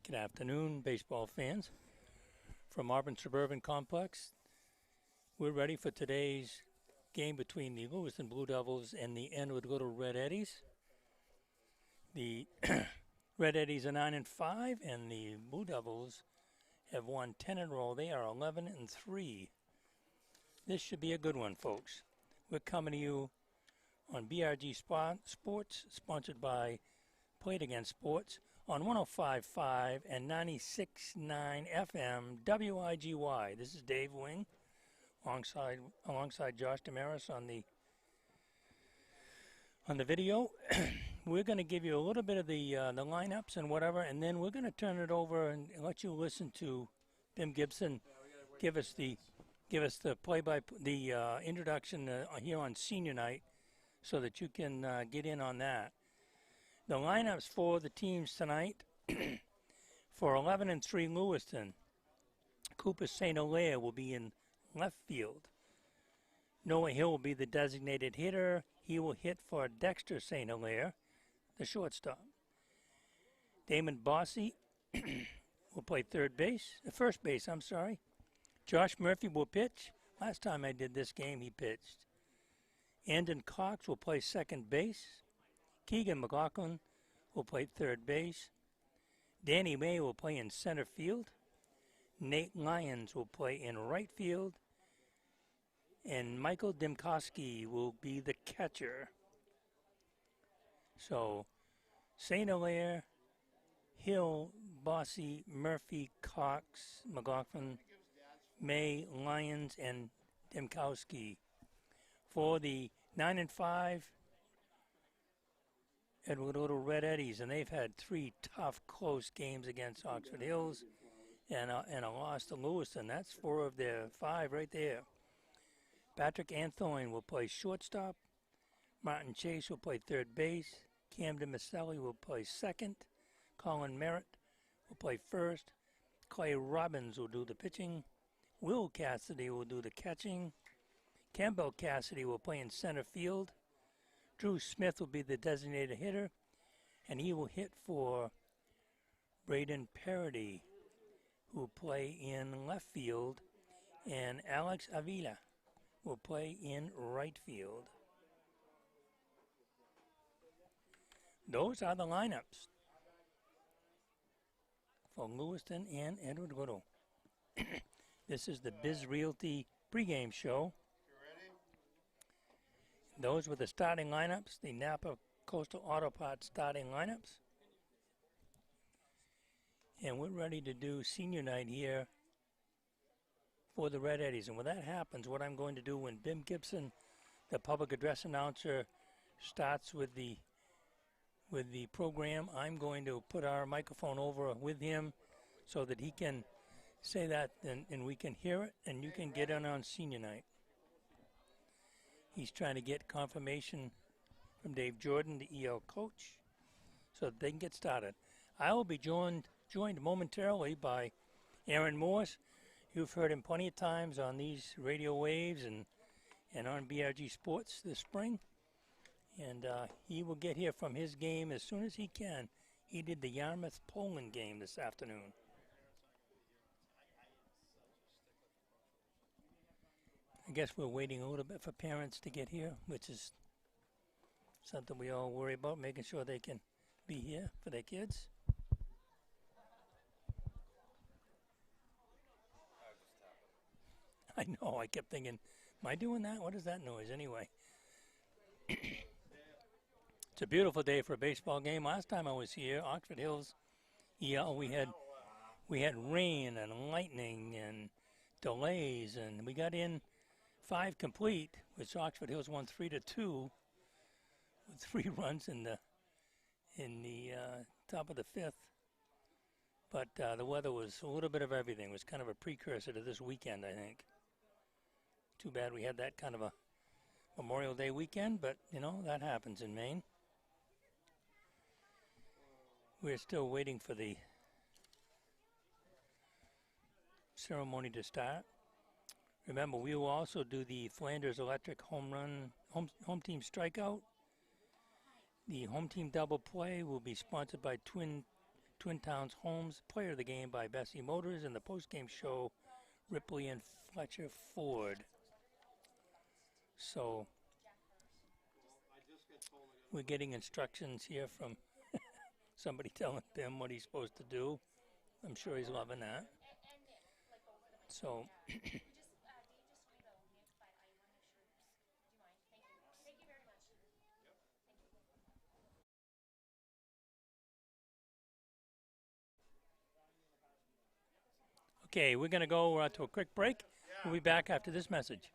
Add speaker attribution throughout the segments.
Speaker 1: Good afternoon, baseball fans. From Auburn Suburban Complex, we're ready for today's game between the Lewiston Blue Devils and the Enwood Little Red Eddies. The Red Eddies are 9-5, and the Blue Devils have won 10 in a row. They are 11-3. This should be a good one, folks. We're coming to you on BRG Sports, sponsored by Played Against Sports, on 105.5 and 96.9 FM WIGY. This is Dave Wing, alongside Josh Damaris on the video. We're going to give you a little bit of the lineups and whatever, and then we're going to turn it over and let you listen to Tim Gibson give us the introduction here on Senior Night, so that you can get in on that. The lineups for the teams tonight: for 11-3 Lewiston, Cooper St. Hilaire will be in left field. Noah Hill will be the designated hitter. He will hit for Dexter St. Hilaire, the shortstop. Damon Bossy will play first base. Josh Murphy will pitch. Last time I did this game, he pitched. Andon Cox will play second base. Keegan Mclaughlin will play third base. Danny May will play in center field. Nate Lyons will play in right field. And Michael Dimkowski will be the catcher. So, St. Hilaire, Hill, Bossy, Murphy, Cox, McLaughlin, May, Lyons, and Dimkowski. For the 9-5 Edward Little Red Eddies, and they've had 3 tough, close games against Oxford Hills and a loss to Lewiston. That's 4 of their 5 right there. Patrick Anthoine will play shortstop. Martin Chase will play third base. Camden Maselli will play second. Colin Merritt will play first. Clay Robbins will do the pitching. Will Cassidy will do the catching. Campbell Cassidy will play in center field. Drew Smith will be the designated hitter, and he will hit for Braden Parody, who will play in left field, and Alex Avila will play in right field. Those are the lineups for Lewiston and Edward Little. This is the Biz Realty pregame show. Those were the starting lineups, the Napa Coastal Auto Parts starting lineups. And we're ready to do senior night here for the Red Eddies. And when that happens, what I'm going to do when Bim Gibson, the public address announcer, starts with the program, I'm going to put our microphone over with him so that he can say that and we can hear it and you can get in on senior night. He's trying to get confirmation from Dave Jordan, the EL coach, so that they can get started. I will be joined momentarily by Aaron Morse. You've heard him plenty of times on these radio waves and on BRG Sports this spring. And he will get here from his game as soon as he can. He did the Yarmouth-Poland game this afternoon. I guess we're waiting a little bit for parents to get here, which is something we all worry about, making sure they can be here for their kids. I know, I kept thinking, am I doing that? What is that noise anyway? It's a beautiful day for a baseball game. Last time I was here, Oxford Hills, we had rain and lightning and delays, and we got in 5 complete, which Oxford Hills won 3-2 with 3 runs in the top of the 5th. But the weather was a little bit of everything. It was kind of a precursor to this weekend, I think. Too bad we had that kind of a Memorial Day weekend, but, you know, that happens in Maine. We're still waiting for the ceremony to start. Remember, we will also do the Flanders Electric home team strikeout. The home team double play will be sponsored by Twin Twin Towns Homes Player of the Game by Bessie Motors, and the post-game show Ripley and Fletcher Ford. So we're getting instructions here from somebody telling him what he's supposed to do. I'm sure he's loving that. So okay, we're going to go to a quick break. We'll be back after this message.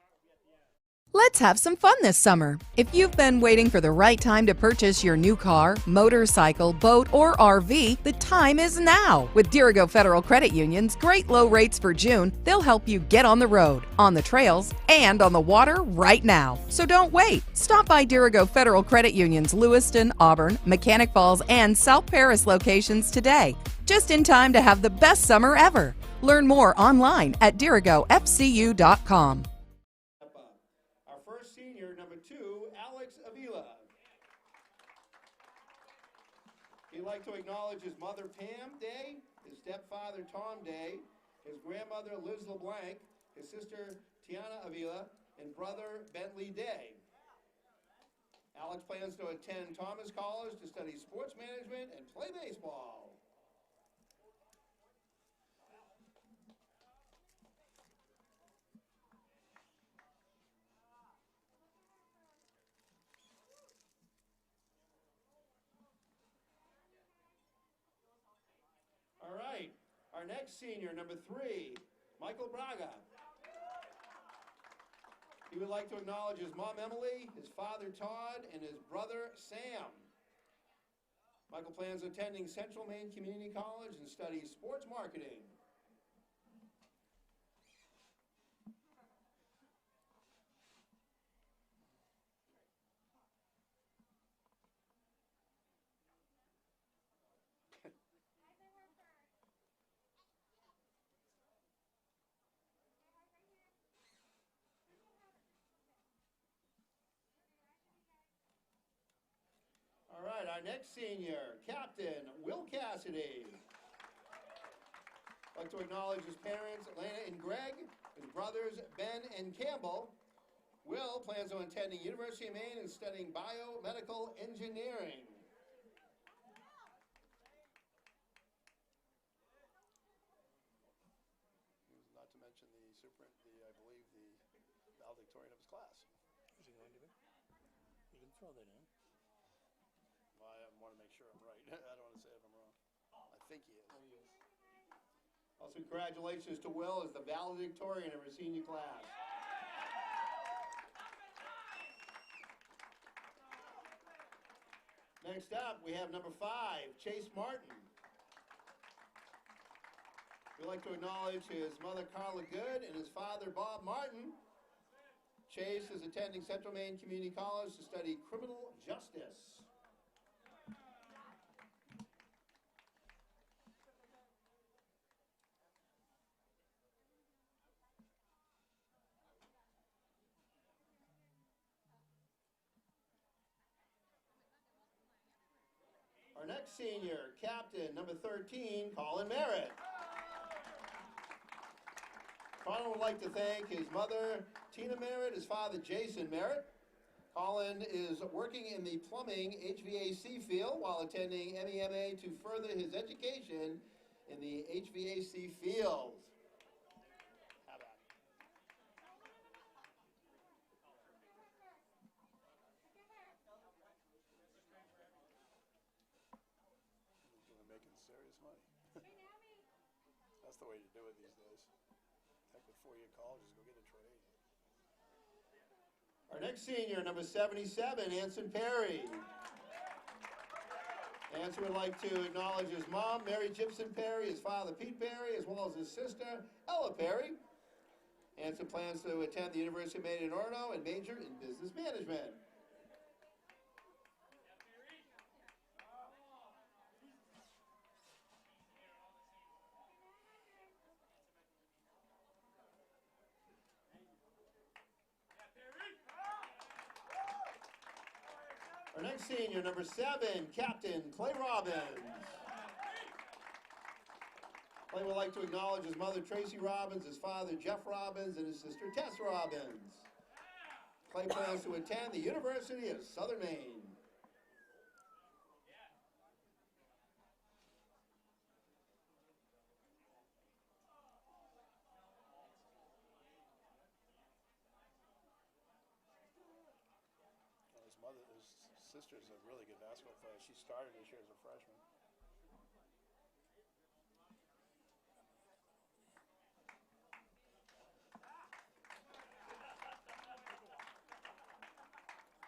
Speaker 2: Let's have some fun this summer. If you've been waiting for the right time to purchase your new car, motorcycle, boat, or RV, the time is now. With Dirigo Federal Credit Union's great low rates for June, they'll help you get on the road, on the trails, and on the water right now. So don't wait. Stop by Dirigo Federal Credit Union's Lewiston, Auburn, Mechanic Falls, and South Paris locations today, just in time to have the best summer ever. Learn more online at dirigofcu.com.
Speaker 3: Senior number 2, Alex Avila. He'd like to acknowledge his mother Pam Day, his stepfather Tom Day, his grandmother Liz LeBlanc, his sister Tiana Avila, and brother Bentley Day. Alex plans to attend Thomas College to study sports management and play baseball. All right, our next senior, number 3, Michael Braga. He would like to acknowledge his mom, Emily, his father, Todd, and his brother, Sam. Michael plans attending Central Maine Community College and studies sports marketing. All right, our next senior, Captain Will Cassidy. I'd like to acknowledge his parents, Elena and Greg, his brothers, Ben and Campbell. Will plans on attending University of Maine and studying biomedical engineering. Not to mention I believe, the valedictorian of his class.
Speaker 1: Is he going to be? You can throw that in.
Speaker 3: I want to make sure I'm right. I don't want to say if I'm wrong. I think he is. Also, congratulations to Will as the valedictorian of our senior class. Next up, we have number 5, Chase Martin. We'd like to acknowledge his mother, Carla Good, and his father, Bob Martin. Chase is attending Central Maine Community College to study criminal justice. Our next senior, Captain number 13, Colin Merritt. Colin would like to thank his mother, Tina Merritt, his father, Jason Merritt. Colin is working in the plumbing HVAC field while attending MEMA to further his education in the HVAC field. How about it? You're making serious money. That's the way to do it these days. Heck, with 4-year colleges, go get a trade. Our next senior, number 77, Anson Perry. Anson would like to acknowledge his mom, Mary Gibson Perry, his father, Pete Perry, as well as his sister, Ella Perry. Anson plans to attend the University of Maine in Orono and major in business management. Our next senior, number 7, Captain Clay Robbins. Clay would like to acknowledge his mother, Tracy Robbins, his father, Jeff Robbins, and his sister, Tess Robbins. Clay plans to attend the University of Southern Maine.
Speaker 4: His sister's a really good basketball player. She started this year as a freshman.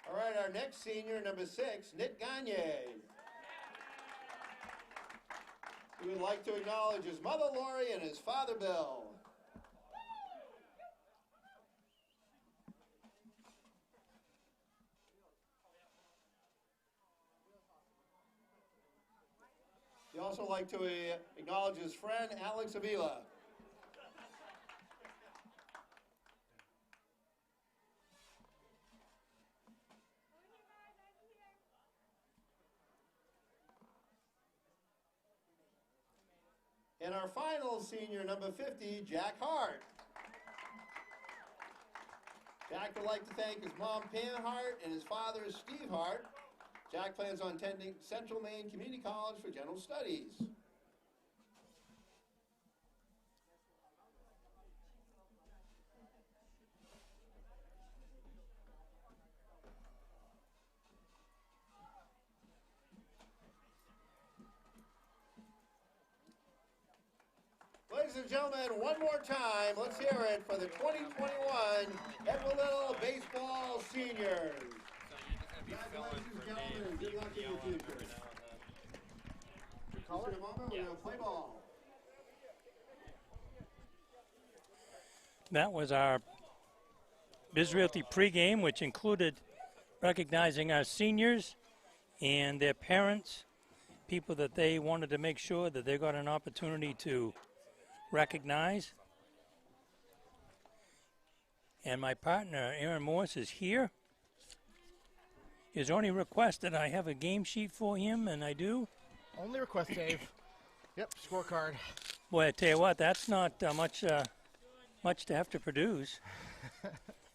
Speaker 3: All right, our next senior, number 6, Nick Gagne. We would like to acknowledge his mother, Lori, and his father, Bill. We'd also like to acknowledge his friend, Alex Avila. And our final senior, number 50, Jack Hart. Jack would like to thank his mom, Pam Hart, and his father, Steve Hart. Jack plans on attending Central Maine Community College for General Studies. Ladies and gentlemen, one more time, let's hear it for the 2021 Edward Little Baseball Seniors. Congratulations, gentlemen. Good luck in your future. Just in a moment, we're going to play ball.
Speaker 1: That was our Biz Realty pregame, which included recognizing our seniors and their parents, people that they wanted to make sure that they got an opportunity to recognize. And my partner, Aaron Morse, is here. His only request that I have a game sheet for him, and I do.
Speaker 5: Only request, Dave. Yep, scorecard.
Speaker 1: Boy, I tell you what, that's not much to have to produce.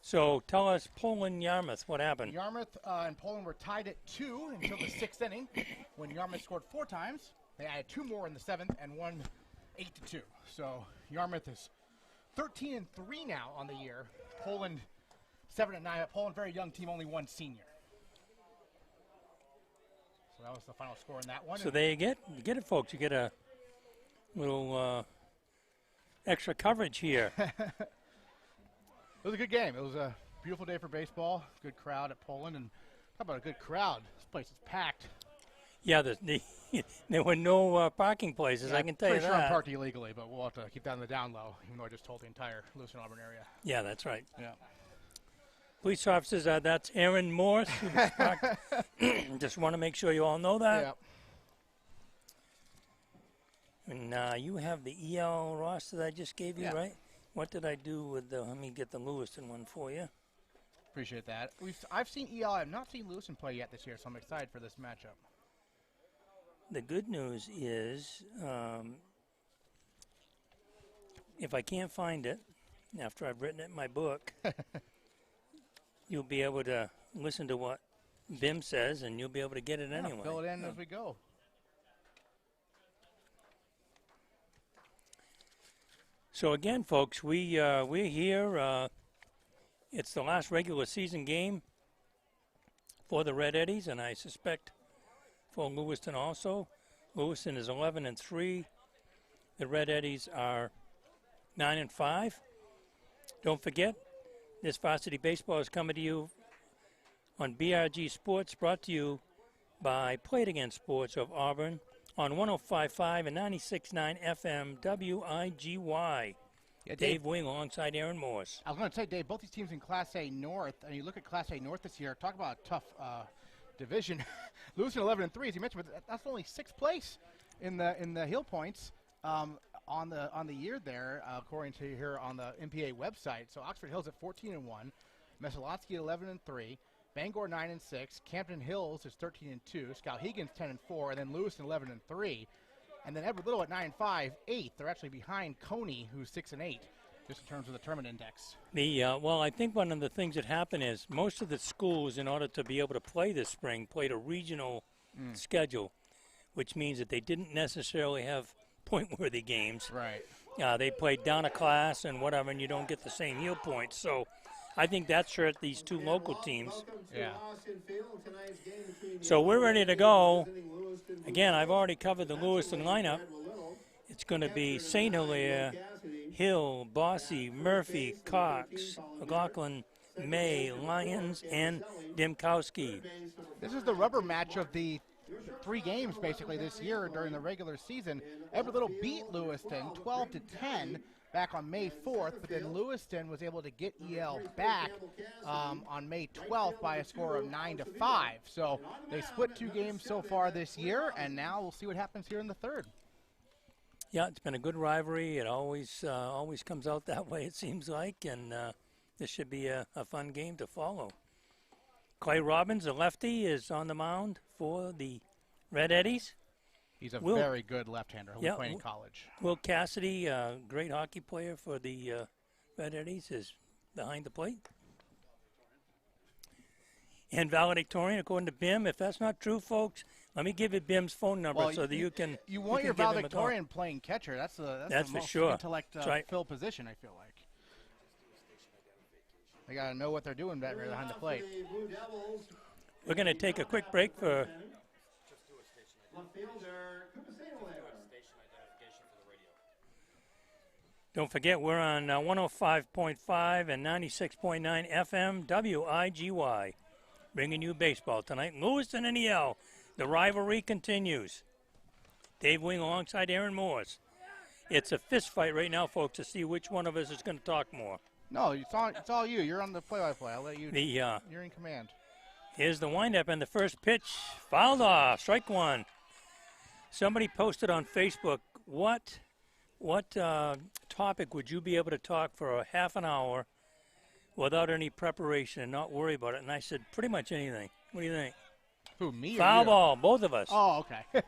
Speaker 1: So tell us, Poland Yarmouth, what happened?
Speaker 5: Yarmouth and Poland were tied at 2 until the 6th inning, when Yarmouth scored 4 times. They added 2 more in the 7th and won 8-2. So Yarmouth is 13-3 now on the year. Poland 7-9. Poland, very young team, only 1 senior. So that was the final score in that one.
Speaker 1: So there you get it, folks. You get a little extra coverage here.
Speaker 5: It was a good game. It was a beautiful day for baseball. Good crowd at Poland, and talk about a good crowd. This place is packed.
Speaker 1: Yeah, there were no parking places.
Speaker 5: Yeah,
Speaker 1: I can tell you
Speaker 5: pretty sure I'm
Speaker 1: that.
Speaker 5: parked illegally, but we'll have to keep that on the down low, even though I just told the entire Lewiston Auburn area.
Speaker 1: Yeah, that's right.
Speaker 5: Yeah.
Speaker 1: Police officers, that's Aaron Morse. Who was parked. Just want to make sure you all know that.
Speaker 5: Yeah.
Speaker 1: And you have the EL roster that I just gave you,
Speaker 5: Yeah.
Speaker 1: right? What did I do with the? Let me get the Lewiston one for you.
Speaker 5: Appreciate that. I've seen EL. I've not seen Lewiston play yet this year, so I'm excited for this matchup.
Speaker 1: The good news is, if I can't find it after I've written it in my book, you'll be able to listen to what Bim says, and you'll be able to get it anyway.
Speaker 5: Fill it in as we go.
Speaker 1: So again, folks, we're here. It's the last regular season game for the Red Eddies, and I suspect for Lewiston also. Lewiston is 11-3. The Red Eddies are 9-5. Don't forget, this varsity baseball is coming to you on BRG Sports, brought to you by Play It Again Sports of Auburn on 105.5 and 96.9 FM WIGY.
Speaker 5: Yeah,
Speaker 1: Dave Wing alongside Aaron Morse.
Speaker 5: I was going to say, Dave, both these teams in Class A North, and you look at Class A North this year, talk about a tough division. Lewiston 11-3, as you mentioned, but that's only 6th place in the Hill Points on the year there, according to here on the MPA website. So Oxford Hills at 14-1, Messalotski at 11-3, Bangor 9-6, Campton Hills is 13-2, Skowhegan's 10-4, and then Lewiston 11-3. And then Edward Little at 9-5, 8th. They're actually behind Coney, who's 6-8, just in terms of the tournament index.
Speaker 1: Well, I think one of the things that happened is most of the schools, in order to be able to play this spring, played a regional schedule, which means that they didn't necessarily have point-worthy games.
Speaker 5: Right.
Speaker 1: They played down a class and whatever, and you don't get the same heel points. So I think that's hurt these two local teams.
Speaker 5: Yeah.
Speaker 1: So we're ready to go. Again, I've already covered the Lewiston lineup. It's going to be St. Hilaire, Hill, Bossy, Murphy, Cox, McLaughlin, May, Lyons, and Dimkowski.
Speaker 5: This is the rubber match of the 3 games basically this year during the regular season. Edward Little beat Lewiston 12-10 back on May 4th, but then Lewiston was able to get EL back on May 12th by a score of 9-5. So they split 2 games so far this year, and now we'll see what happens here in the 3rd.
Speaker 1: Yeah, it's been a good rivalry. It always comes out that way, it seems like, and this should be a fun game to follow. Clay Robbins, a lefty, is on the mound for the Red Eddies.
Speaker 5: He's a very good left-hander who was playing in college.
Speaker 1: Will Cassidy, a great hockey player for the Red Eddies, is behind the plate. And valedictorian, according to BIM. If that's not true, folks, let me give you BIM's phone number so that you can.
Speaker 5: You want your valedictorian playing catcher. That's the
Speaker 1: for
Speaker 5: most
Speaker 1: sure.
Speaker 5: fill position, I feel like. They got to know what they're doing back there behind the plate.
Speaker 1: We're going to take a quick break for. Don't forget, we're on 105.5 and 96.9 FM WIGY, bringing you baseball tonight. Lewiston and EL, the rivalry continues. Dave Wing alongside Aaron Morse. It's a fist fight right now, folks, to see which one of us is going to talk more.
Speaker 5: No, it's all you. You're on the play-by-play. I'll let you. You're in command.
Speaker 1: Here's the windup and the first pitch. Fouled off. Strike one. Somebody posted on Facebook, what topic would you be able to talk for a half an hour without any preparation and not worry about it? And I said, pretty much anything. What do you think?
Speaker 5: Who, me or
Speaker 1: Foul
Speaker 5: you?
Speaker 1: ball, both of us.
Speaker 5: Oh, okay.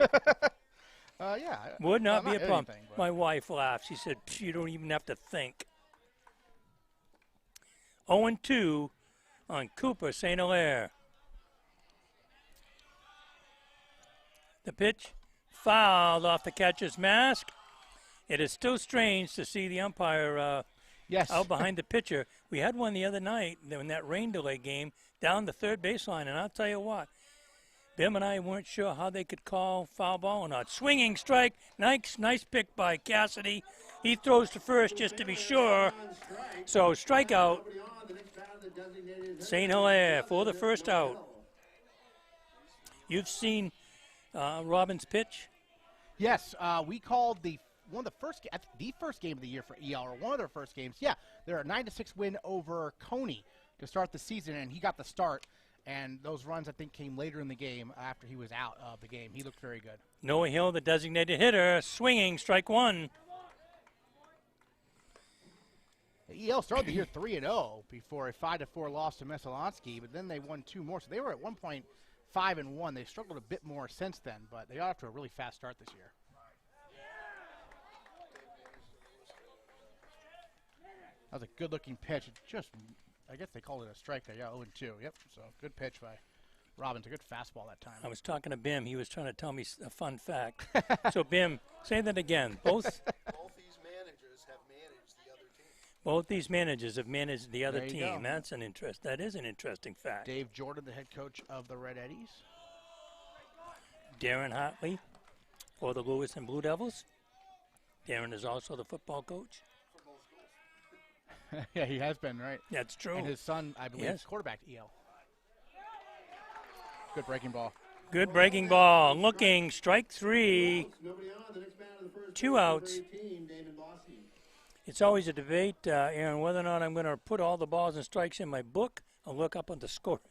Speaker 5: Yeah.
Speaker 1: Would not be a problem.
Speaker 5: Anything,
Speaker 1: My wife laughed. She said, you don't even have to think. 0-2 on Cooper St. Hilaire. The pitch fouled off the catcher's mask. It is still strange to see the umpire out behind the pitcher. We had one the other night in that rain delay game down the third baseline, and I'll tell you what, Bim and I weren't sure how they could call foul ball or not. Swinging strike, nice pick by Cassidy. He throws to first just to be sure. So strikeout, St. Hilaire for the first out. You've seen Robbins pitch?
Speaker 5: Yes, we called the first game of the year for EL, or one of their first games. Yeah, they're a 9-6 win over Coney to start the season, and he got the start. And those runs, I think, came later in the game after he was out of the game. He looked very good.
Speaker 1: Noah Hill, the designated hitter, swinging, strike one.
Speaker 5: EL started the year 3-0 before a 5-4 loss to Messalonsky, but then they won 2 more. So they were at one point 5-1. They've struggled a bit more since then, but they got off to a really fast start this year. That was a good-looking pitch. It just, I guess they called it a strike there. Yeah, 0-2. Yep, so good pitch by Robbins. A good fastball that time.
Speaker 1: I was talking to Bim. He was trying to tell me a fun fact. So, Bim, say that again. Both
Speaker 3: these managers have managed the other team.
Speaker 1: Both these managers have managed the other
Speaker 5: There you
Speaker 1: team.
Speaker 5: go.
Speaker 1: That is an interesting fact.
Speaker 5: Dave Jordan, the head coach of the Red Eddies.
Speaker 1: Darren Hartley for the Lewiston Blue Devils. Darren is also the football coach.
Speaker 5: Yeah, he has been, right?
Speaker 1: That's true.
Speaker 5: And his son, I believe, is quarterback EL. Good breaking ball.
Speaker 1: Good breaking ball. Looking, strike 3. 2 outs. It's always a debate, Aaron, whether or not I'm going to put all the balls and strikes in my book or look up on the score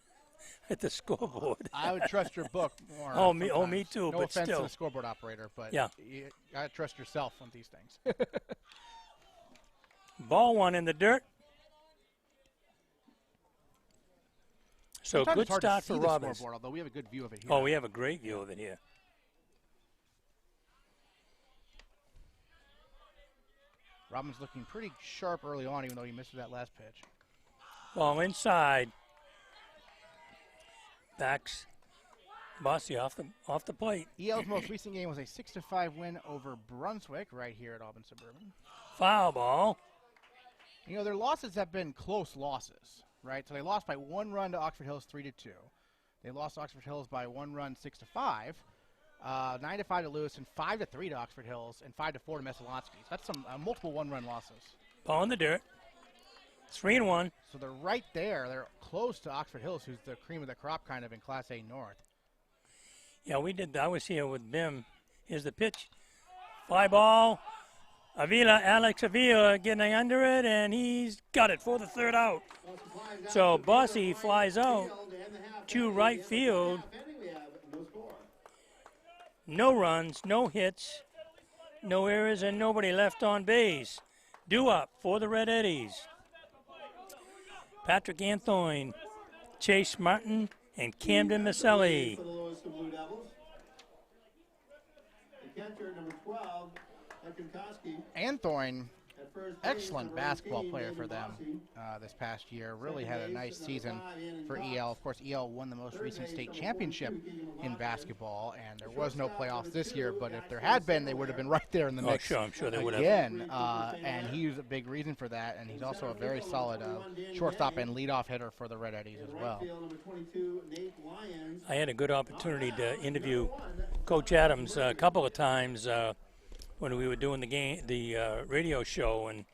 Speaker 1: at the scoreboard.
Speaker 5: I would trust your book more.
Speaker 1: Me too,
Speaker 5: no
Speaker 1: but
Speaker 5: offense
Speaker 1: still.
Speaker 5: to the scoreboard operator, but
Speaker 1: yeah.
Speaker 5: You got to trust yourself on these things.
Speaker 1: Ball one in the dirt. So
Speaker 5: Sometimes
Speaker 1: good
Speaker 5: it's hard
Speaker 1: start
Speaker 5: to see
Speaker 1: for
Speaker 5: the
Speaker 1: Robbins.
Speaker 5: Scoreboard, although we have a good view of it here.
Speaker 1: Oh, we have a great view of it here.
Speaker 5: Robbins looking pretty sharp early on, even though he missed that last pitch.
Speaker 1: Ball inside. Backs Bossy off the plate.
Speaker 5: EL's most recent game was a 6-5 win over Brunswick right here at Auburn Suburban.
Speaker 1: Foul ball.
Speaker 5: You know, their losses have been close losses, right? So they lost by 1 run to Oxford Hills 3-2. They lost to Oxford Hills by 1 run 6-5. 9-5 to Lewiston, 5-3 to Oxford Hills, and 5-4 to Messalonsky. That's some multiple 1-run losses.
Speaker 1: Ball in the dirt. 3-1.
Speaker 5: So they're right there. They're close to Oxford Hills, who's the cream of the crop kind of in Class A North.
Speaker 1: Yeah, I was here with Bim. Here's the pitch. Fly ball. Alex Avila getting under it, and he's got it for the 3rd out. So Bossy flies out to right field. No runs, no hits, no errors, and nobody left on base. Due up for the Red Eddies. Patrick Anthony, Chase Martin, and Camden Maselli.
Speaker 3: For the Lewiston Blue Devils. The catcher, number 12, Ekunkowski.
Speaker 5: Anthorn,
Speaker 3: At first base,
Speaker 5: excellent
Speaker 3: number
Speaker 5: basketball
Speaker 3: 18,
Speaker 5: player
Speaker 3: David
Speaker 5: for them
Speaker 3: Bossy.
Speaker 5: this past year. Really had a
Speaker 3: Second
Speaker 5: nice
Speaker 3: base,
Speaker 5: season
Speaker 3: number 5, Ian
Speaker 5: for
Speaker 3: Cox.
Speaker 5: EL. Of course, EL won the most
Speaker 3: Third
Speaker 5: recent
Speaker 3: base,
Speaker 5: state
Speaker 3: number
Speaker 5: championship
Speaker 3: 42, Keegan
Speaker 5: in
Speaker 3: McLaughlin.
Speaker 5: basketball, and there was no
Speaker 3: Shortstop,
Speaker 5: playoffs
Speaker 3: number
Speaker 5: this
Speaker 3: 2,
Speaker 5: year, but if
Speaker 3: Gagne
Speaker 5: there had been, they would have been right there in the
Speaker 1: Oh,
Speaker 5: mix
Speaker 1: sure, I'm sure they would have.
Speaker 5: again. And he was a big reason for that, and he's also a very solid shortstop and leadoff hitter for the Red Eddies as
Speaker 3: In
Speaker 5: well.
Speaker 3: right field, number 22, Nate Lyons.
Speaker 1: I had a good opportunity to interview Coach Adams a couple of times when we were doing the radio show, and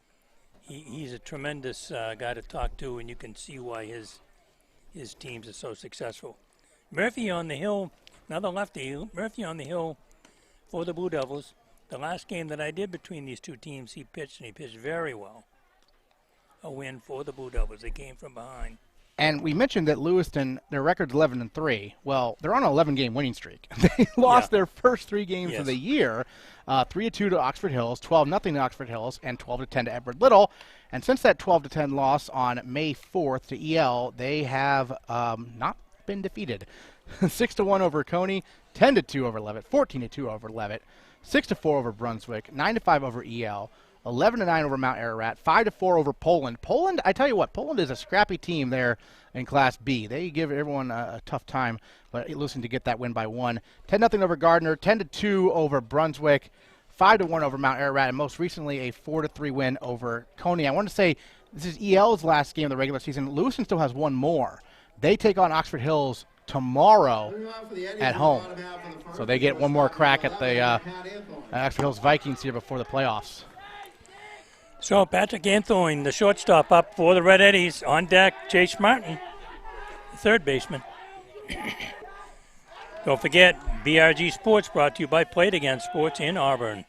Speaker 1: he's a tremendous guy to talk to, and you can see why his teams are so successful. Murphy on the hill, another lefty. Murphy on the hill for the Blue Devils. The last game that I did between these two teams, he pitched, and he pitched very well. A win for the Blue Devils. They came from behind.
Speaker 5: And we mentioned that Lewiston, their record's 11-3. Well, they're on an 11-game winning streak. They lost their first 3 games of the year, 3-2 to Oxford Hills, 12-0 to Oxford Hills, and 12-10 to Edward Little. And since that 12-10 loss on May 4th to EL, they have not been defeated. 6-1 over Coney, 10-2 over Levitt, 14-2 over Levitt, 6-4 over Brunswick, 9-5 over EL. 11-9 over Mount Ararat, 5-4 over Poland. Poland, I tell you what, Poland is a scrappy team there in Class B. They give everyone a tough time, but listen to get that win by 1. 10-0 over Gardner, 10-2 over Brunswick, 5-1 over Mount Ararat, and most recently a 4-3 win over Coney. I want to say this is EL's last game of the regular season. Lewiston still has one more. They take on Oxford Hills tomorrow at home. So they get one more crack at the Oxford Hills Vikings here before the playoffs.
Speaker 1: So Patrick Anthony, the shortstop, up for the Red Eddies. On deck, Chase Martin, the 3rd baseman. Don't forget, BRG Sports brought to you by Play It Again Sports in Auburn.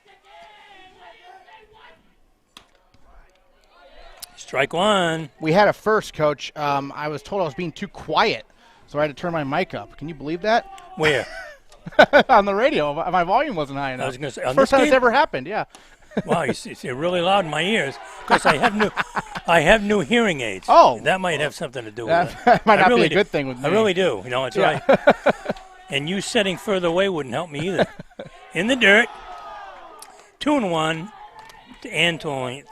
Speaker 1: Strike 1.
Speaker 5: We had a first, Coach. I was told I was being too quiet, so I had to turn my mic up. Can you believe that?
Speaker 1: Where?
Speaker 5: On the radio. My volume wasn't high enough.
Speaker 1: I was going to say, on
Speaker 5: First
Speaker 1: this
Speaker 5: time it's
Speaker 1: game?
Speaker 5: ever happened, yeah.
Speaker 1: Wow, you're really loud in my ears. Because I have new hearing aids.
Speaker 5: Oh.
Speaker 1: That might have something to do with it.
Speaker 5: That might not
Speaker 1: really
Speaker 5: be a good thing with me.
Speaker 1: I really do. You know, it's right. And you sitting further away wouldn't help me either. In the dirt, 2-1 to Anthony.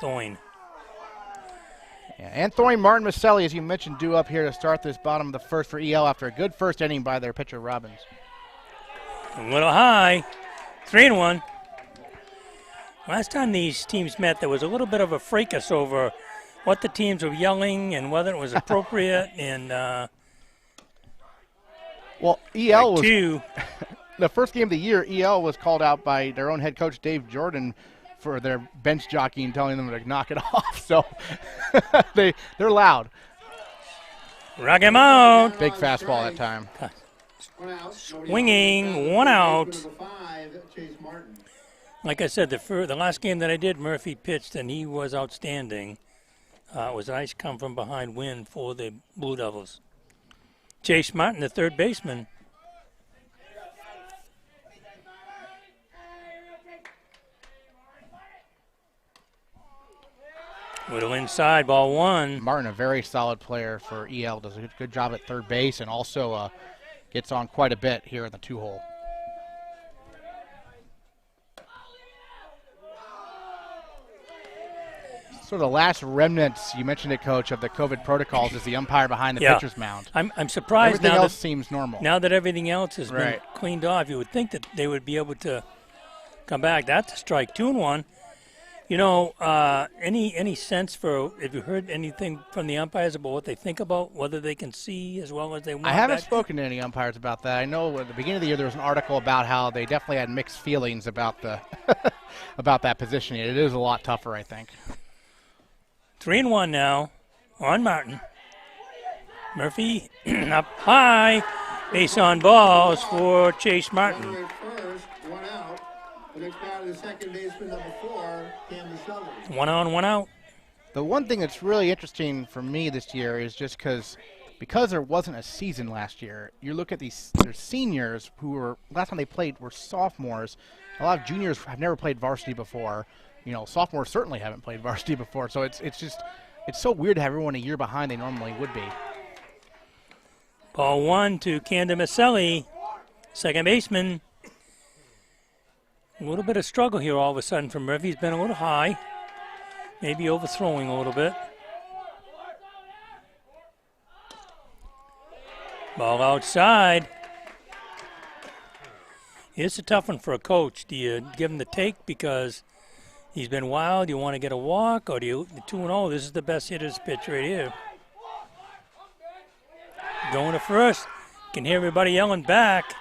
Speaker 5: Yeah, Anthony, Martin, Maselli, as you mentioned, due up here to start this bottom of the 1st for EL after a good first inning by their pitcher, Robbins.
Speaker 1: A little high, 3-1. Last time these teams met, there was a little bit of a fracas over what the teams were yelling and whether it was appropriate. And
Speaker 5: well, EL was
Speaker 1: two.
Speaker 5: The first game of the year. EL was called out by their own head coach Dave Jordan for their bench jockeying, telling them to knock it off. So they're loud.
Speaker 1: Rock him out.
Speaker 5: Big fastball that time.
Speaker 1: Swinging, 1 out.
Speaker 3: Number 5, Chase Martin.
Speaker 1: Like I said, the last game that I did, Murphy pitched, and he was outstanding. It was a nice come-from-behind win for the Blue Devils. Chase Martin, the 3rd baseman. Little inside, ball 1.
Speaker 5: Martin, a very solid player for EL, does a good job at 3rd base and also gets on quite a bit here in the 2-hole. Sort of the last remnants, you mentioned it, Coach, of the COVID protocols is the umpire behind the pitcher's mound.
Speaker 1: I'm surprised
Speaker 5: Everything
Speaker 1: now
Speaker 5: else
Speaker 1: that
Speaker 5: seems normal.
Speaker 1: Now that everything else has been
Speaker 5: Right.
Speaker 1: cleaned off, you would think that they would be able to come back. That's a strike, 2-1. You know, any sense for, have you heard anything from the umpires about what they think about whether they can see as well as they want?
Speaker 5: I haven't spoken to any umpires about that. I know at the beginning of the year there was an article about how they definitely had mixed feelings about the about that positioning. It is a lot tougher, I think.
Speaker 1: 3-1 now on Martin. Murphy up high. Base on balls for Chase Martin.
Speaker 3: Runner at first, 1 out. The next batter is second baseman, number 4, Cam Mclaughlin.
Speaker 1: 1 on, 1 out.
Speaker 5: The one thing that's really interesting for me this year is just because there wasn't a season last year, you look at these seniors who were, last time they played were sophomores. A lot of juniors have never played varsity before. You know, sophomores certainly haven't played varsity before. So it's so weird to have everyone a year behind they normally would be.
Speaker 1: Ball 1 to Camden Maselli, second baseman. A little bit of struggle here all of a sudden from Murphy. He's been a little high, maybe overthrowing a little bit. Ball outside. It's a tough one for a coach. Do you give him the take because he's been wild? Do you want to get a walk, or do you 2-0? This is the best hitter's pitch right here. Going to first. Can hear everybody yelling back.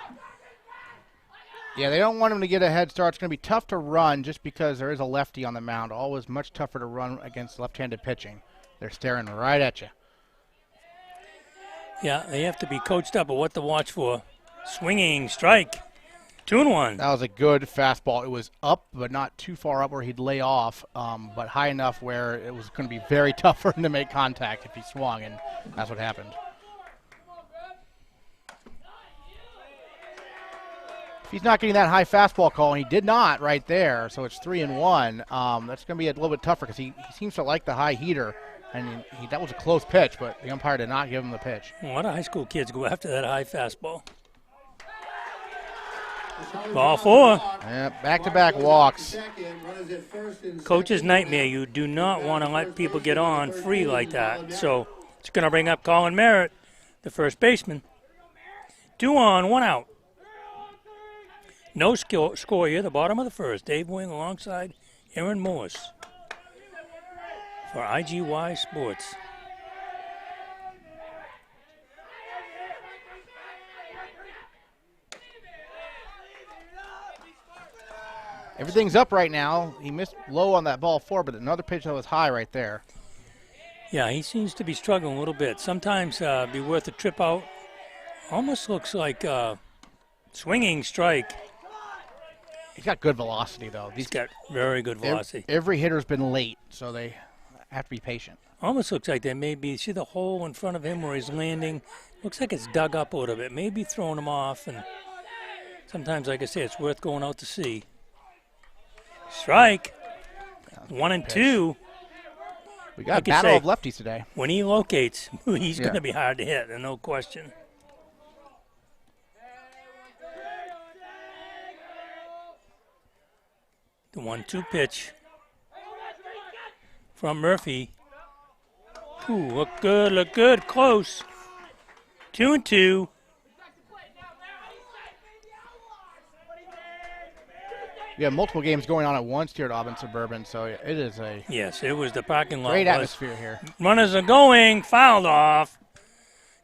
Speaker 5: Yeah, they don't want him to get a head start. It's going to be tough to run just because there is a lefty on the mound. Always much tougher to run against left-handed pitching. They're staring right at you.
Speaker 1: Yeah, they have to be coached up on what to watch for. Swinging strike. 2-1.
Speaker 5: That was a good fastball. It was up, but not too far up where he'd lay off, but high enough where it was going to be very tough for him to make contact if he swung, and that's what happened. If he's not getting that high fastball call, and he did not right there, so it's 3-1, that's going to be a little bit tougher because he seems to like the high heater, and that was a close pitch, but the umpire did not give him the pitch.
Speaker 1: A lot of high school kids go after that high fastball. Ball 4.
Speaker 5: Yeah, back-to-back walks.
Speaker 1: Coach's nightmare. You do not want to let people get on free like that. So it's going to bring up Colin Merritt, the first baseman. 2 on, 1 out. No score here, the bottom of the first. Dave Wing alongside Aaron Morris for IGY Sports.
Speaker 5: Everything's up right now. He missed low on that ball 4, but another pitch that was high right there.
Speaker 1: Yeah, he seems to be struggling a little bit. Sometimes be worth a trip out. Almost looks like swinging strike.
Speaker 5: He's got good velocity, though.
Speaker 1: He's got very good velocity.
Speaker 5: Every hitter's been late, so they have to be patient.
Speaker 1: Almost looks like they may be, see the hole in front of him where he's landing? Looks like it's dug up a little bit. Maybe throwing him off. And sometimes, like I say, it's worth going out to see. Strike. 1 and 2.
Speaker 5: We got a battle of lefties today.
Speaker 1: When he locates, he's going to be hard to hit, no question. The 1-2 pitch from Murphy. Ooh, look good, close. 2-2.
Speaker 5: We have multiple games going on at once here at Auburn Suburban, so it is a
Speaker 1: yes, it was the parking lot.
Speaker 5: Great atmosphere here.
Speaker 1: Runners are going, fouled off.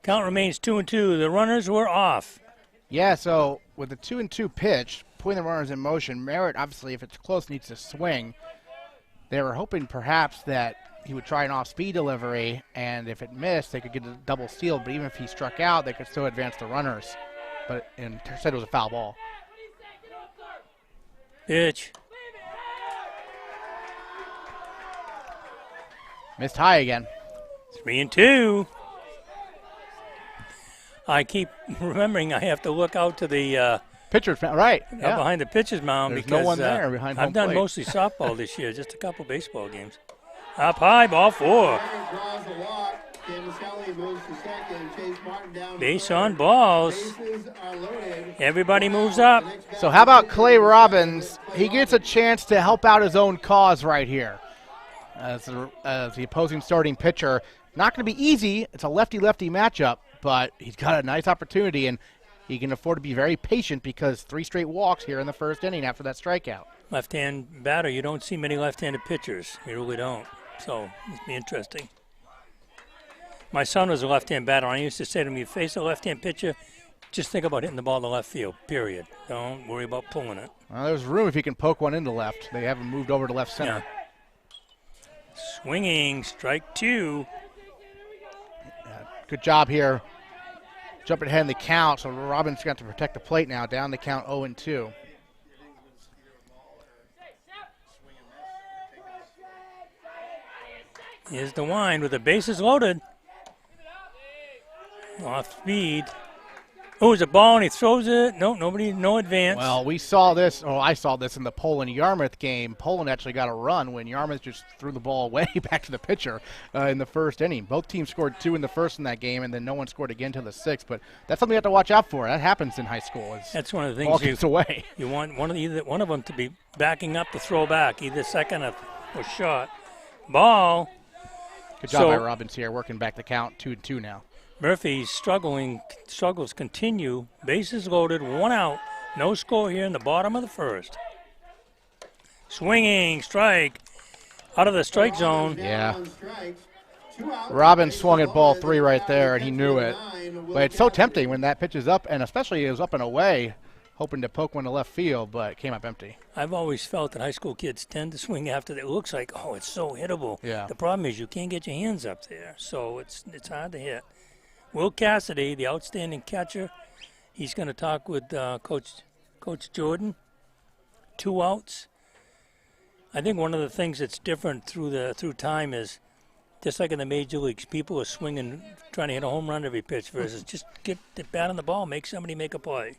Speaker 1: Count remains 2-2. The runners were off.
Speaker 5: Yeah, so with the 2-2 pitch, putting the runners in motion, Merritt, obviously, if it's close, needs to swing. They were hoping perhaps that he would try an off-speed delivery, and if it missed, they could get a double steal. But even if he struck out, they could still advance the runners. But instead, it was a foul ball.
Speaker 1: Pitch.
Speaker 5: Missed high again.
Speaker 1: 3-2. I keep remembering I have to look out to the
Speaker 5: pitcher's mound, right?
Speaker 1: Yeah. Behind the pitcher's mound.
Speaker 5: There's
Speaker 1: because
Speaker 5: no one there behind home
Speaker 1: I've done
Speaker 5: plate.
Speaker 1: mostly softball this year, just a couple baseball games. Up high, ball 4. Base on balls. Everybody moves up.
Speaker 5: So how about Clay Robbins? He gets a chance to help out his own cause right here. as the opposing starting pitcher. Not going to be easy. It's a lefty-lefty matchup, but he's got a nice opportunity, and he can afford to be very patient because 3 straight walks here in the first inning after that strikeout.
Speaker 1: Left-hand batter, you don't see many left-handed pitchers. You really don't. So it'll be interesting. My son was a left-hand batter. I used to say to him, you face a left-hand pitcher, just think about hitting the ball to left field, period. Don't worry about pulling it.
Speaker 5: Well, there's room if he can poke one into left. They haven't moved over to left center.
Speaker 1: Yeah. Swinging, strike 2.
Speaker 5: Good job here. Jumping ahead in the count, so Robbins got to protect the plate now. Down the count 0-2.
Speaker 1: Here's the wind with the bases loaded. Off speed. Oh, it's a ball and he throws it. No, no advance.
Speaker 5: Well, we saw this, I saw this in the Poland-Yarmouth game. Poland actually got a run when Yarmouth just threw the ball away back to the pitcher in the first inning. Both teams scored 2 in the first in that game, and then no one scored again till the 6th. But that's something you have to watch out for. That happens in high school.
Speaker 1: That's one of the
Speaker 5: ball
Speaker 1: things
Speaker 5: gets away.
Speaker 1: You want either one of them to be backing up to throw back, either second or shot. Ball.
Speaker 5: Good job by Robbins here, working back the count 2-2 now.
Speaker 1: Murphy's struggles continue. Bases loaded, 1 out. No score here in the bottom of the first. Swinging, strike. Out of the strike zone.
Speaker 5: Yeah. Robbins swung at ball 3 right there, and he knew it. But it's so tempting when that pitch is up, and especially it was up and away, hoping to poke one to left field, but it came up empty.
Speaker 1: I've always felt that high school kids tend to swing after that. It looks like, oh, it's so hittable.
Speaker 5: Yeah.
Speaker 1: The problem is you can't get your hands up there, so it's hard to hit. Will Cassidy, the outstanding catcher, he's going to talk with Coach Jordan. 2 outs. I think one of the things that's different through time is, just like in the major leagues, people are swinging, trying to hit a home run every pitch versus just get the bat on the ball, make somebody make a play.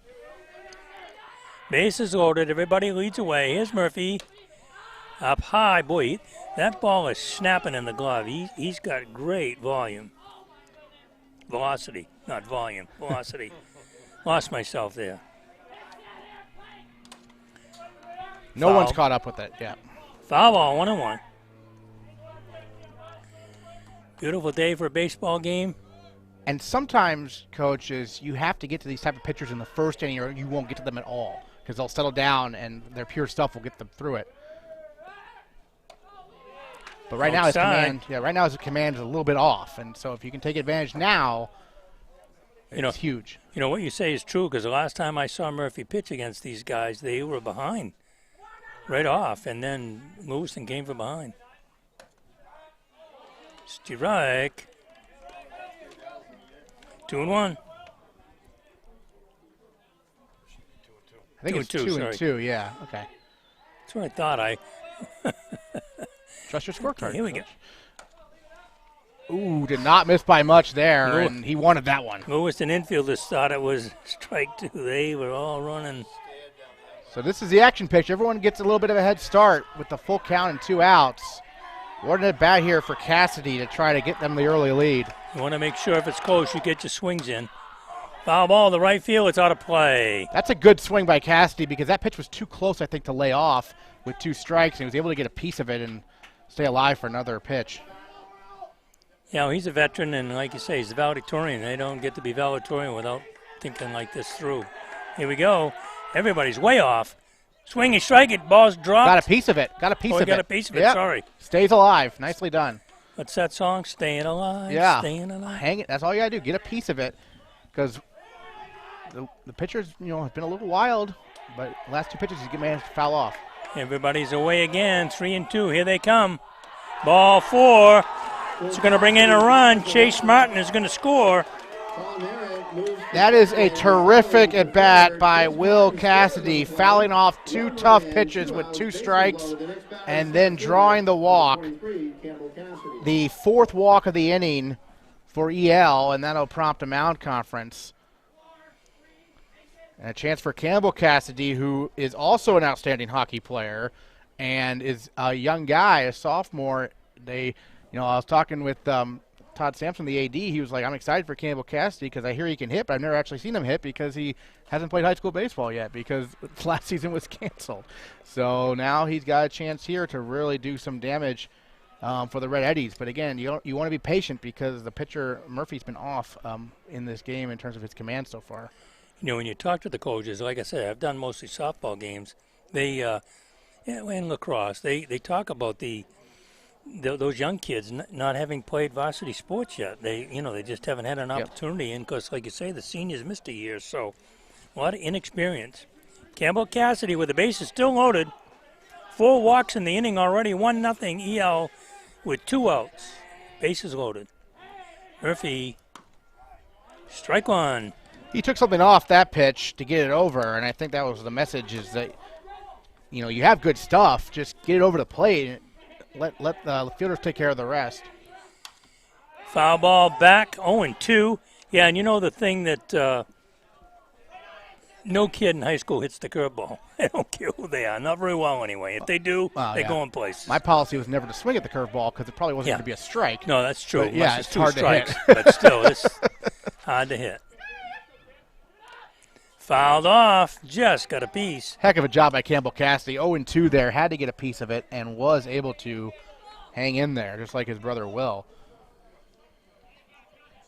Speaker 1: Bases loaded, everybody leads away. Here's Murphy, up high. Boy, that ball is snapping in the glove. He's got great volume. Velocity, not volume, velocity. Lost myself there.
Speaker 5: No
Speaker 1: Foul.
Speaker 5: one's caught up with it, yeah.
Speaker 1: Foul ball, 1-1. Beautiful day for a baseball game.
Speaker 5: And sometimes, coaches, you have to get to these type of pitchers in the first inning or you won't get to them at all because they'll settle down and their pure stuff will get them through it. But right now his command is a little bit off, and so if you can take advantage now, it's huge.
Speaker 1: You know, what you say is true, because the last time I saw Murphy pitch against these guys, they were behind right off, and then Lewiston came from behind. Strike. 2-1.
Speaker 5: I think it's 2-2, yeah, okay.
Speaker 1: That's what I thought.
Speaker 5: Trust your scorecard.
Speaker 1: Okay, here we go.
Speaker 5: Ooh, did not miss by much there, and he wanted that one.
Speaker 1: Lewiston infielders thought it was strike 2. They were all running.
Speaker 5: So this is the action picture. Everyone gets a little bit of a head start with the full count and 2 outs. What a bat here for Cassidy to try to get them the early lead.
Speaker 1: You want to make sure if it's close, you get your swings in. Foul ball, the right field, it's out of play.
Speaker 5: That's a good swing by Cassidy because that pitch was too close, I think, to lay off with 2 strikes, and he was able to get a piece of it and stay alive for another pitch.
Speaker 1: Yeah, well, he's a veteran, and like you say, he's a valedictorian. They don't get to be valedictorian without thinking like this through. Here we go. Everybody's way off. Swing and strike it. Ball's dropped.
Speaker 5: Got a piece of it. Got a piece of it.
Speaker 1: Got a piece of it.
Speaker 5: Yep.
Speaker 1: Sorry.
Speaker 5: Stays alive. Nicely done.
Speaker 1: What's that song? Staying alive.
Speaker 5: Yeah.
Speaker 1: Staying alive.
Speaker 5: Hang it. That's all you got to do. Get a piece of it because the pitcher's, have been a little wild, but the last 2 pitches he's managed to foul off.
Speaker 1: Everybody's away again. 3-2. Here they come. Ball 4. It's going to bring in a run. Chase Martin is going to score.
Speaker 5: That is a terrific at-bat by Will Cassidy, fouling off 2 tough pitches with 2 strikes and then drawing the walk. The 4th walk of the inning for EL, and that'll prompt a mound conference. And a chance for Campbell Cassidy, who is also an outstanding hockey player and is a young guy, a sophomore. I was talking with Todd Sampson, the AD. He was like, I'm excited for Campbell Cassidy because I hear he can hit, but I've never actually seen him hit because he hasn't played high school baseball yet because last season was canceled. So now he's got a chance here to really do some damage for the Red Eddies. But again, you want to be patient because the pitcher Murphy's been off in this game in terms of his command so far.
Speaker 1: You know, when you talk to the coaches, like I said, I've done mostly softball games. They and lacrosse, they talk about those young kids not having played varsity sports yet. They just haven't had an opportunity. And because, like you say, the seniors missed a year, so a lot of inexperience. Campbell Cassidy with the bases still loaded. 4 walks in the inning already. 1-0 EL with 2 outs. Bases loaded. Murphy, strike one.
Speaker 5: He took something off that pitch to get it over, and I think that was the message: is that you have good stuff. Just get it over the plate. Let the fielders take care of the rest.
Speaker 1: Foul ball back, 0-2. Yeah, and the thing that no kid in high school hits the curveball. I don't care who they are. Not very well anyway. If they do, they go in places.
Speaker 5: My policy was never to swing at the curveball because it probably wasn't going to be a strike.
Speaker 1: No, that's true.
Speaker 5: But, yeah, it's hard
Speaker 1: strikes,
Speaker 5: to hit.
Speaker 1: But still, it's hard to hit. Fouled off. Just got a piece.
Speaker 5: Heck of a job by Campbell Cassidy. 0-2 there. Had to get a piece of it and was able to hang in there, just like his brother Will.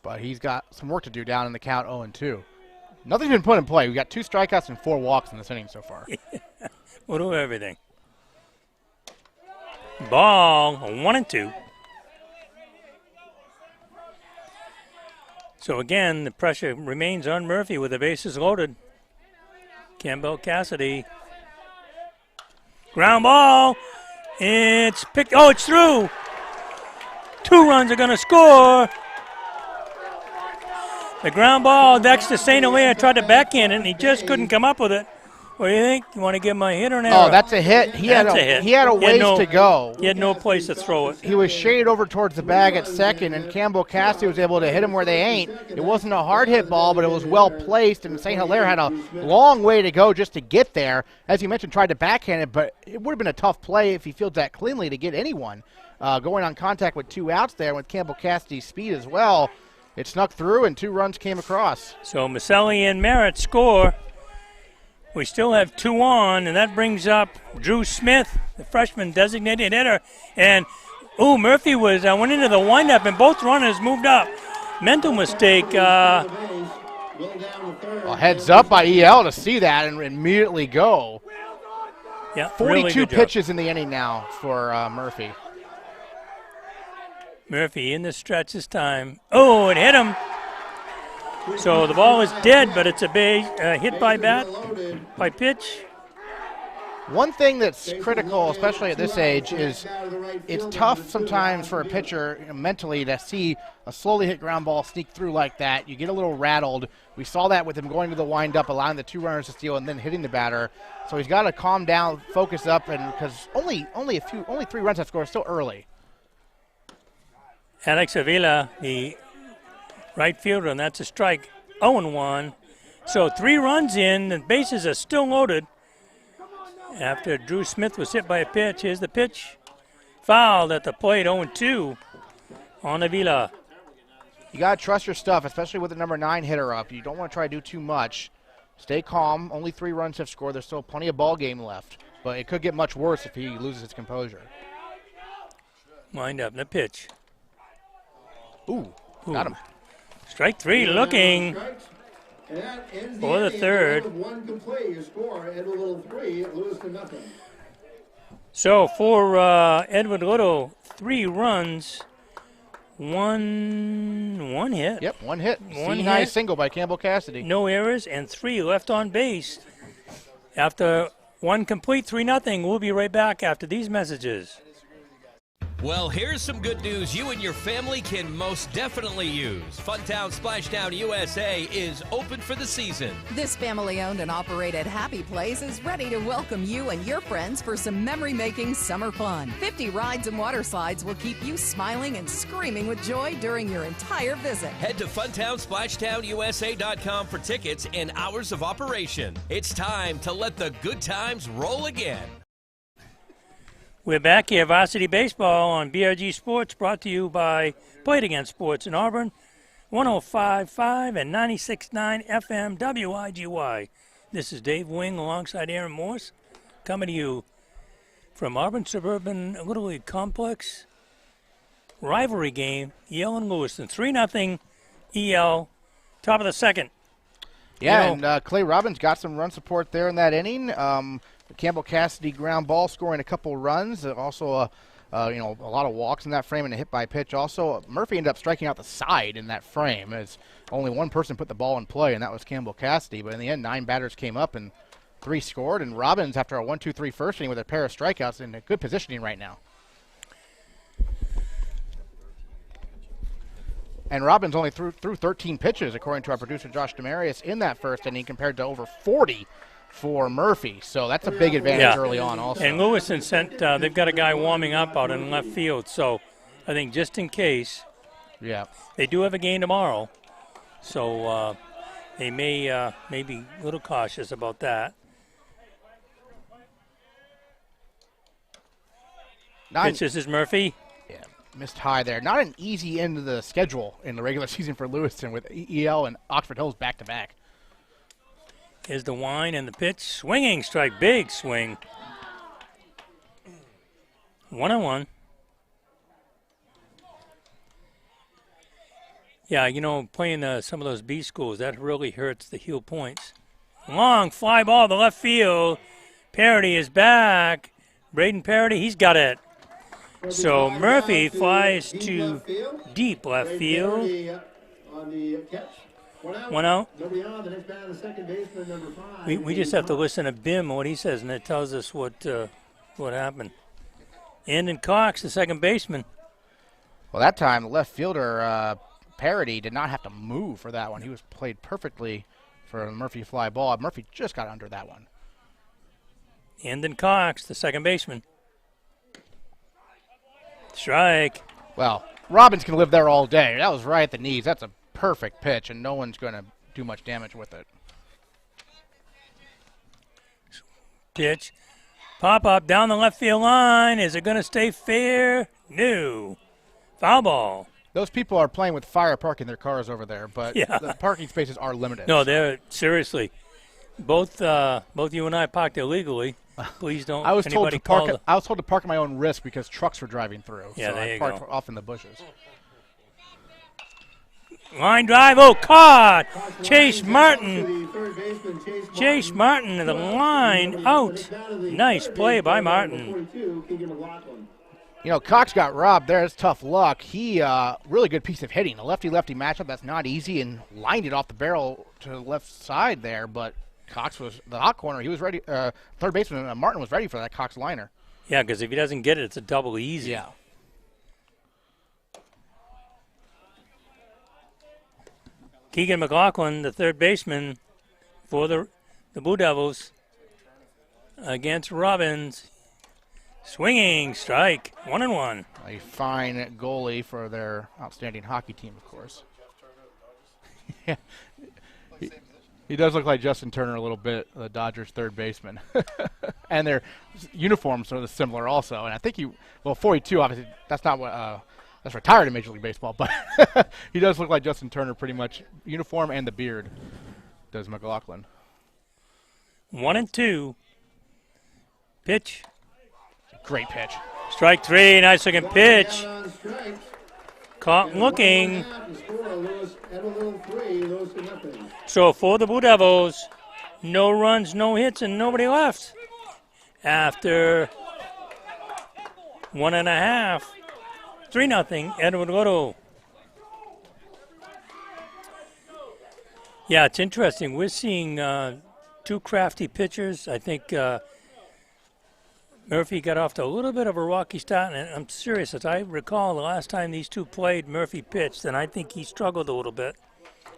Speaker 5: But he's got some work to do down in the count 0-2. Nothing's been put in play. We've got 2 strikeouts and 4 walks in this inning so far.
Speaker 1: We'll do everything. Ball, 1-2. So again, the pressure remains on Murphy with the bases loaded. Campbell Cassidy. Ground ball. It's picked. Oh, it's through. 2 runs are going to score. The ground ball, Dexter St. Hilaire tried to backhand it, and he just couldn't come up with it. What do you think? You want to give him a hit or an error?
Speaker 5: Oh, that's a hit. He had a ways to go.
Speaker 1: He had no place to throw it.
Speaker 5: He was shaded over towards the bag at second, and Campbell Cassidy was able to hit him where they ain't. It wasn't a hard hit ball, but it was well placed, and St. Hilaire had a long way to go just to get there. As you mentioned, tried to backhand it, but it would have been a tough play if he fields that cleanly to get anyone. Going on contact with 2 outs there with Campbell Cassidy's speed as well. It snuck through, and 2 runs came across.
Speaker 1: So Maselli and Merritt score. We still have 2 on, and that brings up Drew Smith, the freshman designated hitter. And, Murphy went into the windup, and both runners moved up. Mental mistake.
Speaker 5: A heads up by EL to see that and immediately go.
Speaker 1: Yeah,
Speaker 5: 42
Speaker 1: really
Speaker 5: pitches in the inning now for Murphy.
Speaker 1: Murphy in the stretch this time. Oh, it hit him. So the ball is dead, but it's a base hit by bat, by pitch.
Speaker 5: One thing that's critical, especially at this age, is it's tough sometimes for a pitcher mentally to see a slowly hit ground ball sneak through like that. You get a little rattled. We saw that with him going to the windup, allowing the 2 runners to steal, and then hitting the batter. So he's got to calm down, focus up, and because only 3 runs have scored, still early.
Speaker 1: Alex Avila, the right fielder, and that's a strike. 0-1. So 3 runs in, the bases are still loaded. After Drew Smith was hit by a pitch, here's the pitch. Fouled at the plate, 0-2 on Avila.
Speaker 5: You got to trust your stuff, especially with the number 9 hitter up. You don't want to try to do too much. Stay calm. Only 3 runs have scored. There's still plenty of ball game left. But it could get much worse if he loses his composure.
Speaker 1: Wind up, the pitch.
Speaker 5: Ooh. Got him.
Speaker 1: Strike 3 looking for the third. So for Edward Little, 3 runs, one hit.
Speaker 5: Yep, 1 hit.
Speaker 1: One
Speaker 5: nice
Speaker 1: hit.
Speaker 5: Single by Campbell Cassidy.
Speaker 1: No errors, and 3 left on base. After 1 complete, 3-0. We'll be right back after these messages.
Speaker 6: Well, here's some good news you and your family can most definitely use. Funtown Splashdown USA is open for the season.
Speaker 2: This family-owned and operated happy place is ready to welcome you and your friends for some memory-making summer fun. 50 rides and water slides will keep you smiling and screaming with joy during your entire visit.
Speaker 6: Head to FuntownSplashdownUSA.com for tickets and hours of operation. It's time to let the good times roll again.
Speaker 1: We're back here, Varsity Baseball on BRG Sports, brought to you by Play It Again Sports in Auburn, 105.5 and 96.9 FM WIGY. This is Dave Wing alongside Aaron Morse, coming to you from Auburn Suburban Little League Complex rivalry game, Yale and Lewiston. 3-0 EL, top of the second.
Speaker 5: Yeah,
Speaker 1: You know,
Speaker 5: and Clay Robbins got some run support there in that inning. Campbell Cassidy ground ball scoring a couple runs. Also, a lot of walks in that frame and a hit by pitch. Also, Murphy ended up striking out the side in that frame as only one person put the ball in play, and that was Campbell Cassidy. But in the end, 9 batters came up and 3 scored. And Robbins, after a 1-2-3 first inning with a pair of strikeouts, in a good positioning right now. And Robbins only threw 13 pitches, according to our producer Josh Demarius, in that first inning compared to over 40 for Murphy. So that's a big advantage early on also.
Speaker 1: And Lewiston sent, they've got a guy warming up out in left field. So I think just in case, they do have a game tomorrow. So they may be a little cautious about that. Pitches is Murphy.
Speaker 5: Yeah, missed high there. Not an easy end of the schedule in the regular season for Lewiston with EL and Oxford Hills back-to-back.
Speaker 1: Here's the wind and the pitch. Swinging strike. Big swing. 1-1. Yeah, playing some of those B schools, that really hurts the heel points. Long fly ball to left field. Parody is back. Braden Parody, he's got it. So Murphy flies to deep left field. 1 out. We just have to listen to Bim what he says, and it tells us what happened. Andon Cox, the second baseman.
Speaker 5: Well, that time the left fielder Parody did not have to move for that one. He was played perfectly for a Murphy fly ball. Murphy just got under that one.
Speaker 1: Andon Cox, the second baseman. Strike.
Speaker 5: Well, Robbins can live there all day. That was right at the knees. That's a perfect pitch, and no one's going to do much damage with it.
Speaker 1: Pitch. Pop up down the left field line. Is it going to stay fair? No. Foul ball.
Speaker 5: Those people are playing with fire parking their cars over there, but the parking spaces are limited.
Speaker 1: No, they're seriously. Both you and I parked illegally. Please don't.
Speaker 5: I was told to park.
Speaker 1: Call
Speaker 5: I was told to park at my own risk because trucks were driving through.
Speaker 1: Yeah,
Speaker 5: so
Speaker 1: there
Speaker 5: I
Speaker 1: you
Speaker 5: parked
Speaker 1: go.
Speaker 5: off in the bushes.
Speaker 1: Line drive. Oh, caught. Chase Martin. Chase Martin to the line. Out. Nice play by Martin.
Speaker 5: Cox got robbed there. It's tough luck. He really good piece of hitting. A lefty-lefty matchup. That's not easy, and lined it off the barrel to the left side there. But Cox was the hot corner. He was ready. Third baseman Martin was ready for that Cox liner.
Speaker 1: Yeah, because if he doesn't get it, it's a double easy.
Speaker 5: Yeah.
Speaker 1: Keegan McLaughlin, the third baseman for the Blue Devils, against Robbins. Swinging strike, 1-1.
Speaker 5: A fine goalie for their outstanding hockey team, of course. Yeah. He does look like Justin Turner a little bit, the Dodgers' third baseman. And their uniforms are similar also. And I think 42, obviously, that's not what that's retired in Major League Baseball, but he does look like Justin Turner pretty much, uniform and the beard, does McLaughlin.
Speaker 1: 1-2. Pitch.
Speaker 5: Great pitch.
Speaker 1: Strike 3, nice looking pitch. Caught looking. So for the Blue Devils, no runs, no hits, and nobody left. After 1.5, 3-0, Edward Little. Yeah, it's interesting. We're seeing two crafty pitchers. I think Murphy got off to a little bit of a rocky start, and I'm serious. As I recall, the last time these two played, Murphy pitched, and I think he struggled a little bit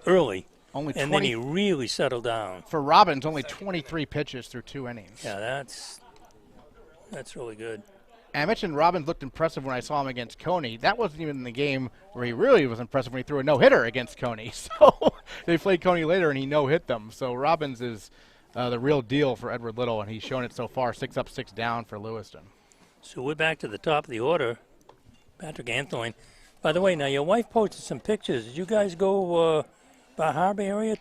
Speaker 1: early. And then he really settled down.
Speaker 5: For Robbins, only 23 pitches through 2 innings.
Speaker 1: Yeah, that's really good.
Speaker 5: And I mentioned Robbins looked impressive when I saw him against Coney. That wasn't even the game where he really was impressive when he threw a no-hitter against Coney. So they played Coney later, and he no-hit them. So Robbins is the real deal for Edward Little, and he's shown it so far, 6 up, 6 down for Lewiston.
Speaker 1: So we're back to the top of the order. Patrick Anthony. By the way, now your wife posted some pictures. Did you guys go Bar Harbor area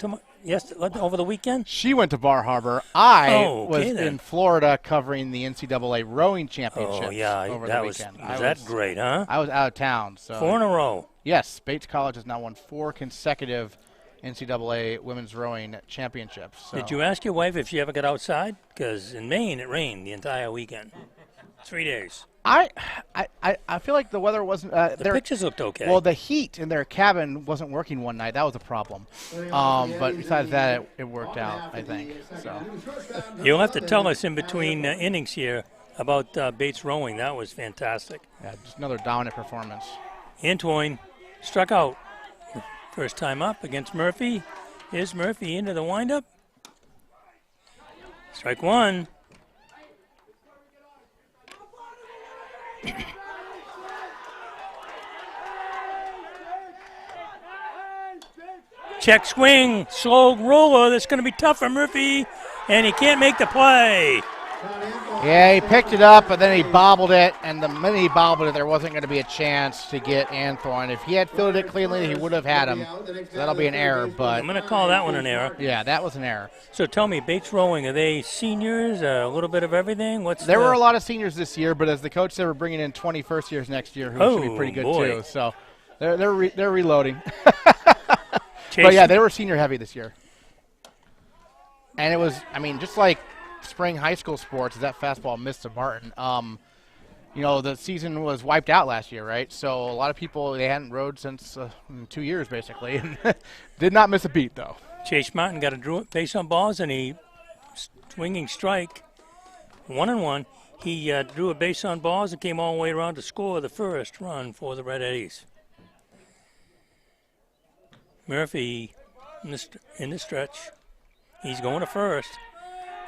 Speaker 1: over the weekend?
Speaker 5: She went to Bar Harbor. I was
Speaker 1: then.
Speaker 5: in Florida covering the NCAA rowing championships
Speaker 1: Oh, yeah.
Speaker 5: over
Speaker 1: that
Speaker 5: the
Speaker 1: was,
Speaker 5: weekend.
Speaker 1: was that great, huh?
Speaker 5: I was out of town. So
Speaker 1: 4 in a row.
Speaker 5: Yes, Bates College has now won 4 consecutive NCAA women's rowing championships. So.
Speaker 1: Did you ask your wife if she ever got outside? Because in Maine, it rained the entire weekend. 3 days.
Speaker 5: I feel like the weather wasn't.
Speaker 1: The pictures looked okay.
Speaker 5: Well, the heat in their cabin wasn't working one night. That was a problem. But besides that, it worked out, I think. So.
Speaker 1: You'll have to tell us in between innings here about Bates rowing. That was fantastic.
Speaker 5: Yeah, just another dominant performance.
Speaker 1: Antoine struck out. First time up against Murphy. Here's Murphy into the windup. Strike 1. Check swing, slow roller. That's going to be tough for Murphy, and he can't make the play.
Speaker 5: Yeah, he picked it up, but then he bobbled it, and the minute he bobbled it, there wasn't going to be a chance to get Antoine. If he had fielded it cleanly, he would have had him. So that'll be an error, but...
Speaker 1: I'm going to call that one an error.
Speaker 5: Yeah, that was an error.
Speaker 1: So tell me, Bates rowing, are they seniors, a little bit of everything?
Speaker 5: There were a lot of seniors this year, but as the coach said, we're bringing in 20 first-years next year who should be pretty good, too. So they're reloading. But, yeah, they were senior-heavy this year. And it was, I mean, just like spring high school sports, that fastball missed to Martin. You know, the season was wiped out last year, right? So a lot of people, they hadn't rowed since 2 years, basically. Did not miss a beat, though.
Speaker 1: Chase Martin got a base on balls, and he swinging strike, 1-1. He drew a base on balls and came all the way around to score the first run for the Red Eddies. Murphy in the stretch. He's going to first.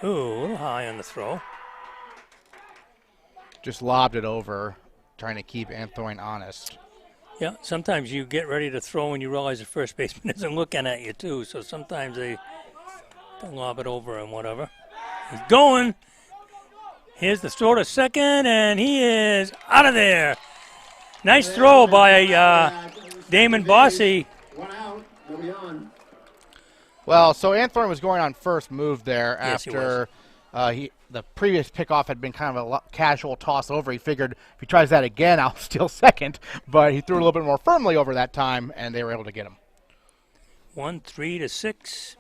Speaker 1: Ooh, a little high on the throw.
Speaker 5: Just lobbed it over, trying to keep Antoine honest.
Speaker 1: Yeah, sometimes you get ready to throw and you realize the first baseman isn't looking at you, too. So sometimes they lob it over and whatever. He's going. Here's the throw to second, and he is out of there. Nice throw by Damon Bossy.
Speaker 3: 1 out. Nobody on.
Speaker 5: Well, so Anthorn was going on first move there
Speaker 1: Yes,
Speaker 5: after the previous pickoff had been kind of a casual toss over. He figured if he tries that again, I'll steal second. But he threw a little bit more firmly over that time, and they were able to get him.
Speaker 1: 1-3-6.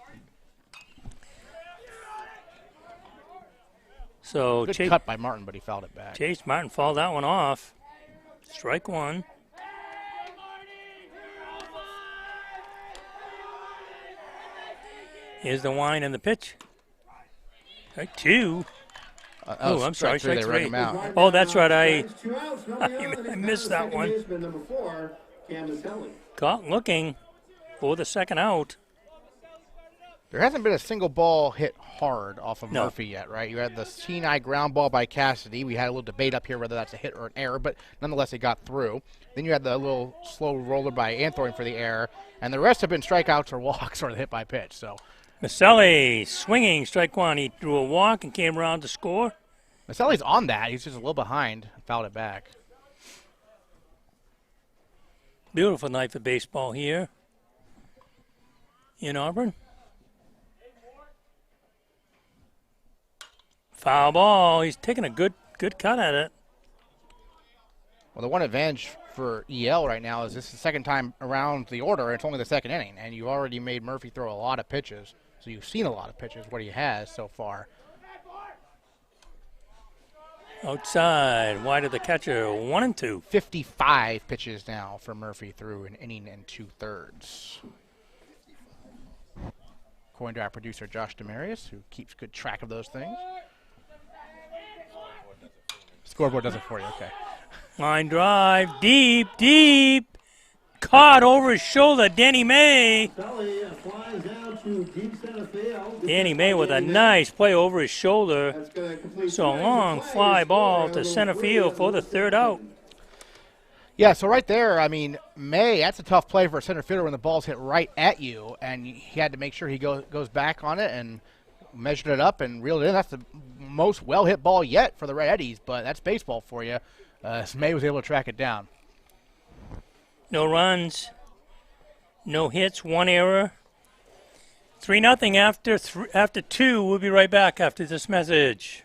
Speaker 1: So
Speaker 5: Good cut by Martin, but he fouled it back.
Speaker 1: Chase Martin fouled that one off. Strike 1. Here's the wind and the pitch. Strike 2. Oh, I'm sorry, strike 3. Oh, that's right. I missed that one. Caught looking for the second out.
Speaker 5: There hasn't been a single ball hit hard off of Murphy yet, right? You had the Sinai ground ball by Cassidy. We had a little debate up here whether that's a hit or an error, but nonetheless it got through. Then you had the little slow roller by Anthorn for the error, and the rest have been strikeouts or walks or the hit by pitch. So
Speaker 1: Maselli swinging, strike 1. He threw a walk and came around to score.
Speaker 5: Maselli's on that. He's just a little behind. Fouled it back.
Speaker 1: Beautiful night for baseball here in Auburn. Foul ball. He's taking a good cut at it.
Speaker 5: Well, the one advantage for EL right now is this is the second time around the order, and it's only the second inning, and you already made Murphy throw a lot of pitches. So you've seen a lot of pitches, what he has so far.
Speaker 1: Outside, wide of the catcher, 1-2.
Speaker 5: 55 pitches now for Murphy through an inning and 2/3. According to our producer, Josh Demarius, who keeps good track of those things. Scoreboard does it for you, okay.
Speaker 1: Line drive, deep, deep. Caught over his shoulder, Danny May. Danny May with a nice play over his shoulder. So a long fly ball to center field for the third out.
Speaker 5: Yeah, so right there, I mean, May, that's a tough play for a center fielder when the ball's hit right at you, and he had to make sure he goes back on it and measured it up and reeled it in. That's the most well-hit ball yet for the Red Eddies, but that's baseball for you. May was able to track it down.
Speaker 1: No runs, no hits, 1 error. 3-0 after 2. We'll be right back after this message.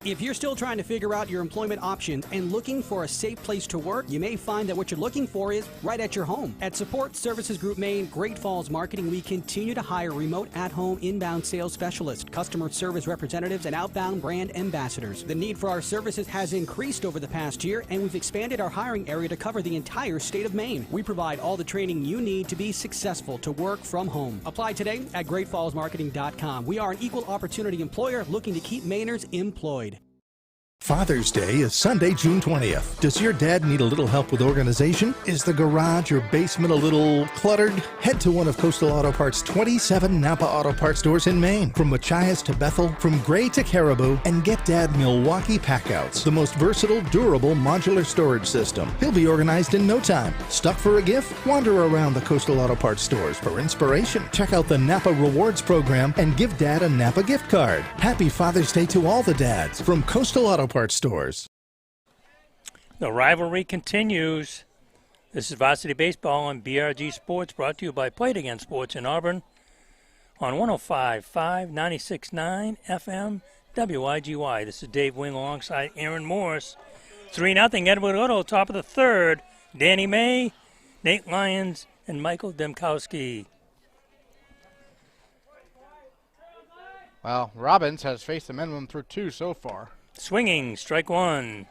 Speaker 7: If you're still trying to figure out your employment options and looking for a safe place to work, you may find that what you're looking for is right at your home. At Support Services Group Maine, Great Falls Marketing, we continue to hire remote at-home inbound sales specialists, customer service representatives, and outbound brand ambassadors. The need for our services has increased over the past year, and we've expanded our hiring area to cover the entire state of Maine. We provide all the training you need to be successful to work from home. Apply today at greatfallsmarketing.com. We are an equal opportunity employer looking to keep Mainers employed.
Speaker 8: Father's Day is Sunday, June 20th. Does your dad need a little help with organization? Is the garage or basement a little cluttered? Head to one of Coastal Auto Parts' 27 Napa Auto Parts stores in Maine. From Machias to Bethel, from Gray to Caribou, and get Dad Milwaukee Packouts, the most versatile, durable, modular storage system. He'll be organized in no time. Stuck for a gift? Wander around the Coastal Auto Parts stores for inspiration. Check out the Napa Rewards program and give Dad a Napa gift card. Happy Father's Day to all the dads from Coastal Auto Parts stores.
Speaker 1: The rivalry continues. This is Varsity Baseball on BRG Sports, brought to you by Play It Again Sports in Auburn on 105.5, 96.9 FM, WIGY. This is Dave Wing alongside Aaron Morse. 3-0, Edward Little, top of the third. Danny May, Nate Lyons, and Michael Demkowski.
Speaker 5: Well, Robbins has faced the minimum through 2 so far.
Speaker 1: Swinging, strike 1.
Speaker 5: And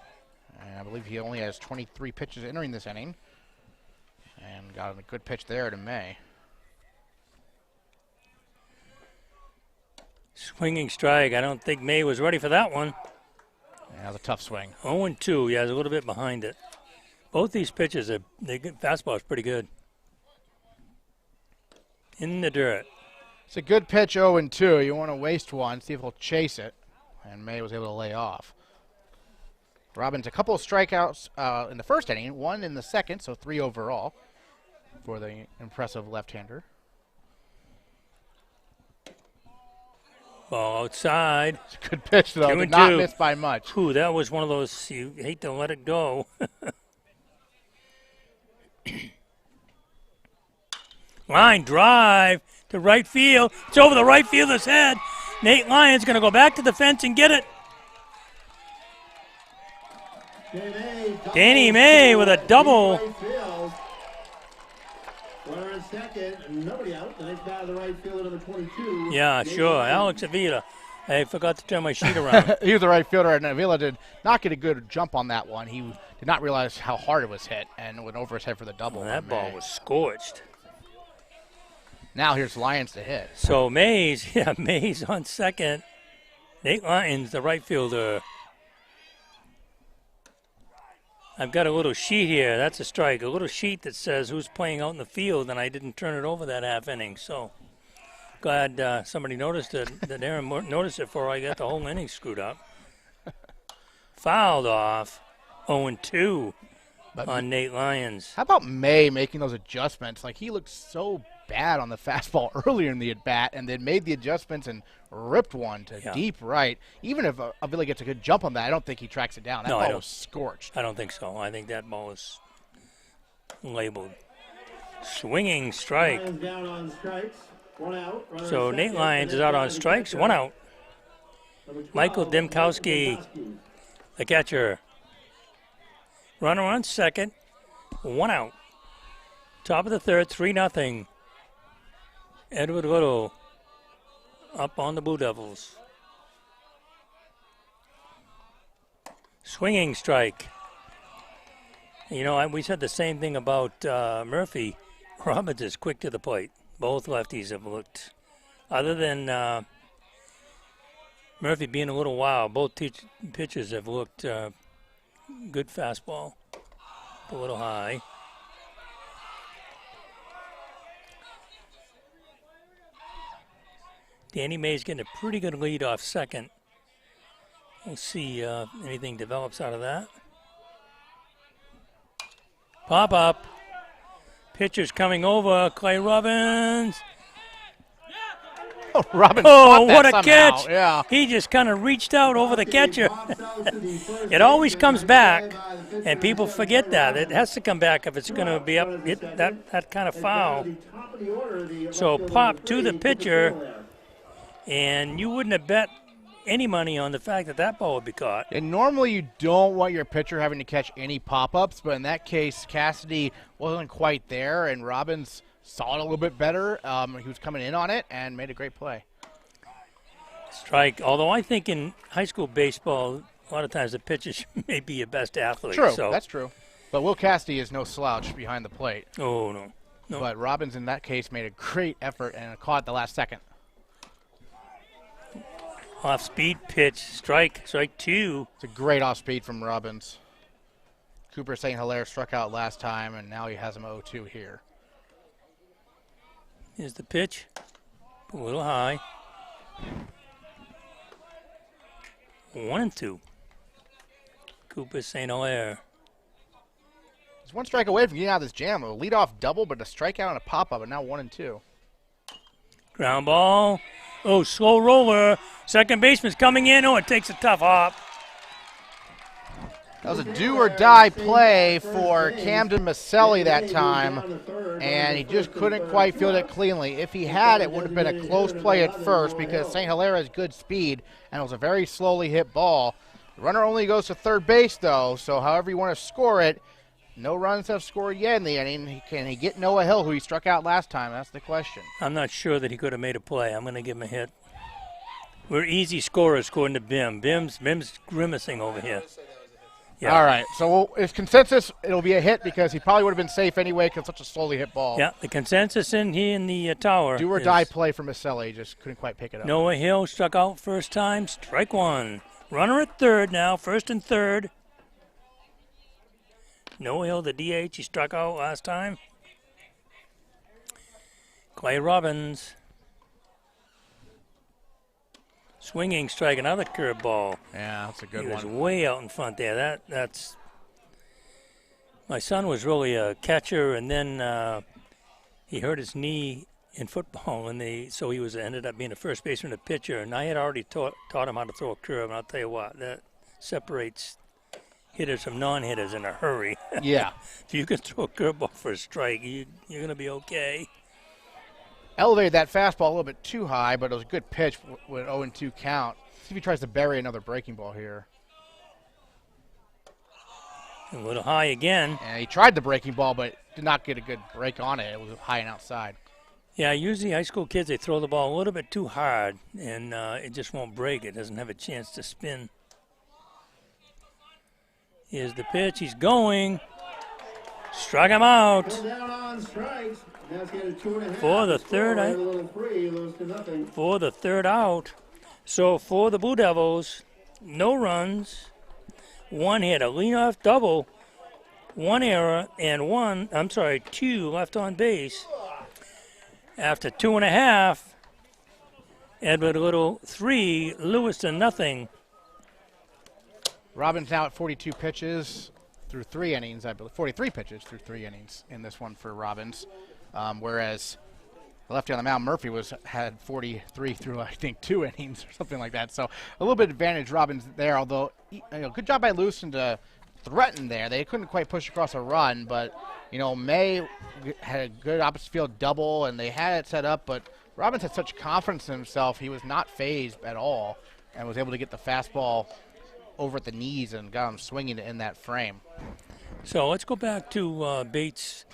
Speaker 5: I believe he only has 23 pitches entering this inning. And got a good pitch there to May.
Speaker 1: Swinging strike. I don't think May was ready for that one.
Speaker 5: Yeah, that was a tough swing.
Speaker 1: 0-2. Yeah, it's a little bit behind it. Both these pitches, fastball is pretty good. In the dirt.
Speaker 5: It's a good pitch, 0-2. You want to waste one, see if he'll chase it. And May was able to lay off. Robbins, a couple of strikeouts in the first inning, 1 in the second, so 3 overall for the impressive left-hander.
Speaker 1: Ball outside.
Speaker 5: It's a good pitch, though. Did not miss by much.
Speaker 1: Ooh, that was one of those, you hate to let it go. Line drive to right field. It's over the right fielder's head. Nate Lyons going to go back to the fence and get it. Danny May with a double.
Speaker 3: Runner in second, and nobody out. The next batter, the right fielder, number 22.
Speaker 1: Yeah, sure. Alex Avila. I forgot to turn my sheet around.
Speaker 5: He was the right fielder, and Avila did not get a good jump on that one. He did not realize how hard it was hit and went over his head for the double.
Speaker 1: Well, that ball was scorched.
Speaker 5: Now here's Lyons to hit.
Speaker 1: So Mays on second. Nate Lyons, the right fielder. I've got a little sheet here. That's a strike. A little sheet that says who's playing out in the field, and I didn't turn it over that half inning. So glad somebody noticed it, that Aaron noticed it before I got the whole inning screwed up. Fouled off. 0-2 on Nate Lyons.
Speaker 5: How about May making those adjustments? Like, he looked so bad on the fastball earlier in the at-bat and then made the adjustments and ripped one to deep right. Even if Avila gets a good jump on that, I don't think he tracks it down. That ball was scorched.
Speaker 1: I don't think so. I think that ball is labeled. Swinging strike.
Speaker 3: Lyons down on strikes. 1 out.
Speaker 1: So Nate Lyons is out on strikes. 1 out. Michael Demkowski, the catcher. Runner on second. 1 out. Top of the third, 3-0. Edward Little up on the Blue Devils. Swinging strike. You know, we said the same thing about Murphy. Robbins is quick to the plate. Both lefties have looked, other than Murphy being a little wild, both pitchers have looked good fastball. A little high. Danny May's getting a pretty good lead off second. We'll see anything develops out of that. Pop up. Pitcher's coming over. Clay Robbins.
Speaker 5: Robbins
Speaker 1: Oh,
Speaker 5: caught that
Speaker 1: what a
Speaker 5: somehow.
Speaker 1: catch.
Speaker 5: Yeah.
Speaker 1: He just kind of reached out over the catcher. It always comes back, and people forget that. It has to come back if it's going to be up that kind of foul. So pop to the pitcher, and you wouldn't have bet any money on the fact that that ball would be caught.
Speaker 5: And normally you don't want your pitcher having to catch any pop-ups, but in that case, Cassidy wasn't quite there, and Robbins saw it a little bit better. He was coming in on it and made a great play.
Speaker 1: Strike. Although I think in high school baseball, a lot of times the pitchers may be your best athlete.
Speaker 5: True,
Speaker 1: So.
Speaker 5: that's true. But Will Cassidy is no slouch behind the plate.
Speaker 1: Oh, no.
Speaker 5: But Robbins in that case made a great effort and caught at the last second.
Speaker 1: Off-speed pitch. Strike 2.
Speaker 5: It's a great off-speed from Robbins. Cooper St. Hilaire struck out last time, and now he has him 0-2 here.
Speaker 1: Here's the pitch. A little high. 1-2. Cooper St. Hilaire.
Speaker 5: He's one strike away from getting out of this jam. A leadoff double, but a strikeout and a pop-up, and now 1-2.
Speaker 1: Ground ball. Oh, slow roller. Second baseman's coming in. Oh, it takes a tough hop.
Speaker 5: That was a do-or-die play for Camden Maselli that time, and he just couldn't quite field it cleanly. If he had, it would have been a close play at first because St. Hilaire has good speed, and it was a very slowly hit ball. The runner only goes to third base, though, so however you want to score it, no runs have scored yet in the inning. Can he get Noah Hill, who he struck out last time? That's the question.
Speaker 1: I'm not sure that he could have made a play. I'm going to give him a hit. We're easy scorers according to Bim. Bim's grimacing over here. Yeah.
Speaker 5: All right, so if consensus, it'll be a hit because he probably would have been safe anyway because it's such a slowly hit ball.
Speaker 1: Yeah, the consensus in here in the tower.
Speaker 5: Do-or-die play for Maselli, just couldn't quite pick it up.
Speaker 1: Noah Hill struck out first time, strike 1. Runner at third now, first and third. Noah Hill, the DH, he struck out last time. Clay Robbins. Swinging strike, another curveball.
Speaker 5: Yeah, that's a good
Speaker 1: He was
Speaker 5: one.
Speaker 1: way out in front there. That's. My son was really a catcher, and then he hurt his knee in football, and so he ended up being a first baseman and a pitcher. And I had already taught him how to throw a curve, and I'll tell you what, that separates hitters from non-hitters in a hurry.
Speaker 5: Yeah.
Speaker 1: If you can throw a curveball for a strike, you're going to be okay.
Speaker 5: Elevated that fastball a little bit too high, but it was a good pitch with 0-2 count. See if he tries to bury another breaking ball here.
Speaker 1: A little high again.
Speaker 5: And he tried the breaking ball, but did not get a good break on it. It was high and outside.
Speaker 1: Yeah, usually high school kids, they throw the ball a little bit too hard, and it just won't break. It doesn't have a chance to spin. Here's the pitch. He's going. Struck him out. For the third out. So for the Blue Devils, no runs, one hit, a leadoff double, one error, and two left on base. After 2.5, Edward Little 3, Lewiston nothing.
Speaker 5: Robbins now at 42 pitches through 3 innings, I believe. 43 pitches through 3 innings in this one for Robbins. Whereas the lefty on the mound, Murphy, had 43 through, I think, 2 innings or something like that. So a little bit advantage Robbins there, although good job by Lewiston to threaten there. They couldn't quite push across a run, but, May had a good opposite field double, and they had it set up, but Robbins had such confidence in himself, he was not phased at all and was able to get the fastball over at the knees and got him swinging in that frame.
Speaker 1: So let's go back to Bates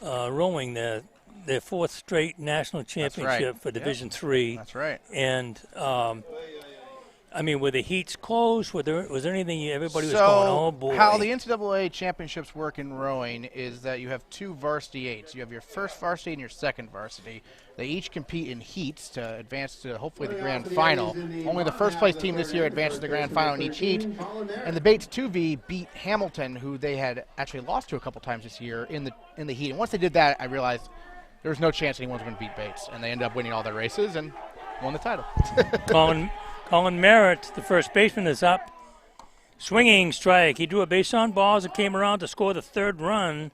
Speaker 1: rowing their 4th straight national championship for Division III.
Speaker 5: That's right.
Speaker 1: And were the heats closed? Was there anything everybody was going, oh boy?
Speaker 5: How the NCAA championships work in rowing is that you have 2 varsity 8s. You have your first varsity and your second varsity. They each compete in heats to advance to hopefully the grand final. Only the first place team this year advances to the grand final in each heat. And the Bates 2V beat Hamilton, who they had actually lost to a couple times this year in the heat. And once they did that, I realized there was no chance anyone was going to beat Bates. And they ended up winning all their races and won the title.
Speaker 1: Colin Merritt, the first baseman, is up. Swinging strike. He drew a base on ball as it came around to score the 3rd run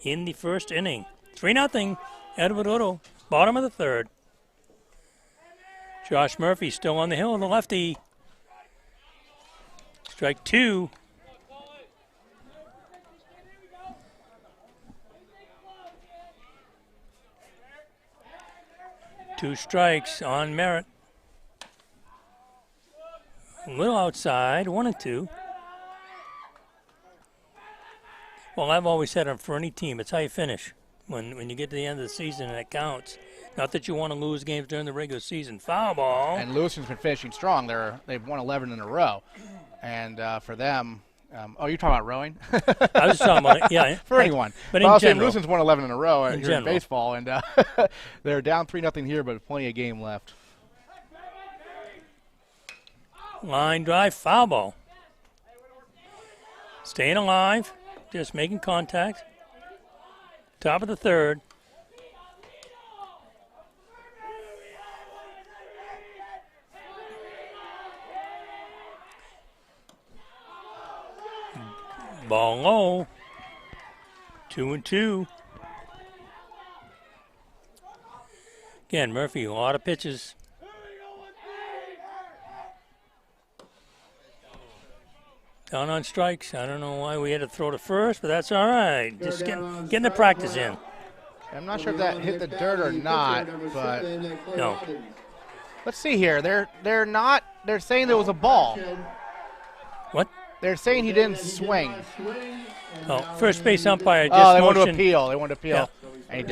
Speaker 1: in the first inning. 3-0. Edward Little, bottom of the 3rd. Josh Murphy still on the hill, the lefty. Strike 2. Two strikes on Merritt. A little outside, 1-2. Well, I've always said for any team, it's how you finish. When you get to the end of the season and it counts. Not that you want to lose games during the regular season. Foul ball.
Speaker 5: And Lewiston's been finishing strong. They've won 11 in a row. And for them, you're talking about rowing?
Speaker 1: I was talking about it, yeah.
Speaker 5: For anyone.
Speaker 1: But
Speaker 5: well,
Speaker 1: in general.
Speaker 5: Lewiston's won 11 in a row
Speaker 1: in
Speaker 5: here in baseball. And they're down 3-0 here, but plenty of game left.
Speaker 1: Line drive, foul ball. Staying alive, just making contact. Top of the third. Ball low. 2-2. Again, Murphy, a lot of pitches. Down on strikes. I don't know why we had to throw to first, but that's all right. Just getting the practice in.
Speaker 5: I'm not sure if that hit the dirt or not, but
Speaker 1: no.
Speaker 5: Let's see here. They're saying there was a ball.
Speaker 1: What?
Speaker 5: They're saying he didn't swing.
Speaker 1: Oh, first base umpire just
Speaker 5: they
Speaker 1: motioned.
Speaker 5: want to appeal. They want to appeal.
Speaker 1: Yeah.
Speaker 5: And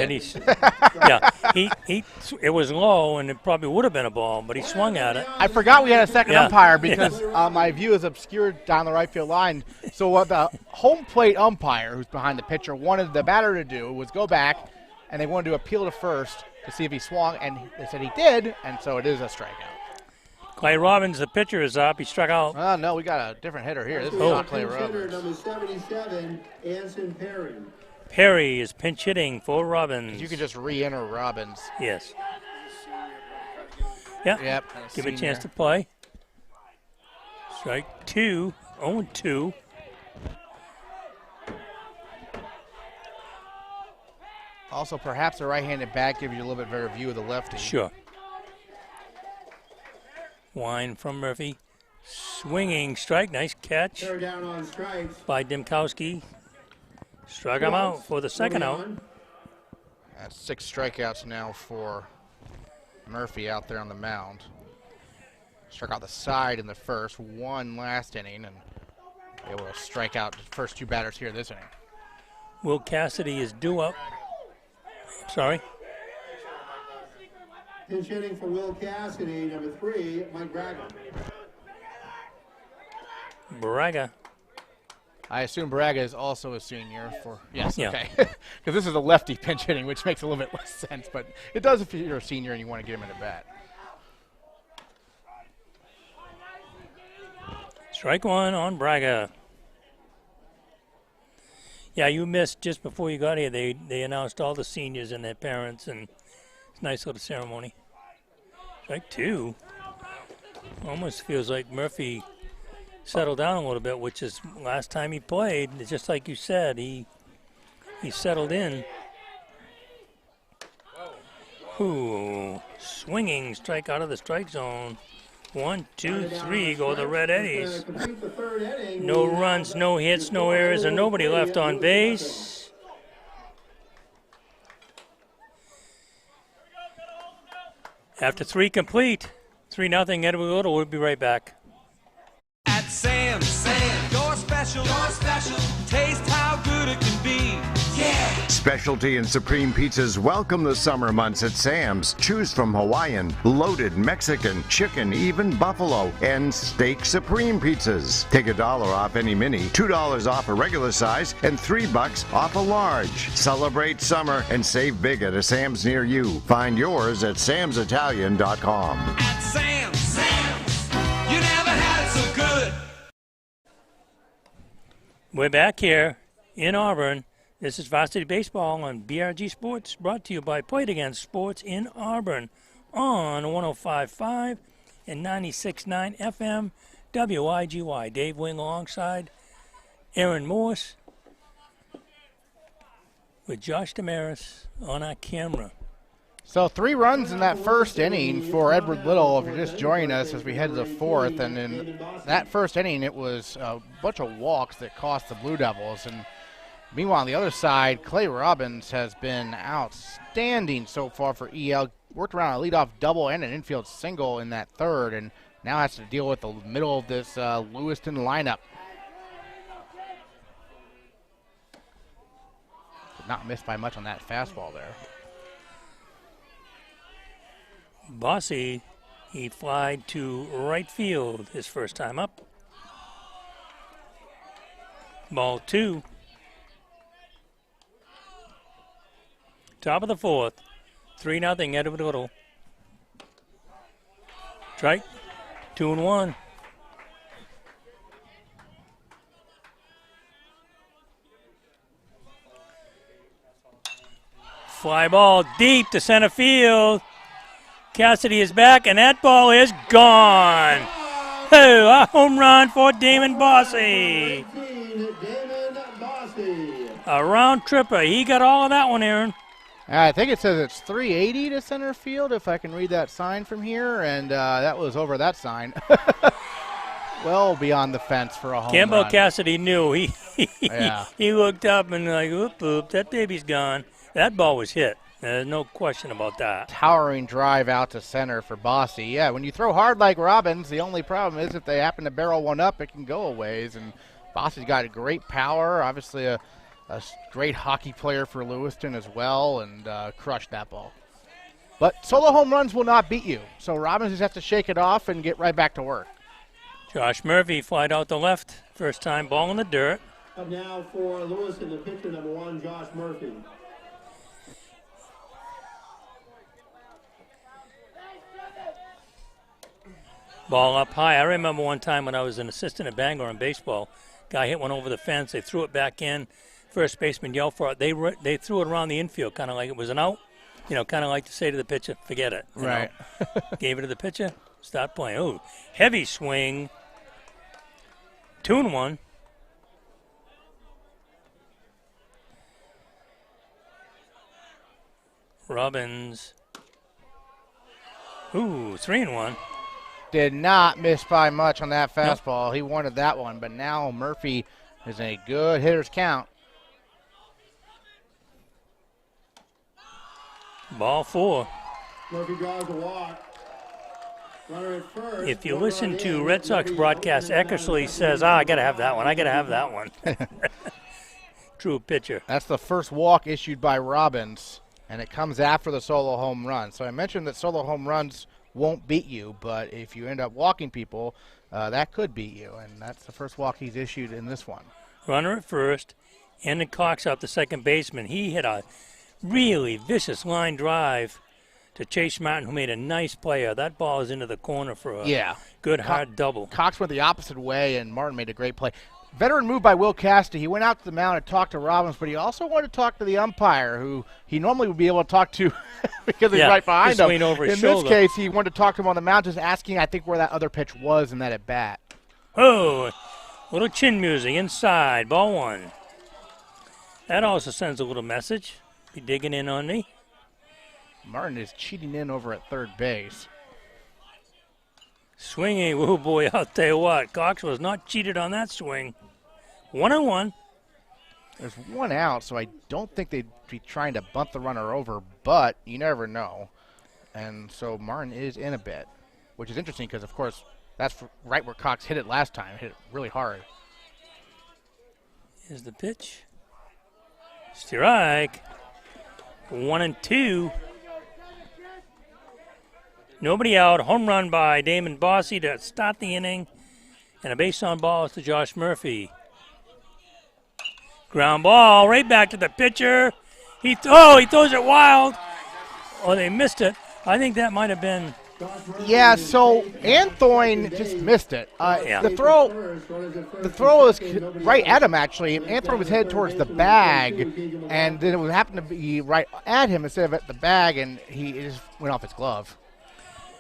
Speaker 5: he did.
Speaker 1: It was low, and it probably would have been a ball, but he swung at it.
Speaker 5: I forgot we had a second umpire because my view is obscured down the right field line. So what the home plate umpire, who's behind the pitcher, wanted the batter to do was go back, and they wanted to appeal to first to see if he swung, and they said he did, and so it is a strikeout.
Speaker 1: Clay Robbins, the pitcher, is up. He struck out.
Speaker 5: Oh, no, we got a different hitter here. This is not Clay Robbins.
Speaker 3: Number 77, Anson Perry.
Speaker 1: Perry is pinch hitting for Robbins.
Speaker 5: You can just re-enter Robbins.
Speaker 1: Yes. Yeah.
Speaker 5: Yep.
Speaker 1: Give him a chance to play. Strike 2, 0-2.
Speaker 5: Also, perhaps a right-handed bat gives you a little bit better view of the lefty.
Speaker 1: Sure. Wine from Murphy. Swinging strike. Nice catch
Speaker 3: Down on strikes.
Speaker 1: by Dimkowski. Struck him out for the second out.
Speaker 5: That's 6 strikeouts now for Murphy out there on the mound. Struck out the side in the first, 1 last inning, and able to strike out the first 2 batters here this inning.
Speaker 1: Will Cassidy is due up. Sorry.
Speaker 3: Pinch hitting for Will Cassidy, number 3, Mike Braga.
Speaker 1: Braga.
Speaker 5: I assume Braga is also a senior for, yes,
Speaker 1: Yeah.
Speaker 5: okay. Because this is a lefty pinch hitting, which makes a little bit less sense, but it does if you're a senior and you want to get him in a bat.
Speaker 1: Strike 1 on Braga. Yeah, you missed just before you got here. They announced all the seniors and their parents, and it's a nice little ceremony. Strike 2. Almost feels like Murphy settled down a little bit, which is last time he played. It's just like you said, he settled in. Ooh, swinging strike out of the strike zone. 1, 2, 3 go the Red Eddies. No runs, no hits, no errors, and nobody left on base. After 3 complete, 3-0 Edward Little. We'll be right back.
Speaker 9: At Sam's, your special, taste how good it can be. Yeah!
Speaker 10: Specialty and Supreme Pizzas welcome the summer months at Sam's. Choose from Hawaiian, loaded Mexican, chicken, even buffalo, and steak Supreme Pizzas. Take $1 off any mini, $2 off a regular size, and $3 off a large. Celebrate summer and save big at a Sam's near you. Find yours at samsitalian.com.
Speaker 9: At Sam's, you never had it so good.
Speaker 1: We're back here in Auburn. This is Varsity Baseball on BRG Sports, brought to you by Play It Again Sports in Auburn on 105.5 and 96.9 FM WIGY. Dave Wing alongside Aaron Morse with Josh Damaris on our camera.
Speaker 5: So 3 runs in that first inning for Edward Little, if you're just joining us as we head to the 4th. And in that first inning, it was a bunch of walks that cost the Blue Devils. And meanwhile, on the other side, Clay Robbins has been outstanding so far for EL. Worked around a leadoff double and an infield single in that 3rd, and now has to deal with the middle of this Lewiston lineup. Not missed by much on that fastball there.
Speaker 1: Bossy, he flied to right field his first time up. Ball 2. Top of the 4th. 3-0 Edward Little. Strike. 2-1. Fly ball deep to center field. Cassidy is back, and that ball is gone. Oh, a home run for Damon Bossy. A round tripper. He got all of that one, Aaron.
Speaker 5: I think it says it's 380 to center field, if I can read that sign from here, and that was over that sign. Well beyond the fence for a home
Speaker 1: Campbell
Speaker 5: run.
Speaker 1: Cassidy knew.
Speaker 5: Yeah.
Speaker 1: He looked up and like, oop, oop, that baby's gone. That ball was hit. There's no question about that.
Speaker 5: Towering drive out to center for Bossy. Yeah, when you throw hard like Robbins, the only problem is if they happen to barrel one up, it can go a ways. And Bossy's got a great power, obviously a great hockey player for Lewiston as well, and crushed that ball. But solo home runs will not beat you, so Robbins just has to shake it off and get right back to work.
Speaker 1: Josh Murphy flied out the left. First time ball in the dirt.
Speaker 3: Up now for Lewiston, the pitcher, number 1, Josh Murphy.
Speaker 1: Ball up high. I remember one time when I was an assistant at Bangor in baseball, guy hit one over the fence. They threw it back in. First baseman yelled for it. They threw it around the infield, kind of like it was an out. You know, kind of like to say to the pitcher, forget it.
Speaker 5: Right.
Speaker 1: Gave it to the pitcher. Start playing. Oh, heavy swing. 2-1. Robbins. Ooh, 3-1.
Speaker 5: Did not miss by much on that fastball. Nope. He wanted that one, but now Murphy is in a good hitter's count.
Speaker 1: Ball 4.
Speaker 3: Murphy draws a walk. Runner at first.
Speaker 1: If you listen to Red Sox broadcast, Eckersley says, I got to have that one. I got to have that one. True pitcher.
Speaker 5: That's the first walk issued by Robbins, and it comes after the solo home run. So I mentioned that solo home runs won't beat you, but if you end up walking people, that could beat you, and that's the first walk he's issued in this one.
Speaker 1: Runner at first, and then Cox out the second baseman. He hit a really vicious line drive to Chase Martin, who made a nice play. That ball is into the corner for a good hard double.
Speaker 5: Cox went the opposite way, and Martin made a great play. Veteran move by Will Cassidy. He went out to the mound and talked to Robbins, but he also wanted to talk to the umpire, who he normally would be able to talk to because he's right behind him.
Speaker 1: Over his
Speaker 5: in
Speaker 1: shoulder.
Speaker 5: This case, he wanted to talk to him on the mound, just asking, I think, where that other pitch was in that at bat.
Speaker 1: Oh, little chin music inside. Ball 1. That also sends a little message. Be digging in on me.
Speaker 5: Martin is cheating in over at third base.
Speaker 1: Swinging, oh boy, I'll tell you what. Cox was not cheated on that swing. 1-1.
Speaker 5: There's one out, so I don't think they'd be trying to bunt the runner over, but you never know. And so Martin is in a bit, which is interesting because, of course, that's right where Cox hit it last time. Hit it really hard.
Speaker 1: Here's the pitch. Strike. 1-2. Nobody out. Home run by Damon Bossy to start the inning. And a base on ball is to Josh Murphy. Ground ball right back to the pitcher. He throws it wild. Oh, they missed it. I think that might have been.
Speaker 5: Yeah, so Anthony just missed it. The throw was right at him, actually. Anthony was headed towards the bag, and then it happened to be right at him instead of at the bag, and he just went off his glove.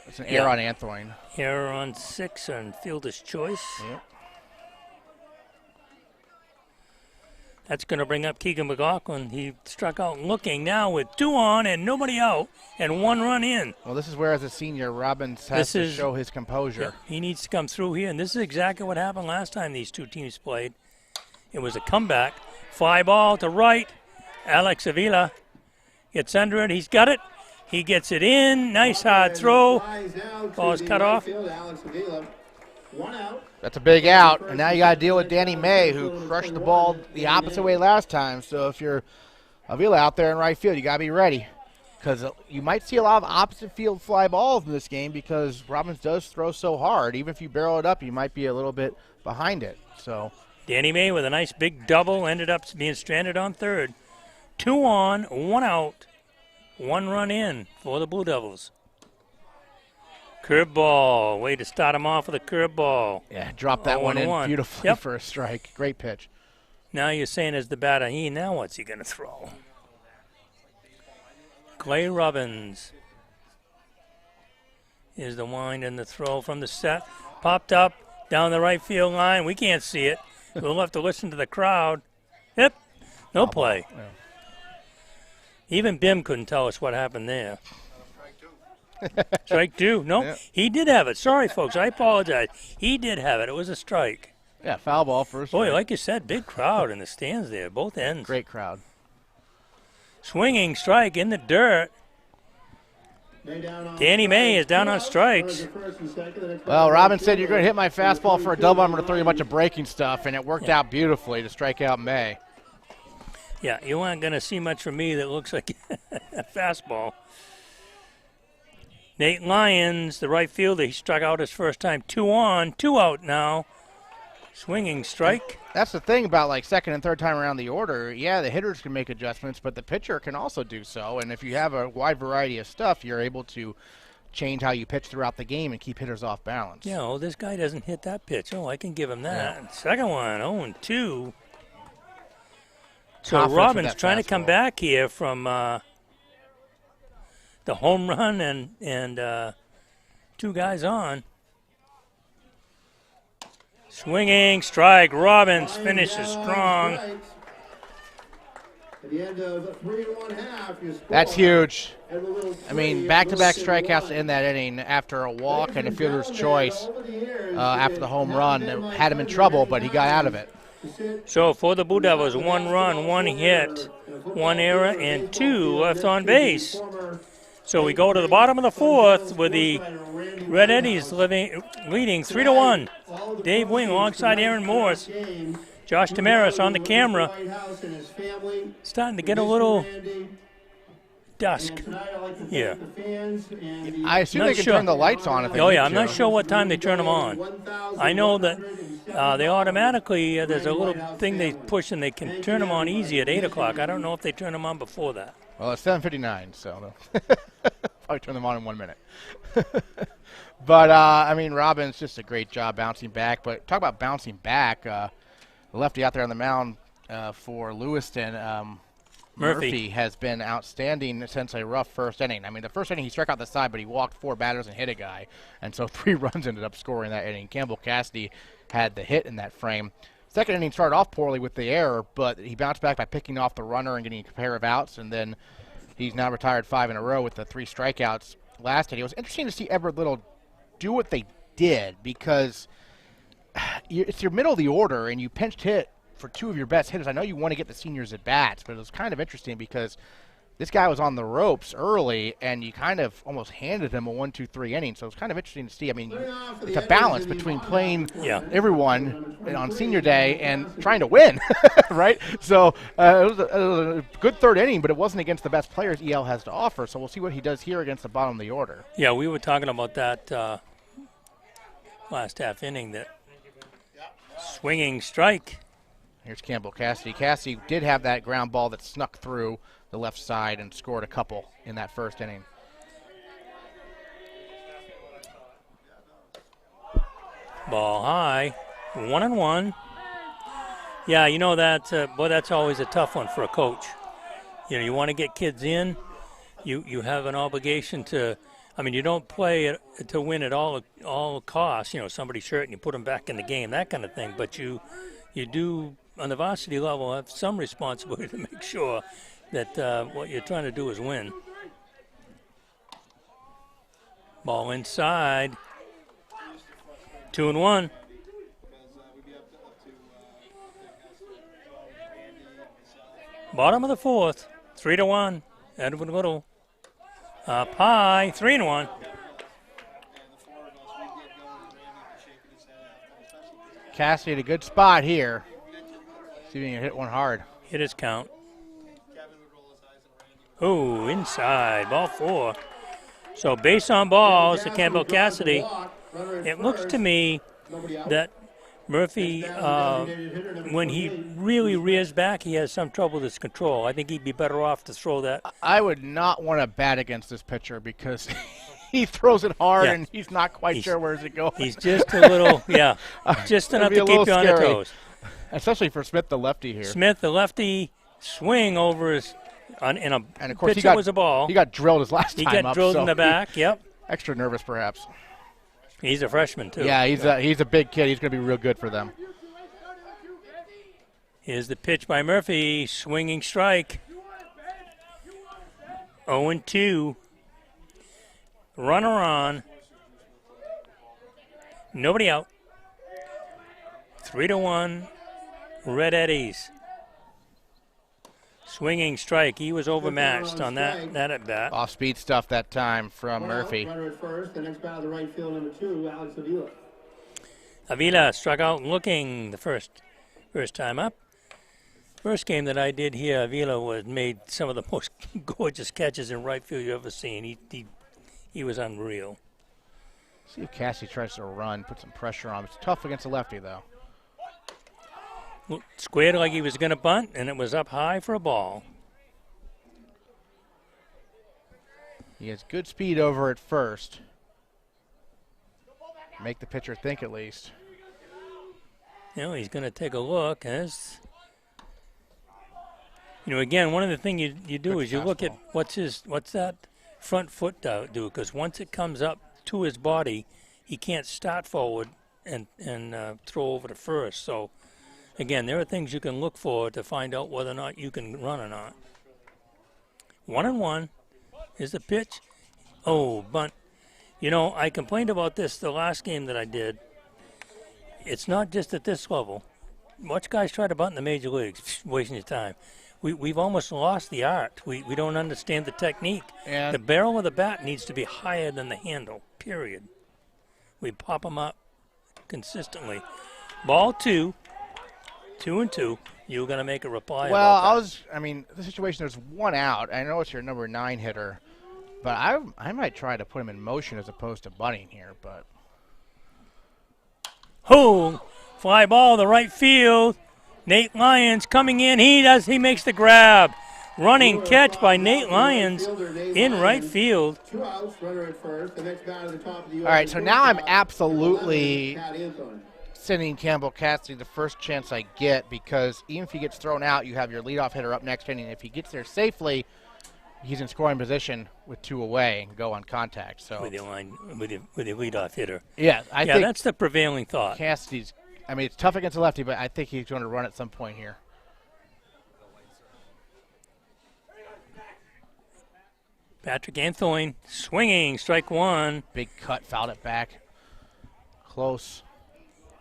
Speaker 5: It's an error on Anthony.
Speaker 1: Error on 6 on fielder's choice.
Speaker 5: Yep.
Speaker 1: That's going to bring up Keegan McLaughlin. He struck out looking now with 2 on and nobody out and 1 run in.
Speaker 5: Well, this is where, as a senior, Robbins has to show his composure.
Speaker 1: Yeah, he needs to come through here, and this is exactly what happened last time these two teams played. It was a comeback. Fly ball to right. Alex Avila gets under it. He's got it. He gets it in. Nice hard throw. Ball is cut off.
Speaker 5: That's a big out, and now you got to deal with Danny May, who crushed the ball the opposite way last time. So if you're Avila out there in right field, you got to be ready, because you might see a lot of opposite field fly balls in this game because Robbins does throw so hard. Even if you barrel it up, you might be a little bit behind it. So
Speaker 1: Danny May with a nice big double ended up being stranded on third. 2 on, 1 out, 1 run in for the Blue Devils. Curveball, way to start him off with a curveball.
Speaker 5: Yeah, drop that one in beautifully for a strike. Great pitch.
Speaker 1: Now you're saying as the batter, now what's he going to throw? Clay Robbins is the wind and the throw from the set. Popped up down the right field line. We can't see it. We'll have to listen to the crowd. Yep, no play.
Speaker 5: Yeah.
Speaker 1: Even Bim couldn't tell us what happened there. Strike 2. No, He did have it. Sorry, folks. I apologize. He did have it. It was a strike.
Speaker 5: Yeah, foul ball first.
Speaker 1: Boy, like you said, big crowd in the stands there, both ends.
Speaker 5: Great crowd.
Speaker 1: Swinging strike in the dirt. Danny May is down on strikes.
Speaker 5: Well, Robin said, you're going to hit my fastball for a double. I'm going to throw you a bunch of breaking stuff, and it worked out beautifully to strike out May.
Speaker 1: Yeah, you aren't going to see much from me that looks like a fastball. Nate Lyons, the right fielder, he struck out his first time. 2 on, 2 out now. Swinging strike.
Speaker 5: That's the thing about like second and third time around the order. Yeah, the hitters can make adjustments, but the pitcher can also do so. And if you have a wide variety of stuff, you're able to change how you pitch throughout the game and keep hitters off balance.
Speaker 1: Yeah, oh, this guy doesn't hit that pitch. Oh, I can give him that. Yeah. Second one, 0-2. So Robbins trying to come back here from the home run and 2 guys on. Swinging strike. Robbins finishes strong.
Speaker 5: That's huge. I mean, back-to-back strikeouts to end that inning after a walk and a fielder's choice after the home run. It had him in trouble, but he got out of it.
Speaker 1: So for the Blue Devils, 1 run, 1 hit, 1 error, and 2 left on base. So we go to the bottom of the 4th with the Red Eddies leading 3-1. Dave Wing alongside Aaron Morse. Josh Tamaris on the camera. Starting to get a little dusk here.
Speaker 5: I assume they can turn the lights on if they need to.
Speaker 1: I'm not sure what time they turn them on. I know that they automatically, there's a little thing they push and they can turn them on easy at 8 o'clock. I don't know if they turn them on before that.
Speaker 5: Well, it's 7:59, so probably turn them on in 1 minute. But, I mean, Robbins just a great job bouncing back. But talk about bouncing back. The lefty out there on the mound for Lewiston, Murphy has been outstanding since a rough first inning. I mean, the first inning he struck out the side, but he walked 4 batters and hit a guy. And so 3 runs ended up scoring that inning. Campbell Cassidy had the hit in that frame. Second inning started off poorly with the error, but he bounced back by picking off the runner and getting a pair of outs, and then he's now retired 5 in a row with the 3 strikeouts last inning. It was interesting to see Everett Little do what they did because it's your middle of the order, and you pinched hit for 2 of your best hitters. I know you want to get the seniors at bats, but it was kind of interesting because this guy was on the ropes early, and you kind of almost handed him a 1-2-3 inning. So it's kind of interesting to see. I mean, it's a balance between playing everyone on senior day and trying to win, right? So it was a good third inning, but it wasn't against the best players EL has to offer. So we'll see what he does here against the bottom of the order.
Speaker 1: Yeah, we were talking about that last half inning, that swinging strike.
Speaker 5: Here's Campbell Cassidy. Cassidy did have that ground ball that snuck through the left side and scored a couple in that first inning.
Speaker 1: Ball high, 1-1. Yeah, you know that, boy, that's always a tough one for a coach. You know, you want to get kids in. You have an obligation to, I mean, you don't play to win at all costs. You know, somebody's hurt and you put them back in the game, that kind of thing. But you do on the varsity level have some responsibility to make sure that what you're trying to do is win. Ball inside. 2-1. Bottom of the fourth. 3-1. Edwin Little. Up high. 3-1.
Speaker 5: Cassidy at a good spot here. See if he can hit one hard.
Speaker 1: Hit his count. Oh, inside. Ball 4. So base on balls to Campbell Cassidy. It looks to me that Murphy, when he really rears back, he has some trouble with his control. I think he'd be better off to throw that.
Speaker 5: I would not want to bat against this pitcher because he throws it hard and he's not quite sure where's it going.
Speaker 1: He's just a little, just enough to keep you on your toes.
Speaker 5: Especially for Smith, the lefty here.
Speaker 1: Smith, the lefty, swing over his, and of course
Speaker 5: he got,
Speaker 1: was a ball.
Speaker 5: He got drilled his last time up.
Speaker 1: He got drilled in the back,
Speaker 5: Extra nervous, perhaps.
Speaker 1: He's a freshman, too.
Speaker 5: Yeah, he's a big kid. He's going to be real good for them.
Speaker 1: Here's the pitch by Murphy. Swinging strike. 0-2. Runner on. Nobody out. 3-1. Red Eddies. Swinging strike. He was overmatched on that at bat.
Speaker 5: Off-speed stuff that time from Murphy.
Speaker 3: Runner at first. The next batter, the right field, number 2, Alex Avila.
Speaker 1: Avila struck out looking the first time up. First game that I did here, Avila made some of the most gorgeous catches in right field you ever seen. He was unreal.
Speaker 5: See if Cassie tries to run, put some pressure on him. It's tough against a lefty, though.
Speaker 1: Squared like he was going to bunt, and it was up high for a ball.
Speaker 5: He has good speed over at first. Make the pitcher think at least.
Speaker 1: He's going to take a look. Again, one of the things you do is you look at what's that front foot do, because once it comes up to his body, he can't start forward and throw over to first. So, again, there are things you can look for to find out whether or not you can run or not. 1-1 is the pitch. Oh, bunt. I complained about this the last game that I did. It's not just at this level. Watch guys try to bunt in the major leagues, wasting your time. We've almost lost the art. We don't understand the technique.
Speaker 5: And
Speaker 1: the barrel of the bat needs to be higher than the handle, period. We pop them up consistently. Ball 2. 2-2. You were going to make a reply about that.
Speaker 5: The situation, there's one out. I know it's your number 9 hitter, but I might try to put him in motion as opposed to bunting here, but.
Speaker 1: Fly ball to right field. Nate Lyons coming in. He makes the grab. Running catch by Nate Lyons in right field.
Speaker 3: 2 outs, runner at first. The next batter at the top of the
Speaker 5: all right, so now I'm absolutely sending Campbell Cassidy the first chance I get, because even if he gets thrown out, you have your leadoff hitter up next inning. If he gets there safely, he's in scoring position with 2 away and go on contact. So
Speaker 1: with the leadoff hitter.
Speaker 5: Yeah, I think
Speaker 1: that's the prevailing thought.
Speaker 5: Cassidy's. It's tough against a lefty, but I think he's going to run at some point here.
Speaker 1: Patrick Anthoine swinging, strike 1.
Speaker 5: Big cut, fouled it back. Close.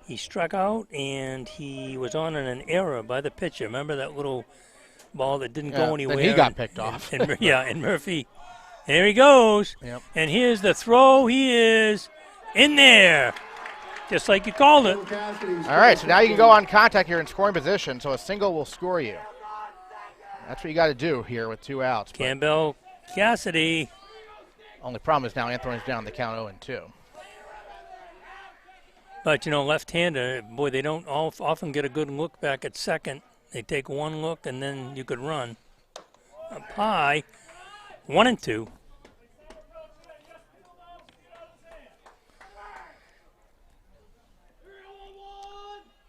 Speaker 1: He struck out, and he was on an error by the pitcher. Remember that little ball that didn't go anywhere?
Speaker 5: Then he got picked off.
Speaker 1: And Murphy, there he goes.
Speaker 5: Yep.
Speaker 1: And here's the throw. He is in there, just like you called it.
Speaker 5: All right, so now you can go on contact here in scoring position, so a single will score you. That's what you got to do here with 2 outs.
Speaker 1: Campbell Cassidy.
Speaker 5: Only problem is now Anthony's down the count 0-2.
Speaker 1: But, left-hander, boy, they don't often get a good look back at second. They take one look, and then you could run. Up high, 1-2.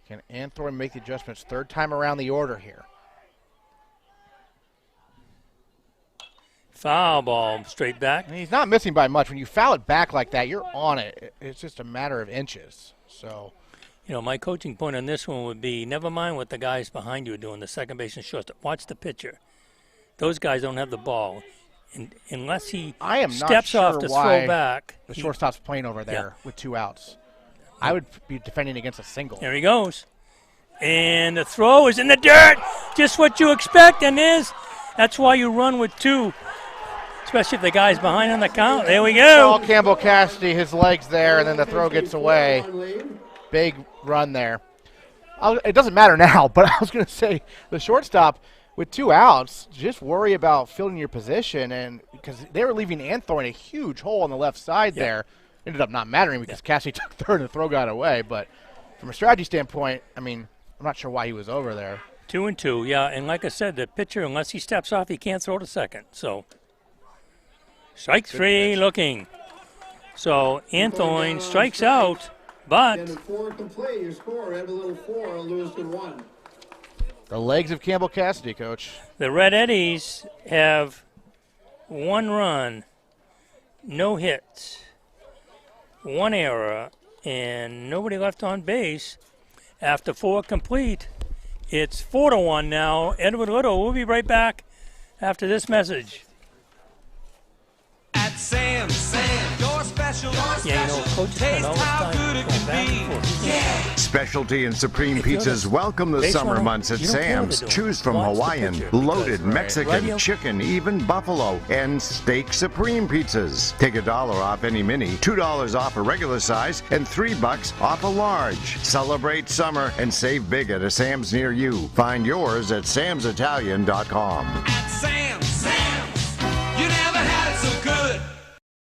Speaker 5: Can Anthony make the adjustments 3rd time around the order here?
Speaker 1: Foul ball, straight back.
Speaker 5: And he's not missing by much. When you foul it back like that, you're on it. It's just a matter of inches. So,
Speaker 1: You know, my coaching point on this one would be never mind what the guys behind you are doing, the second base and shortstop. Watch the pitcher. Those guys don't have the ball. And unless he steps off to throw back.
Speaker 5: The shortstop's playing over there with 2 outs. I would be defending against a single.
Speaker 1: There he goes. And the throw is in the dirt. Just what you expect, and that's why you run with 2. Especially if the guy's behind on the count. There we go.
Speaker 5: Paul Campbell Cassidy, his legs there, and then the throw gets away. Big run there. It doesn't matter now, but I was going to say the shortstop with 2 outs, just worry about filling your position, and because they were leaving Anthony a huge hole on the left side there. Ended up not mattering because Cassidy took third and the throw got away. But from a strategy standpoint, I mean, I'm not sure why he was over there.
Speaker 1: 2 and 2, yeah. And like I said, the pitcher, unless he steps off, he can't throw to second. So strike 3 looking. So Anthony strikes out, but
Speaker 3: 4 complete. Your score, Red Balloon 4, Lewiston 1.
Speaker 5: The legs of Campbell Cassidy, Coach.
Speaker 1: The Red Eddies have 1 run, no hits, 1 error, and nobody left on base. After 4 complete, it's 4-1 now. Edward Little, we'll be right back after this message.
Speaker 9: At Sam's, your special,
Speaker 1: Yeah, you know, Coach spent all this time going back and forth.
Speaker 10: Specialty and Supreme Pizzas welcome the summer months at Sam's. Choose from Hawaiian, loaded Mexican, chicken, even buffalo, and steak Supreme Pizzas. Take $1 off any mini, $2 off a regular size, and $3 off a large. Celebrate summer and save big at a Sam's near you. Find yours at samsitalian.com.
Speaker 9: At Sam's, you never had it so good.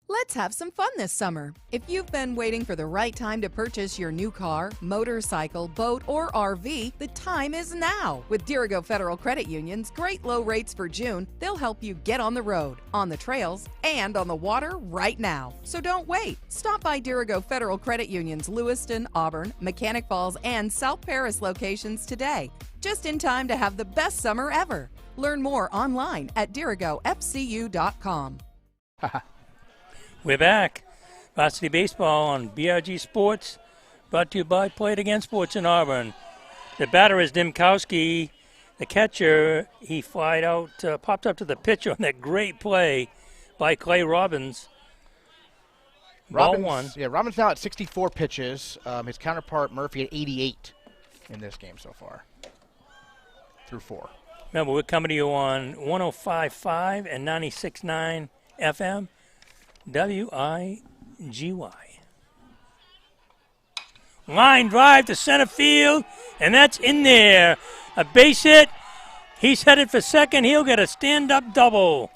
Speaker 2: Let's have some fun this summer. If you've been waiting for the right time to purchase your new car, motorcycle, boat, or RV, the time is now. With Dirigo Federal Credit Union's great low rates for June, they'll help you get on the road, on the trails, and on the water right now. So don't wait. Stop by Dirigo Federal Credit Union's Lewiston, Auburn, Mechanic Falls, and South Paris locations today, just in time to have the best summer ever. Learn more online at dirigofcu.com.
Speaker 1: We're back. Varsity Baseball on BRG Sports, brought to you by Play It Again Sports in Auburn. The batter is Dimkowski. The catcher, he flied out, popped up to the pitcher on that great play by Clay Robbins. Ball 1.
Speaker 5: Yeah, Robbins now at 64 pitches. His counterpart, Murphy, at 88 in this game so far, through 4.
Speaker 1: Remember, we're coming to you on 105.5 and 96.9 FM. WIGY. Line drive to center field, and that's in there. A base hit. He's headed for second. He'll get a stand-up double.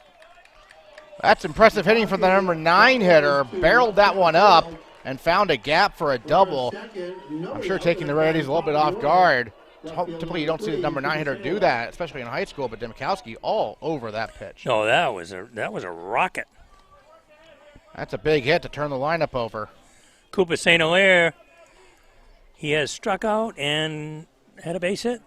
Speaker 5: That's impressive hitting from the number 9 hitter. Barreled that one up and found a gap for a double. I'm sure taking the Red Eddies a little bit off guard. Typically, you don't see the number 9 hitter do that, especially in high school, but Dimkowski all over that pitch.
Speaker 1: No, that was a rocket.
Speaker 5: That's a big hit to turn the lineup over.
Speaker 1: Cooper St. Hilaire, he has struck out and had a base hit.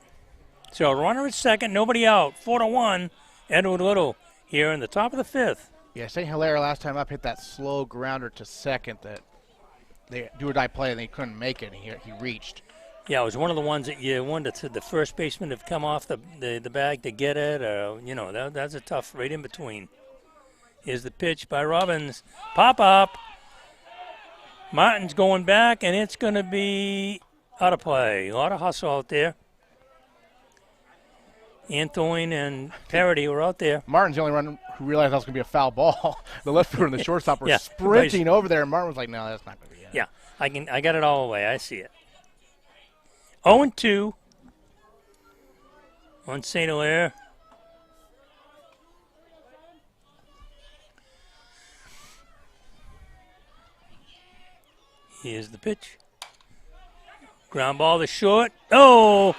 Speaker 1: So runner at second, nobody out. 4-1, Edward Little here in the top of the 5th.
Speaker 5: Yeah, St. Hilaire last time up hit that slow grounder to second that they do-or-die play and they couldn't make it. He reached.
Speaker 1: Yeah, it was one of the ones that you wanted the first baseman to come off the bag to get it. That's a tough right in between. Here's the pitch by Robbins. Pop up. Martin's going back, and it's going to be out of play. A lot of hustle out there. Anthony and Parody were out there.
Speaker 5: Martin's the only one who realized that was going to be a foul ball. The left fielder and the shortstop were sprinting over there, and Martin was like, no, that's not going to be it.
Speaker 1: Yeah, I got it all away. I see it. 0-2 on St. Hilaire. Here's the pitch. Ground ball to short. Oh!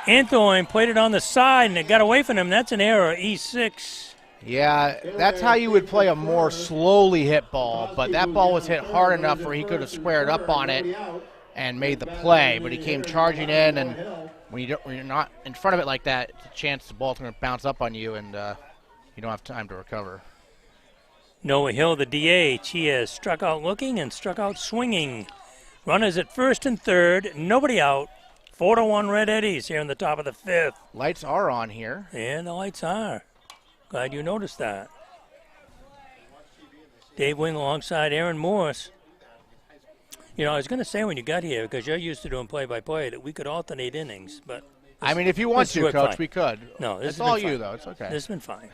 Speaker 1: Anthony played it on the side, and it got away from him. That's an error, E6.
Speaker 5: Yeah, that's how you would play a more slowly hit ball, but that ball was hit hard enough where he could have squared up on it and made the play, but he came charging in, and when you're not in front of it like that, it's a chance the ball's going to bounce up on you, and you don't have time to recover.
Speaker 1: Noah Hill, the DH, he has struck out looking and struck out swinging. Runners at first and third, nobody out. 4-1 Red Eddies here in the top of the fifth.
Speaker 5: Lights are on here.
Speaker 1: And the lights are. Glad you noticed that. Dave Wing alongside Aaron Morse. You know, I was going to say when you got here, because you're used to doing play-by-play, that we could alternate innings, but...
Speaker 5: I mean, if you want to, Coach,
Speaker 1: fine.
Speaker 5: we could.
Speaker 1: No,
Speaker 5: it's all you, though. It's okay.
Speaker 1: This has been fine.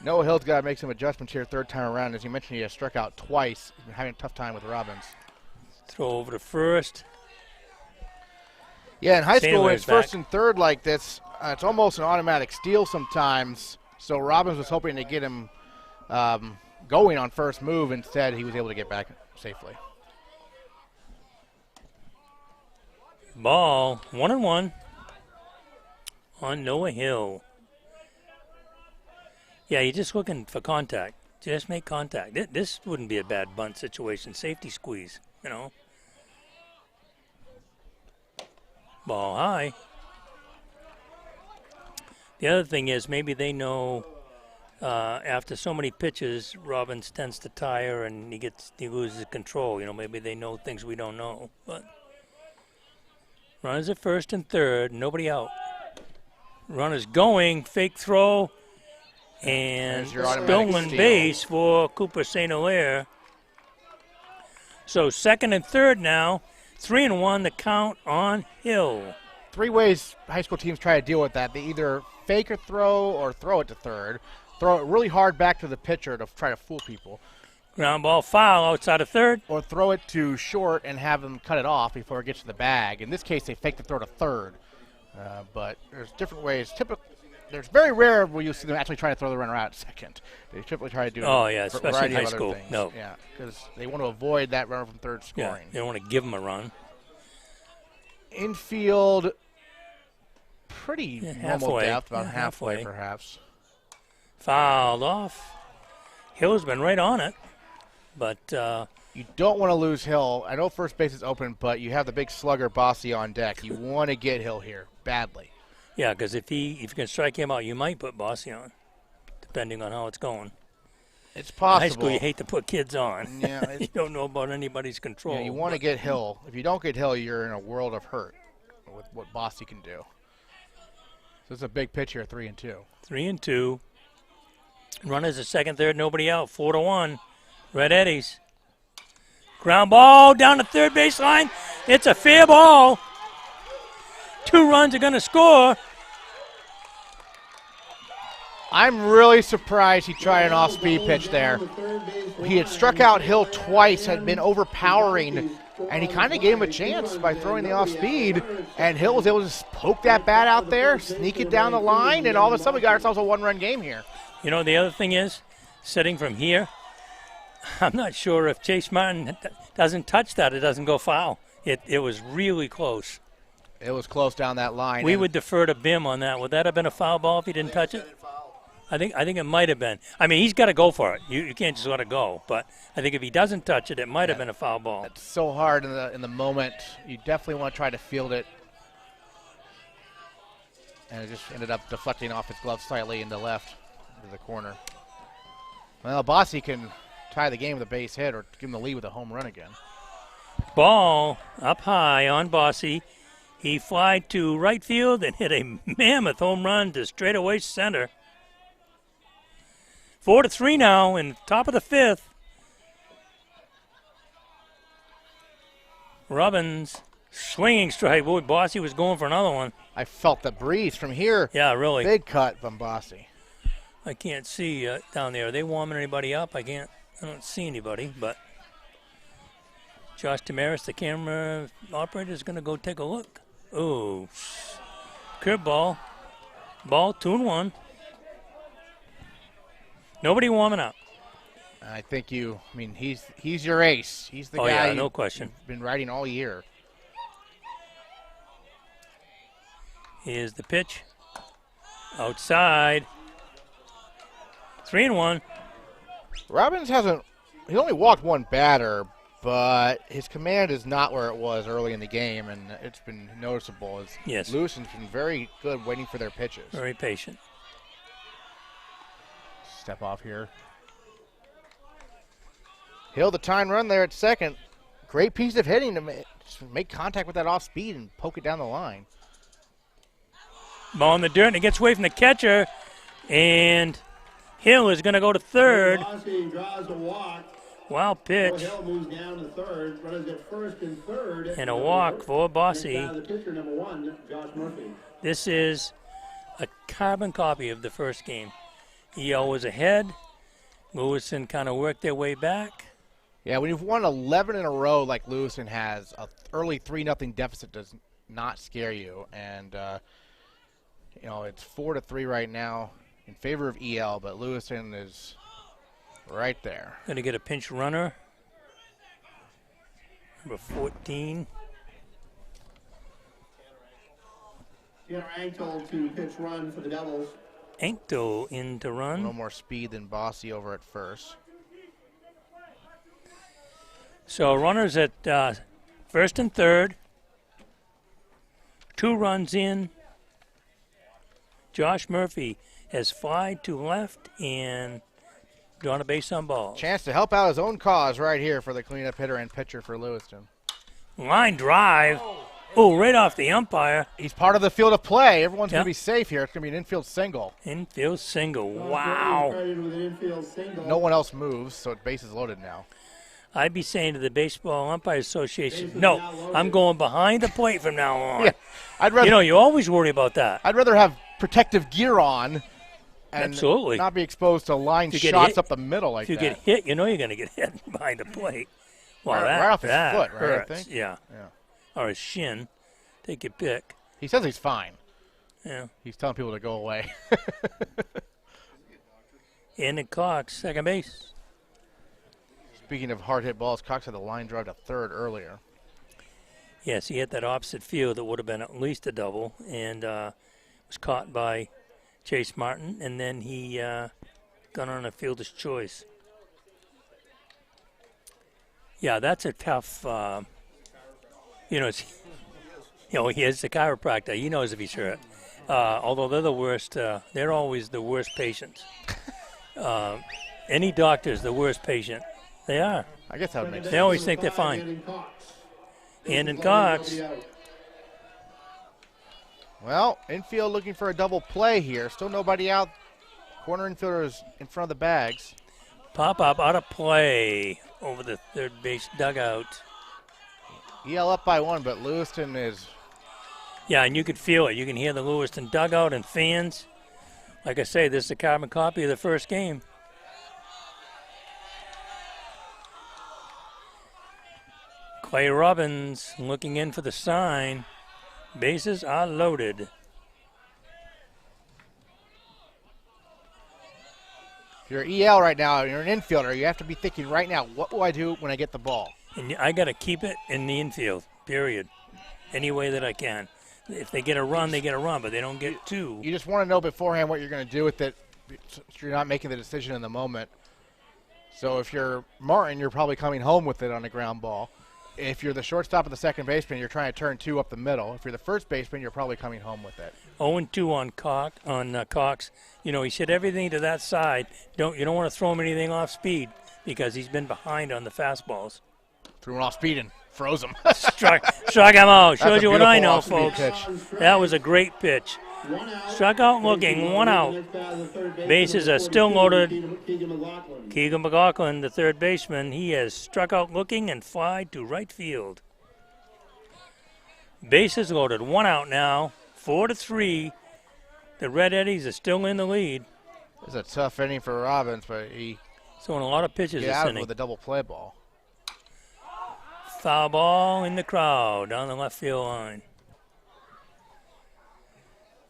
Speaker 5: Noah Hill's got to make some adjustments here third time around. As you mentioned, he has struck out twice. He's been having a tough time with Robbins.
Speaker 1: Throw over to first.
Speaker 5: Yeah, in high school, when
Speaker 1: Sailor's
Speaker 5: it's first
Speaker 1: back.
Speaker 5: and third like this, it's almost an automatic steal sometimes. So Robbins was hoping to get him going on first move. Instead, he was able to get back safely.
Speaker 1: Ball, 1-1 on Noah Hill. Yeah, you're just looking for contact. Just make contact. This wouldn't be a bad bunt situation. Safety squeeze, you know. Ball high. The other thing is maybe they know after so many pitches, Robbins tends to tire and he loses control. You know, maybe they know things we don't know. But runners at first and third, nobody out. Runners going, fake throw, and stolen base for Cooper St. Hilaire. So second and third now, 3-1 the count on Hill.
Speaker 5: Three ways high school teams try to deal with that. They either fake a throw or throw it to third. Throw it really hard back to the pitcher to try to fool people.
Speaker 1: Ground ball foul outside of third.
Speaker 5: Or throw it to short and have them cut it off before it gets to the bag. In this case, they fake the throw to third. But there's different ways. There's very rare where you see them actually try to throw the runner out at second. They typically try to do
Speaker 1: especially in high school.
Speaker 5: Things.
Speaker 1: No.
Speaker 5: Yeah, because they want to avoid that runner from third scoring.
Speaker 1: Yeah, they don't want to give them a run.
Speaker 5: Infield, pretty normal
Speaker 1: halfway.
Speaker 5: depth, about halfway perhaps.
Speaker 1: Fouled off. Hill's been right on it, but
Speaker 5: you don't want to lose Hill. I know first base is open, but you have the big slugger Bossy on deck. You want to get Hill here badly.
Speaker 1: Yeah, because if you can strike him out, you might put Bossy on, depending on how it's going.
Speaker 5: It's possible.
Speaker 1: In high school, you hate to put kids on.
Speaker 5: Yeah,
Speaker 1: you don't know about anybody's control.
Speaker 5: Yeah, you want to get Hill. If you don't get Hill, you're in a world of hurt with what Bossy can do. So it's a big pitch here, 3-2.
Speaker 1: 3-2. Runners at second, third, nobody out. 4-1. Red Eddies. Ground ball down the third baseline. It's a fair ball. 2 runs are going to score.
Speaker 5: I'm really surprised he tried an off-speed pitch there. He had struck out Hill twice, had been overpowering, and he kind of gave him a chance by throwing the off-speed, and Hill was able to just poke that bat out there, sneak it down the line, and all of a sudden we got ourselves a 1-run game here.
Speaker 1: You know, the other thing is, sitting from here, I'm not sure if Chase Martin doesn't touch that, it doesn't go foul. It was really close.
Speaker 5: It was close down that line.
Speaker 1: We would defer to Bim on that. Would that have been a foul ball if he didn't touch it? I think it might have been. I mean, he's got to go for it. You can't just let it go. But I think if he doesn't touch it, it might have been a foul ball.
Speaker 5: It's so hard in the moment. You definitely want to try to field it. And it just ended up deflecting off his glove slightly in the left into the corner. Well, Bossy can tie the game with a base hit or give him the lead with a home run again.
Speaker 1: Ball up high on Bossy. He flied to right field and hit a mammoth home run to straightaway center. 4-3 now in the top of the fifth. Robbins swinging strike. Boy, Bossy was going for another one.
Speaker 5: I felt the breeze from here.
Speaker 1: Yeah, really.
Speaker 5: Big cut from Bossy.
Speaker 1: I can't see down there. Are they warming anybody up? I don't see anybody, but Josh Damaris, the camera operator, is going to go take a look. Oh, curveball. Ball 2-1. Nobody warming up.
Speaker 5: I think he's your ace. He's the guy.
Speaker 1: Yeah, no question.
Speaker 5: You've been riding all year.
Speaker 1: Here's the pitch. Outside. 3-1.
Speaker 5: Robbins he only walked one batter, but his command is not where it was early in the game, and it's been noticeable.
Speaker 1: Yes.
Speaker 5: Lewiston's been very good waiting for their pitches.
Speaker 1: Very patient.
Speaker 5: Step off here. Hill the tying run there at second. Great piece of hitting to make contact with that off speed and poke it down the line.
Speaker 1: Ball in the dirt, and it gets away from the catcher. And Hill is going to go to third.
Speaker 3: Bossy draws a walk.
Speaker 1: Wild pitch.
Speaker 3: Hill moves down to third. Runners at first and third.
Speaker 1: And a walk for Bossy.
Speaker 3: The pitcher, number 1, Josh Murphy.
Speaker 1: This is a carbon copy of the first game. EL was ahead. Lewiston kind of worked their way back.
Speaker 5: Yeah, when you've won 11 in a row like Lewiston has, an early 3-0 deficit does not scare you. And, it's 4-3 right now in favor of EL, but Lewiston is right there.
Speaker 1: Going to get a pinch runner. Number 14.
Speaker 3: Tanner Anktel to pitch run for the Devils.
Speaker 1: Anktel in to
Speaker 5: A
Speaker 1: run.
Speaker 5: little more speed than Bossy over at first.
Speaker 1: So runners at first and third. 2 runs in. Josh Murphy has flied to left and drawn a base on ball.
Speaker 5: Chance to help out his own cause right here for the cleanup hitter and pitcher for Lewiston.
Speaker 1: Line drive. Oh, right off the umpire.
Speaker 5: He's part of the field of play. Everyone's
Speaker 1: Yep.
Speaker 5: going to be safe here. It's going to be an infield single.
Speaker 1: Infield single. Wow.
Speaker 3: Credited with an infield single.
Speaker 5: No one else moves, so base is loaded now.
Speaker 1: I'd be saying to the Baseball Umpire Association, no, I'm going behind the plate from now on.
Speaker 5: Yeah, I'd rather.
Speaker 1: You always worry about that.
Speaker 5: I'd rather have protective gear on and
Speaker 1: Absolutely.
Speaker 5: not be exposed to line
Speaker 1: If you get
Speaker 5: shots
Speaker 1: hit-
Speaker 5: up the middle like
Speaker 1: If you
Speaker 5: that.
Speaker 1: get hit, you're going to get hit behind the plate. Well,
Speaker 5: Right off his
Speaker 1: that
Speaker 5: foot, right, I
Speaker 1: hurts.
Speaker 5: think?
Speaker 1: Yeah. Or his shin. Take your pick.
Speaker 5: He says he's fine.
Speaker 1: Yeah.
Speaker 5: He's telling people to go away.
Speaker 1: And Cox, second base.
Speaker 5: Speaking of hard hit balls, Cox had the line drive to third earlier.
Speaker 1: Yes, he hit that opposite field that would have been at least a double, and was caught by Chase Martin, and then he got on a fielder's choice. Yeah, that's a tough. He is the chiropractor. He knows if he's hurt. Although they're the worst. They're always the worst patients. Any doctor's the worst patient. They are.
Speaker 5: I guess that would make sense.
Speaker 1: They always think they're fine. And Cox.
Speaker 5: Well, infield looking for a double play here. Still nobody out. Corner infielder is in front of the bags.
Speaker 1: Pop up out of play over the third base dugout.
Speaker 5: EL up by 1, but Lewiston is.
Speaker 1: Yeah, and you could feel it. You can hear the Lewiston dugout and fans. Like I say, this is a carbon copy of the first game. Clay Robbins looking in for the sign. Bases are loaded.
Speaker 5: If you're EL right now, you're an infielder, you have to be thinking right now, what will I do when I get the ball?
Speaker 1: And I got to keep it in the infield, period. Any way that I can. If they get a run, they get a run, but they don't get 2.
Speaker 5: You just want to know beforehand what you're going to do with it, so you're not making the decision in the moment. So if you're Martin, you're probably coming home with it on a ground ball. If you're the shortstop of the second baseman, you're trying to turn 2 up the middle. If you're the first baseman, you're probably coming home with it.
Speaker 1: 0-2 on Cox. He's hit everything to that side. You don't want to throw him anything off speed because he's been behind on the fastballs.
Speaker 5: Threw him off speed and froze him.
Speaker 1: Struck him out. Shows you what I know,
Speaker 5: off-speed
Speaker 1: folks.
Speaker 5: pitch.
Speaker 1: That was a great pitch. Struck out looking, 1 out. Bases are still loaded. Keegan McLaughlin, the third baseman, he has struck out looking and flied to right field. Bases loaded, 1 out now, 4-3. The Red Eddies are still in the lead.
Speaker 5: It's a tough inning for Robbins, but he
Speaker 1: throwing a lot of pitches
Speaker 5: got
Speaker 1: this
Speaker 5: out
Speaker 1: inning.
Speaker 5: with a double play ball.
Speaker 1: Foul ball in the crowd down the left field line.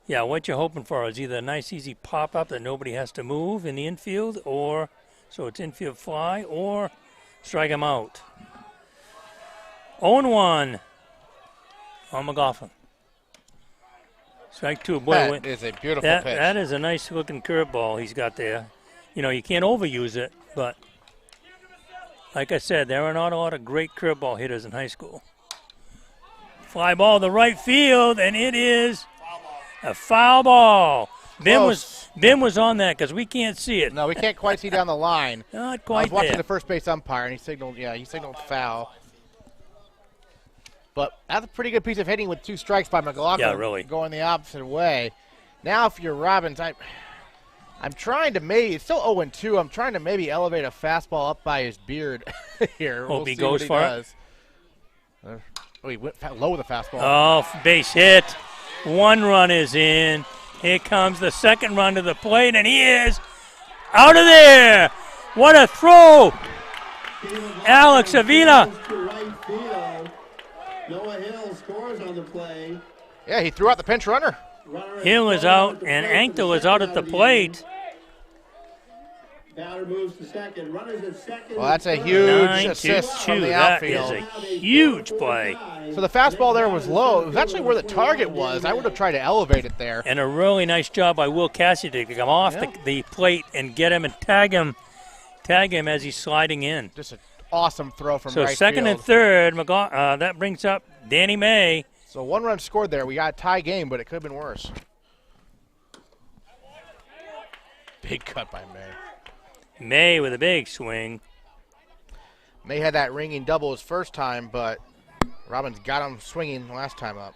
Speaker 1: Yeah, what you're hoping for is either a nice easy pop-up that nobody has to move in the infield, or so it's infield fly, or strike him out. 0-1 on McLaughlin. Strike 2. Boy,
Speaker 5: That is a beautiful pitch.
Speaker 1: That is a nice-looking curveball he's got there. You can't overuse it, but like I said, there are not a lot of great curveball hitters in high school. Fly ball to right field, and it is a foul ball. Ben was on that because we can't see it.
Speaker 5: No, we can't quite see down the line.
Speaker 1: Not
Speaker 5: I
Speaker 1: quite
Speaker 5: was watching
Speaker 1: there.
Speaker 5: the first base umpire, and he signaled foul. But that's a pretty good piece of hitting with 2 strikes by McLaughlin.
Speaker 1: Yeah, really.
Speaker 5: Going the opposite way. Now, if you're Robbins, I'm trying to maybe, it's still 0-2. I'm trying to maybe elevate a fastball up by his beard here.
Speaker 1: Hope
Speaker 5: we'll
Speaker 1: he
Speaker 5: see
Speaker 1: goes
Speaker 5: what he
Speaker 1: for
Speaker 5: does. Oh, he went low with the fastball.
Speaker 1: Oh, base hit. 1 run is in. Here comes the second run to the plate, and he is out of there. What a throw. Alex Avila.
Speaker 3: Noah Hill scores on the play.
Speaker 5: Yeah, he threw out the pinch runner.
Speaker 1: Hill is out, and Anktel is out at the plate.
Speaker 3: Batter moves to second. Runners at second.
Speaker 5: Well, that's a huge assist from the outfield.
Speaker 1: That is a huge play.
Speaker 5: So the fastball there was low. It was actually where the target was. I would have tried to elevate it there.
Speaker 1: And a really nice job by Will Cassidy to come off the plate and get him and tag him as he's sliding in.
Speaker 5: Just an awesome throw from
Speaker 1: so
Speaker 5: right
Speaker 1: second
Speaker 5: field.
Speaker 1: and third, that brings up Danny May.
Speaker 5: So 1 run scored there. We got a tie game, but it could have been worse. Big cut by May.
Speaker 1: May with a big swing.
Speaker 5: May had that ringing double his first time, but Robbins got him swinging last time up.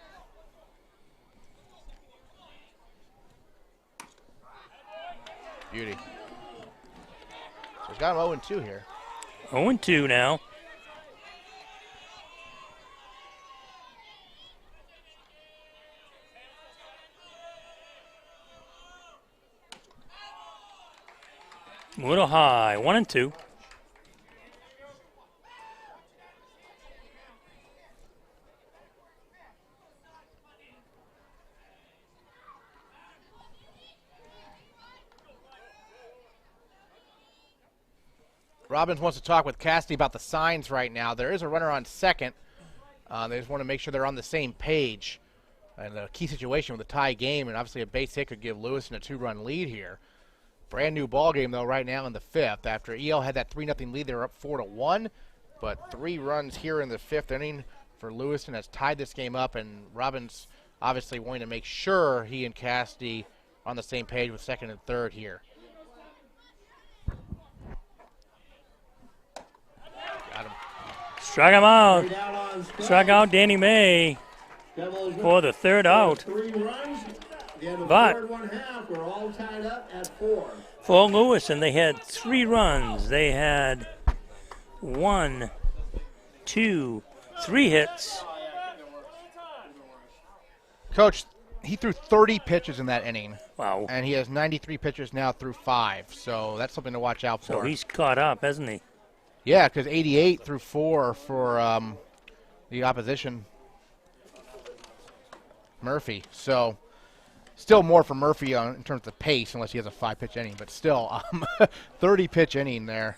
Speaker 5: Beauty. So he's got him 0-2 here.
Speaker 1: 0-2 now. A little high, 1-2.
Speaker 5: Robbins wants to talk with Cassidy about the signs right now. There is a runner on second. They just want to make sure they're on the same page. And a key situation with a tie game, and obviously a base hit could give Lewiston a 2-run lead here. Brand new ball game though right now in the 5th. After EL had that 3-0 lead, they were up 4-1, but 3 runs here in the 5th inning for Lewiston has tied this game up, and Robbins obviously wanting to make sure he and Cassidy on the same page with second and third here. Got him.
Speaker 1: Struck him out. Struck out Danny May for the third out.
Speaker 3: 3 runs.
Speaker 1: But
Speaker 3: third 1/2, we're all tied up at 4.
Speaker 1: For Lewiston, they had 3 runs. They had 1, 2, 3 hits.
Speaker 5: Coach, he threw 30 pitches in that inning.
Speaker 1: Wow.
Speaker 5: And he has 93 pitches now through 5, so that's something to watch out for.
Speaker 1: So he's caught up, hasn't he?
Speaker 5: Yeah, because 88 through 4 for the opposition, Murphy. So still more for Murphy in terms of the pace, unless he has a 5-pitch inning. But still, 30-pitch inning there,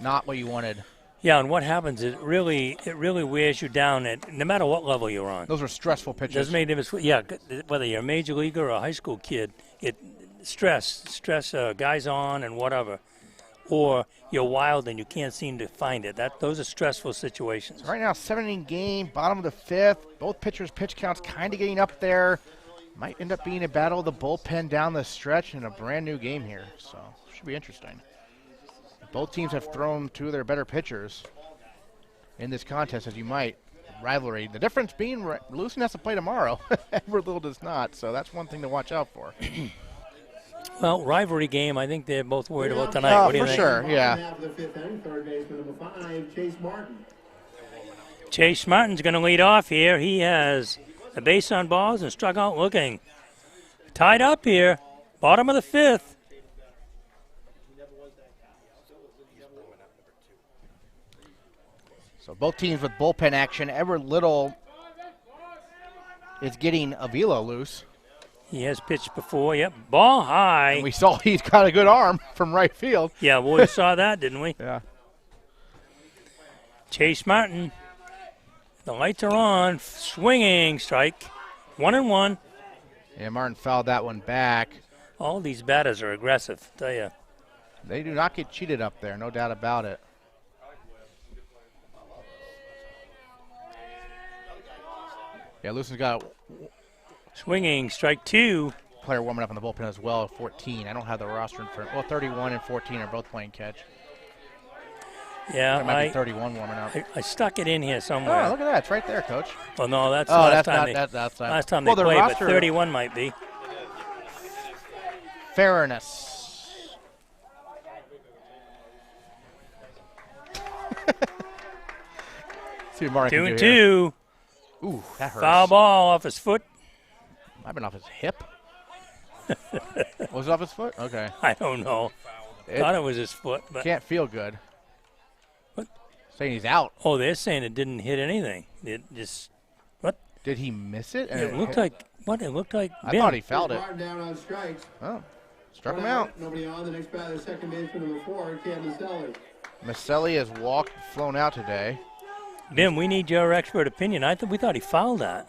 Speaker 5: not what you wanted.
Speaker 1: Yeah, and what happens is it really wears you down no matter what level you're on.
Speaker 5: Those are stressful pitches.
Speaker 1: Doesn't make a difference. Yeah, whether you're a major leaguer or a high school kid, stress guys on and whatever. Or you're wild and you can't seem to find it. Those are stressful situations.
Speaker 5: So right now, 7-inning game, bottom of the 5th. Both pitchers' pitch counts kind of getting up there. Might end up being a battle of the bullpen down the stretch in a brand new game here. So should be interesting. Both teams have thrown 2 of their better pitchers in this contest, as you might. Rivalry. The difference being Lewiston has to play tomorrow. Everett does not. So that's one thing to watch out for.
Speaker 1: Well, rivalry game, I think they're both worried about tonight. What do you think?
Speaker 5: Sure, yeah.
Speaker 1: Chase Martin's going to lead off here. He has a base on balls and struck out looking. Tied up here, bottom of the 5th.
Speaker 5: So both teams with bullpen action. Everett Little is getting Avila loose.
Speaker 1: He has pitched before, yep. Ball high.
Speaker 5: And we saw he's got a good arm from right field.
Speaker 1: Yeah, well, we saw that, didn't we?
Speaker 5: Yeah.
Speaker 1: Chase Martin. The lights are on. Swinging strike. 1-1.
Speaker 5: Yeah, Martin fouled that one back.
Speaker 1: All these batters are aggressive, I tell you.
Speaker 5: They do not get cheated up there, no doubt about it. Yeah, Lewiston's got
Speaker 1: swinging, strike 2.
Speaker 5: Player warming up in the bullpen as well, 14. I don't have the roster in front. Well, 31 and 14 are both playing catch.
Speaker 1: Yeah,
Speaker 5: It might be 31 warming up.
Speaker 1: I stuck it in here somewhere.
Speaker 5: Oh, look at that. It's right there, Coach.
Speaker 1: Oh, no, that's
Speaker 5: Oh,
Speaker 1: last
Speaker 5: that's
Speaker 1: time
Speaker 5: not
Speaker 1: they,
Speaker 5: that's not.
Speaker 1: last time
Speaker 5: Well,
Speaker 1: they
Speaker 5: the
Speaker 1: played,
Speaker 5: roster,
Speaker 1: but 31 might be.
Speaker 5: Fairness. See what Mark can do
Speaker 1: 2-2.
Speaker 5: here. Ooh, that hurts.
Speaker 1: Foul ball off his foot.
Speaker 5: Might have been off his hip. Was it off his foot? Okay.
Speaker 1: I don't know. Thought it was his foot. But
Speaker 5: Can't feel good.
Speaker 1: What?
Speaker 5: Saying he's out.
Speaker 1: Oh, they're saying it didn't hit anything. It just, what?
Speaker 5: Did he miss it? And
Speaker 1: It looked like, what? It looked like.
Speaker 5: I thought he fouled it.
Speaker 3: Martin down on strikes.
Speaker 5: Oh, struck him out.
Speaker 3: Nobody on. The next batter, second baseman number 4, Keegan Mclaughlin.
Speaker 5: Maselli has flown out today.
Speaker 1: Bim, we need your expert opinion. We thought he fouled that.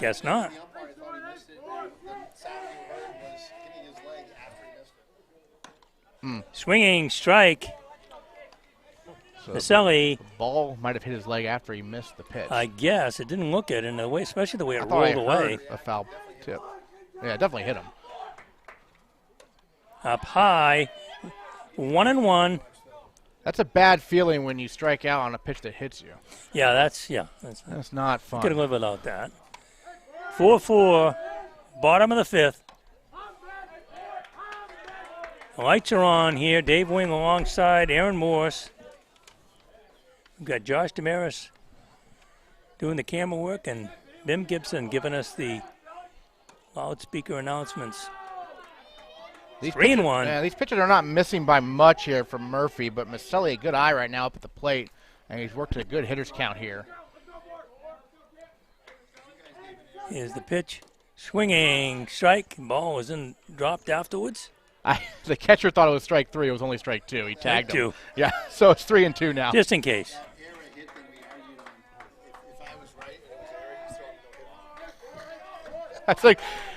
Speaker 1: Guess not.
Speaker 4: The umpire thought he missed it. The sound he heard was hitting his leg after he missed it.
Speaker 1: Swinging strike.
Speaker 5: So
Speaker 1: Maselli,
Speaker 5: the ball might have hit his leg after he missed the pitch.
Speaker 1: I guess it didn't look it in the way, especially the way it
Speaker 5: I thought I
Speaker 1: rolled away.
Speaker 5: heard a foul tip. Yeah, it definitely hit him.
Speaker 1: Up high, 1-1.
Speaker 5: That's a bad feeling when you strike out on a pitch that hits you.
Speaker 1: Yeah, that's
Speaker 5: not fun.
Speaker 1: Could live without that. 4-4, bottom of the 5th. The lights are on here. Dave Wing alongside Aaron Morse. We've got Josh Damaris doing the camera work and Bim Gibson giving us the loudspeaker announcements. 3-1.
Speaker 5: Yeah, these pitchers are not missing by much here from Murphy, but Maselli, a good eye right now up at the plate, and he's worked a good hitter's count here.
Speaker 1: Here's the pitch. Swinging strike. Ball was dropped afterwards.
Speaker 5: The catcher thought it was strike 3. It was only strike 2. He tagged him.
Speaker 1: 2.
Speaker 5: Yeah, so it's 3-2 now.
Speaker 1: Just in case.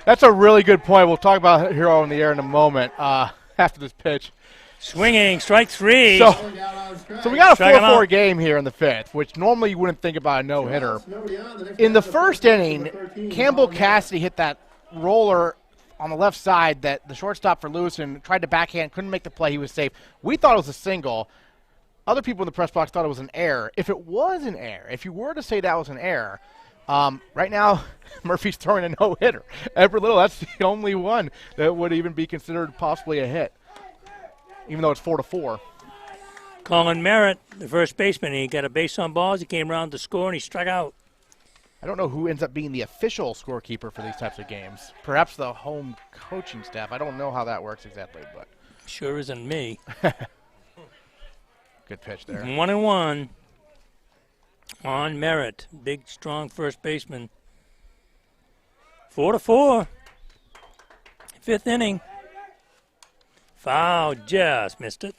Speaker 5: That's a really good point. We'll talk about here on the air in a moment after this pitch.
Speaker 1: Swinging, strike 3.
Speaker 5: So we got a 4-4 game here in the 5th, which normally you wouldn't think about a no-hitter. In the first inning, Campbell Cassidy hit that roller on the left side that the shortstop for Lewiston tried to backhand, couldn't make the play. He was safe. We thought it was a single. Other people in the press box thought it was an error. If it was an error, if you were to say that was an error, right now Murphy's throwing a no-hitter. Every little, that's the only one that would even be considered possibly a hit, even though it's 4-4.
Speaker 1: Colin Merritt, the first baseman, he got a base on balls. He came around to score, and he struck out.
Speaker 5: I don't know who ends up being the official scorekeeper for these types of games. Perhaps the home coaching staff. I don't know how that works exactly, but
Speaker 1: sure isn't me.
Speaker 5: Good pitch there.
Speaker 1: 1-1 on Merritt. Big, strong first baseman. 4-4. 5th inning. Foul, just missed it.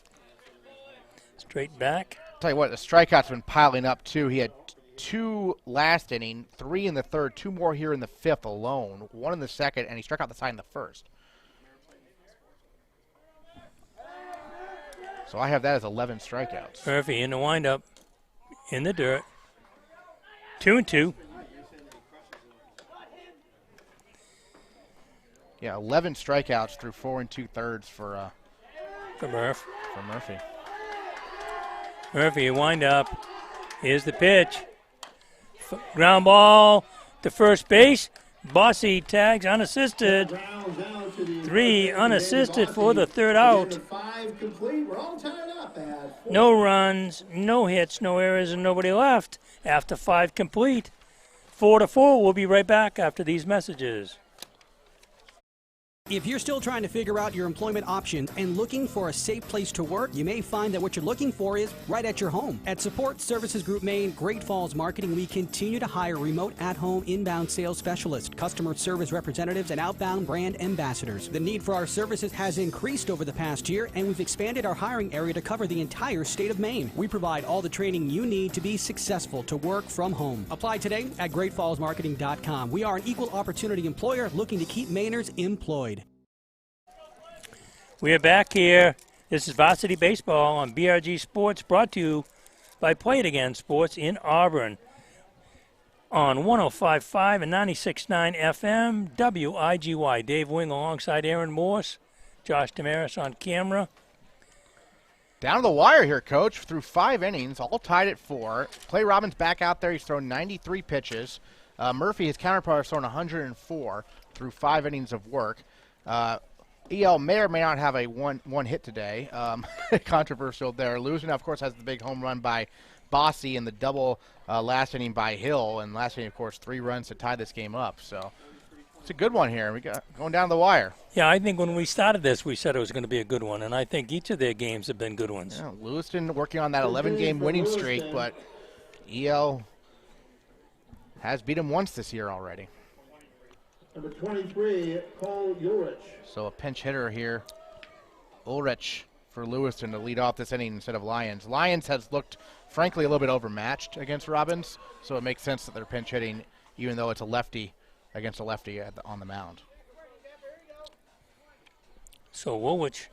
Speaker 1: Straight back.
Speaker 5: Tell you what, the strikeouts been piling up too. He had 2 last inning, 3 in the 3rd, 2 more here in the 5th alone, 1 in the 2nd, and he struck out the side in the 1st. So I have that as 11 strikeouts.
Speaker 1: Murphy in the windup, in the dirt. 2-2.
Speaker 5: Yeah, 11 strikeouts through 4 2/3 for
Speaker 1: Murph.
Speaker 5: For Murphy.
Speaker 1: Murphy, wind up. Here's the pitch. Ground ball to first base. Bossy tags unassisted. 3 unassisted for the 3rd out. No runs, no hits, no errors, and nobody left after 5 complete. 4-4. We'll be right back after these messages.
Speaker 7: If you're still trying to figure out your employment options and looking for a safe place to work, you may find that what you're looking for is right at your home. At Support Services Group Maine, Great Falls Marketing, we continue to hire remote at-home inbound sales specialists, customer service representatives, and outbound brand ambassadors. The need for our services has increased over the past year, and we've expanded our hiring area to cover the entire state of Maine. We provide all the training you need to be successful to work from home. Apply today at greatfallsmarketing.com. We are an equal opportunity employer looking to keep Mainers employed.
Speaker 1: We are back here. This is Varsity Baseball on BRG Sports, brought to you by Play It Again Sports in Auburn on 105.5 and 96.9 FM, WIGY. Dave Wing alongside Aaron Morse, Josh Damaris on camera.
Speaker 5: Down to the wire here, Coach, through 5 innings, all tied at 4. Clay Robbins back out there. He's thrown 93 pitches. Murphy, his counterpart, has thrown 104 through 5 innings of work. EL may or may not have a one hit today. Controversial there. Lewiston, of course, has the big home run by Bossy and the double last inning by Hill. And last inning, of course, 3 runs to tie this game up. So it's a good one here. We got going down the wire.
Speaker 1: Yeah, I think when we started this, we said it was going to be a good one, and I think each of their games have been good ones.
Speaker 5: Yeah, Lewiston working on that 11-game winning streak, but EL has beat him once this year already.
Speaker 3: Number 23, Cole Ulrich.
Speaker 5: So a pinch hitter here, Ulrich for Lewiston to lead off this inning instead of Lyons. Lyons has looked, frankly, a little bit overmatched against Robbins, so it makes sense that they're pinch hitting, even though it's a lefty against a lefty on the mound.
Speaker 1: So Woolwich.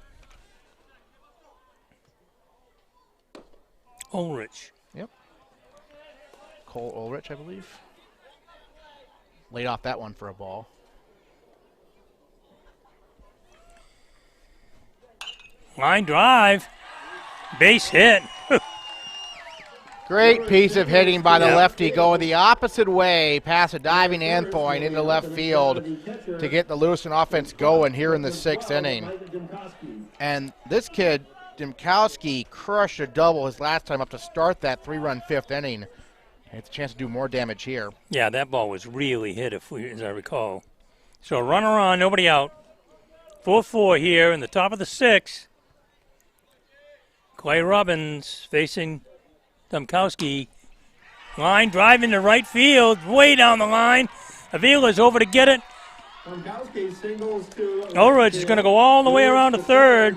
Speaker 1: Ulrich.
Speaker 5: Yep. Cole Ulrich, I believe. Laid off that one for a ball.
Speaker 1: Line drive. Base hit.
Speaker 5: Great piece of hitting by the lefty, going the opposite way past a diving Anthorn into left field to get the Lewiston offense going here in the 6th inning. And this kid, Dimkowski, crushed a double his last time up to start that 3-run 5th inning. He has a chance to do more damage here.
Speaker 1: Yeah, that ball was really hit, as I recall. So runner on, nobody out. 4-4 here in the top of the 6th. Clay Robbins facing Dimkowski. Line drive into right field, way down the line. Avila's over to get it. Ulrich is going to go all the way around to third.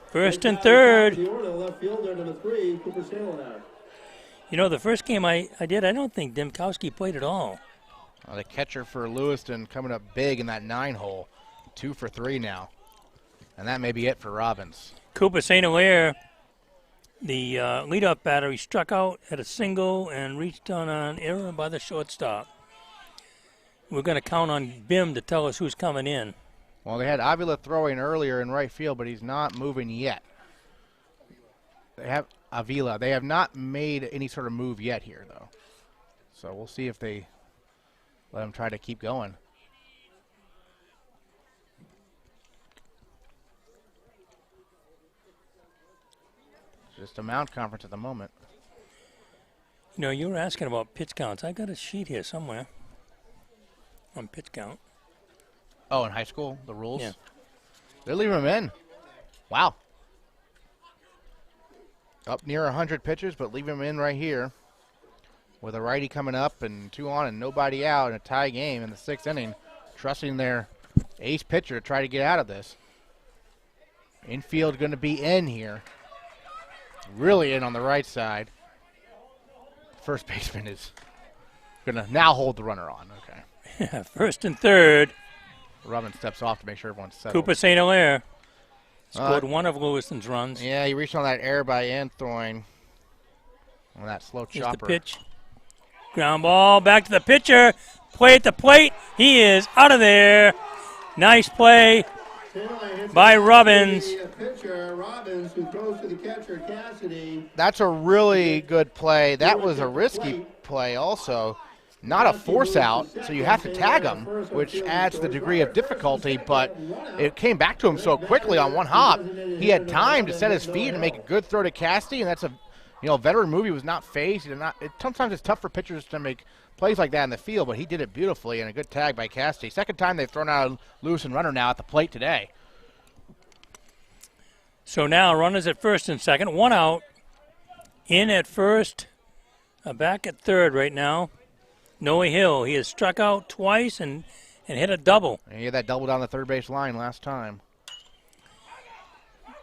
Speaker 1: First and third. You know, the first game I did, I don't think Dimkowski played at all.
Speaker 5: Well, the catcher for Lewiston coming up big in that 9-hole. 2 for 3 now. And that may be it for Robbins.
Speaker 1: Cooper St. Hilaire, the leadoff batter, he struck out at a single and reached on an error by the shortstop. We're going to count on Bim to tell us who's coming in.
Speaker 5: Well, they had Avila throwing earlier in right field, but he's not moving yet. They have Avila. They have not made any sort of move yet here, though. So we'll see if they let him try to keep going. Just a mound conference at the moment.
Speaker 1: You know, you were asking about pitch counts. I got a sheet here somewhere on pitch count.
Speaker 5: Oh, in high school, the rules?
Speaker 1: Yeah.
Speaker 5: They're leaving him in. Wow. Up near 100 pitches, but leave him in right here. With a righty coming up and 2 on and nobody out in a tie game in the 6th inning. Trusting their ace pitcher to try to get out of this. Infield going to be in here. Really in on the right side. First baseman is going to now hold the runner on. Okay.
Speaker 1: Yeah, first and third.
Speaker 5: Robin steps off to make sure everyone's settled.
Speaker 1: Cooper St. Hilaire scored one of Lewiston's runs.
Speaker 5: Yeah, he reached on that error by Anthorn on that slow
Speaker 1: Here's
Speaker 5: chopper.
Speaker 1: the pitch. Ground ball back to the pitcher. Play at the plate. He is out of there. Nice play by Robbins.
Speaker 5: That's a really good play. That was a risky play also. Not a force out, so you have to tag him, which adds the degree of difficulty, but it came back to him so quickly on one hop. He had time to set his feet and make a good throw to Cassidy, and that's a veteran move. He was not phased. Sometimes it's tough for pitchers to make plays like that in the field, but he did it beautifully, and a good tag by Cassidy. Second time they've thrown out a Lewiston runner now at the plate today.
Speaker 1: So now runners at first and second, 1 out. In at first, back at third right now. Noe Hill, he has struck out twice and hit a double.
Speaker 5: And he had that double down the third base line last time.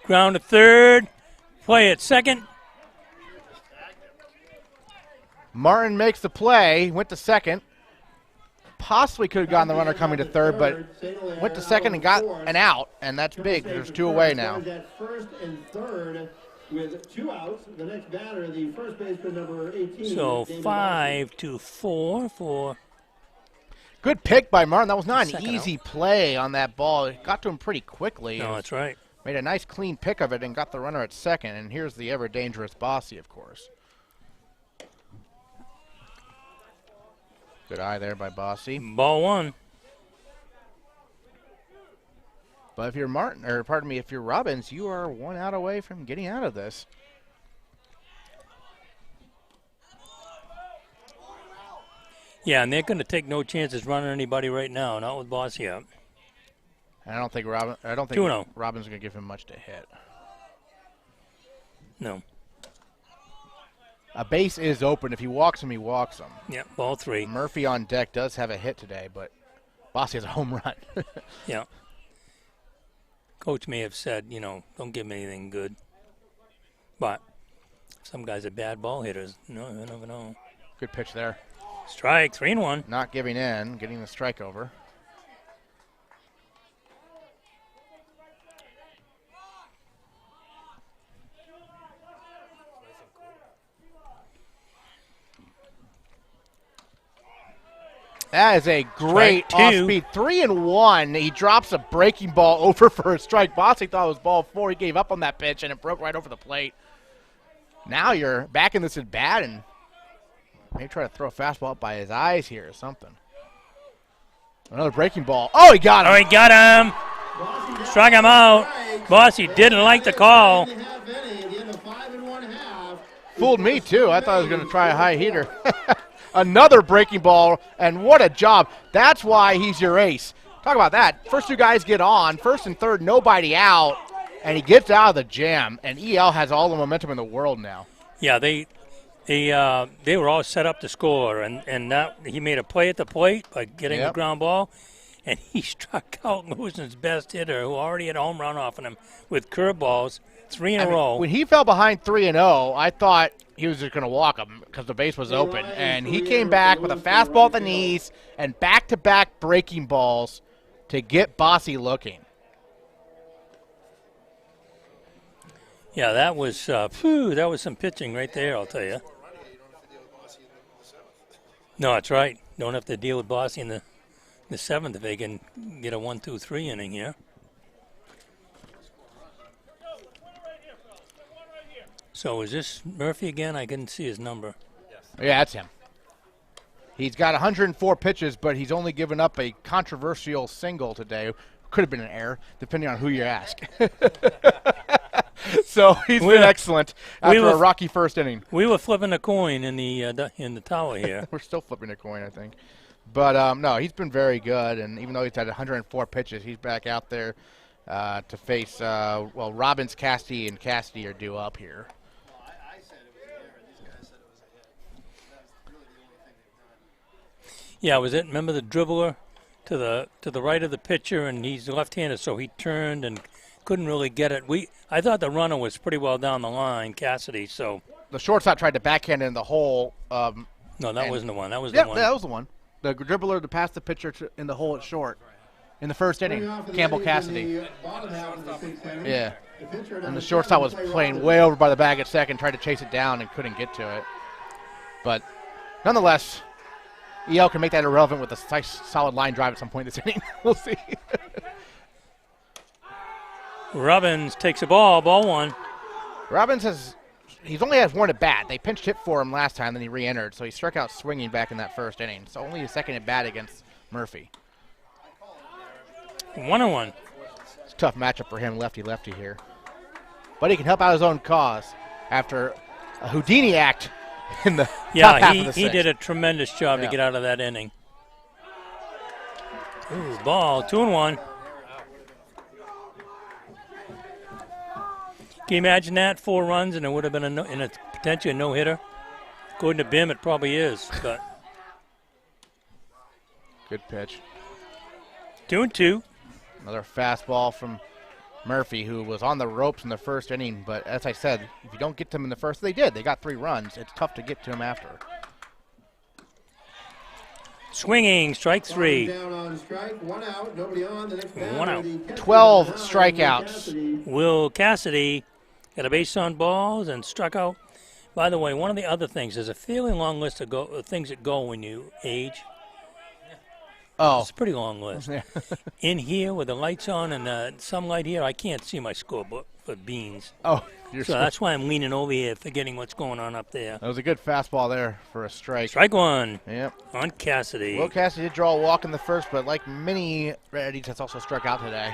Speaker 1: Ground to third, play at second.
Speaker 5: Martin makes the play, went to second. Possibly could have gotten the runner coming to third, but went to second and got an out, and that's big. There's 2 away now.
Speaker 3: First and third with 2 outs. The next batter, the first baseman, number 18.
Speaker 1: So 5-4 for.
Speaker 5: Good pick by Martin. That was not an
Speaker 1: Second
Speaker 5: easy play on that ball. It got to him pretty quickly.
Speaker 1: No, that's right.
Speaker 5: Made a nice clean pick of it and got the runner at second. And here's the ever-dangerous Bossy, of course. Good eye there by Bossy.
Speaker 1: Ball one.
Speaker 5: But if you're Martin, or pardon me, if you're Robbins, you are 1 out away from getting out of this.
Speaker 1: Yeah, and they're going to take no chances running anybody right now, not with Bossy up.
Speaker 5: And I don't think Robbins going to give him much to hit.
Speaker 1: No.
Speaker 5: A base is open. If he walks him, he walks him.
Speaker 1: Yeah, ball three.
Speaker 5: Murphy on deck does have a hit today, but Bossy has a home run.
Speaker 1: Yeah. Coach may have said, you know, don't give him anything good. But some guys are bad ball hitters. No, you never know.
Speaker 5: Good pitch there.
Speaker 1: Strike, 3-1.
Speaker 5: Not giving in, getting the strike over. That is a great off-speed. 3-1. He drops a breaking ball over for a strike. Bossy thought it was ball 4. He gave up on that pitch, and it broke right over the plate. Now you're back in this at bat, and maybe try to throw a fastball up by his eyes here or something. Another breaking ball. Oh, he got him.
Speaker 1: Oh, he got him. Struck him out. Bossy didn't like the call.
Speaker 5: Fooled me, too. I thought I was going to try a high heater. Another breaking ball, and what a job. That's why he's your ace. Talk about that. First two guys get on. First and third, nobody out, and he gets out of the jam, and EL has all the momentum in the world now.
Speaker 1: Yeah, they were all set up to score, and that he made a play at the plate by getting a ground ball, and he struck out Lewiston's best hitter, who already had a home run off of him, with curveballs, 3 in a row.
Speaker 5: When he fell behind 3-0, I thought he was just going to walk him because the base was open, and he came back with a fastball at the knees and back-to-back breaking balls to get Bossy looking.
Speaker 1: Yeah, that was some pitching right there, I'll tell you. No, that's right. Don't have to deal with Bossy in the 7th if they can get a 1-2-3 inning here. So is this Murphy again? I couldn't see his number.
Speaker 5: Yeah, that's him. He's got 104 pitches, but he's only given up a controversial single today. Could have been an error, depending on who you ask. So he's been excellent after a rocky first inning.
Speaker 1: We were flipping a coin in the tower here.
Speaker 5: We're still flipping a coin, I think. But, no, he's been very good, and even though he's had 104 pitches, he's back out there to face, Robbins, Cassidy, and Cassidy are due up here.
Speaker 1: Yeah, was it? Remember the dribbler to the right of the pitcher, and he's left-handed, so he turned and couldn't really get it. I thought the runner was pretty well down the line, Cassidy. So
Speaker 5: the shortstop tried to backhand in the hole.
Speaker 1: No, that wasn't the one. That was the one.
Speaker 5: Yeah, that was the one. The dribbler to pass the pitcher in the hole at short in the first inning. Campbell Cassidy. Yeah, and the shortstop was playing way over by the bag at second, tried to chase it down and couldn't get to it. But nonetheless, EL can make that irrelevant with a nice, solid line drive at some point this inning. We'll see.
Speaker 1: Robbins takes a ball 1.
Speaker 5: Robbins he's only has 1 at bat. They pinch hit for him last time, then he re-entered, so he struck out swinging back in that first inning. So only a second at bat against Murphy.
Speaker 1: 1-1.
Speaker 5: It's a tough matchup for him, lefty-lefty here. But he can help out his own cause after a Houdini act in the top half of the
Speaker 1: he did a tremendous job to get out of that inning. Ooh, ball, 2-1. Can you imagine that? 4 runs, and it would have been potentially a no-hitter. According to Bim, it probably is. But
Speaker 5: good pitch.
Speaker 1: 2-2.
Speaker 5: Another fastball from Murphy, who was on the ropes in the first inning. But as I said, if you don't get to him in the first, they did. They got 3 runs. It's tough to get to him after.
Speaker 1: Swinging, strike 3.
Speaker 3: Down on strike, 1 out, nobody on. The next
Speaker 1: 1 out.
Speaker 5: 12 strikeouts.
Speaker 1: Will Cassidy got a base on balls and struck out. By the way, one of the other things, there's a fairly long list of things that go when you age.
Speaker 5: Oh.
Speaker 1: It's a pretty long list. In here with the lights on and some light here, I can't see my scorebook for beans.
Speaker 5: Oh,
Speaker 1: so that's why I'm leaning over here, forgetting what's going on up there.
Speaker 5: That was a good fastball there for a strike.
Speaker 1: Strike one.
Speaker 5: Yep.
Speaker 1: On Cassidy.
Speaker 5: Will Cassidy did draw a walk in the first, but like many Reddies, has also struck out today.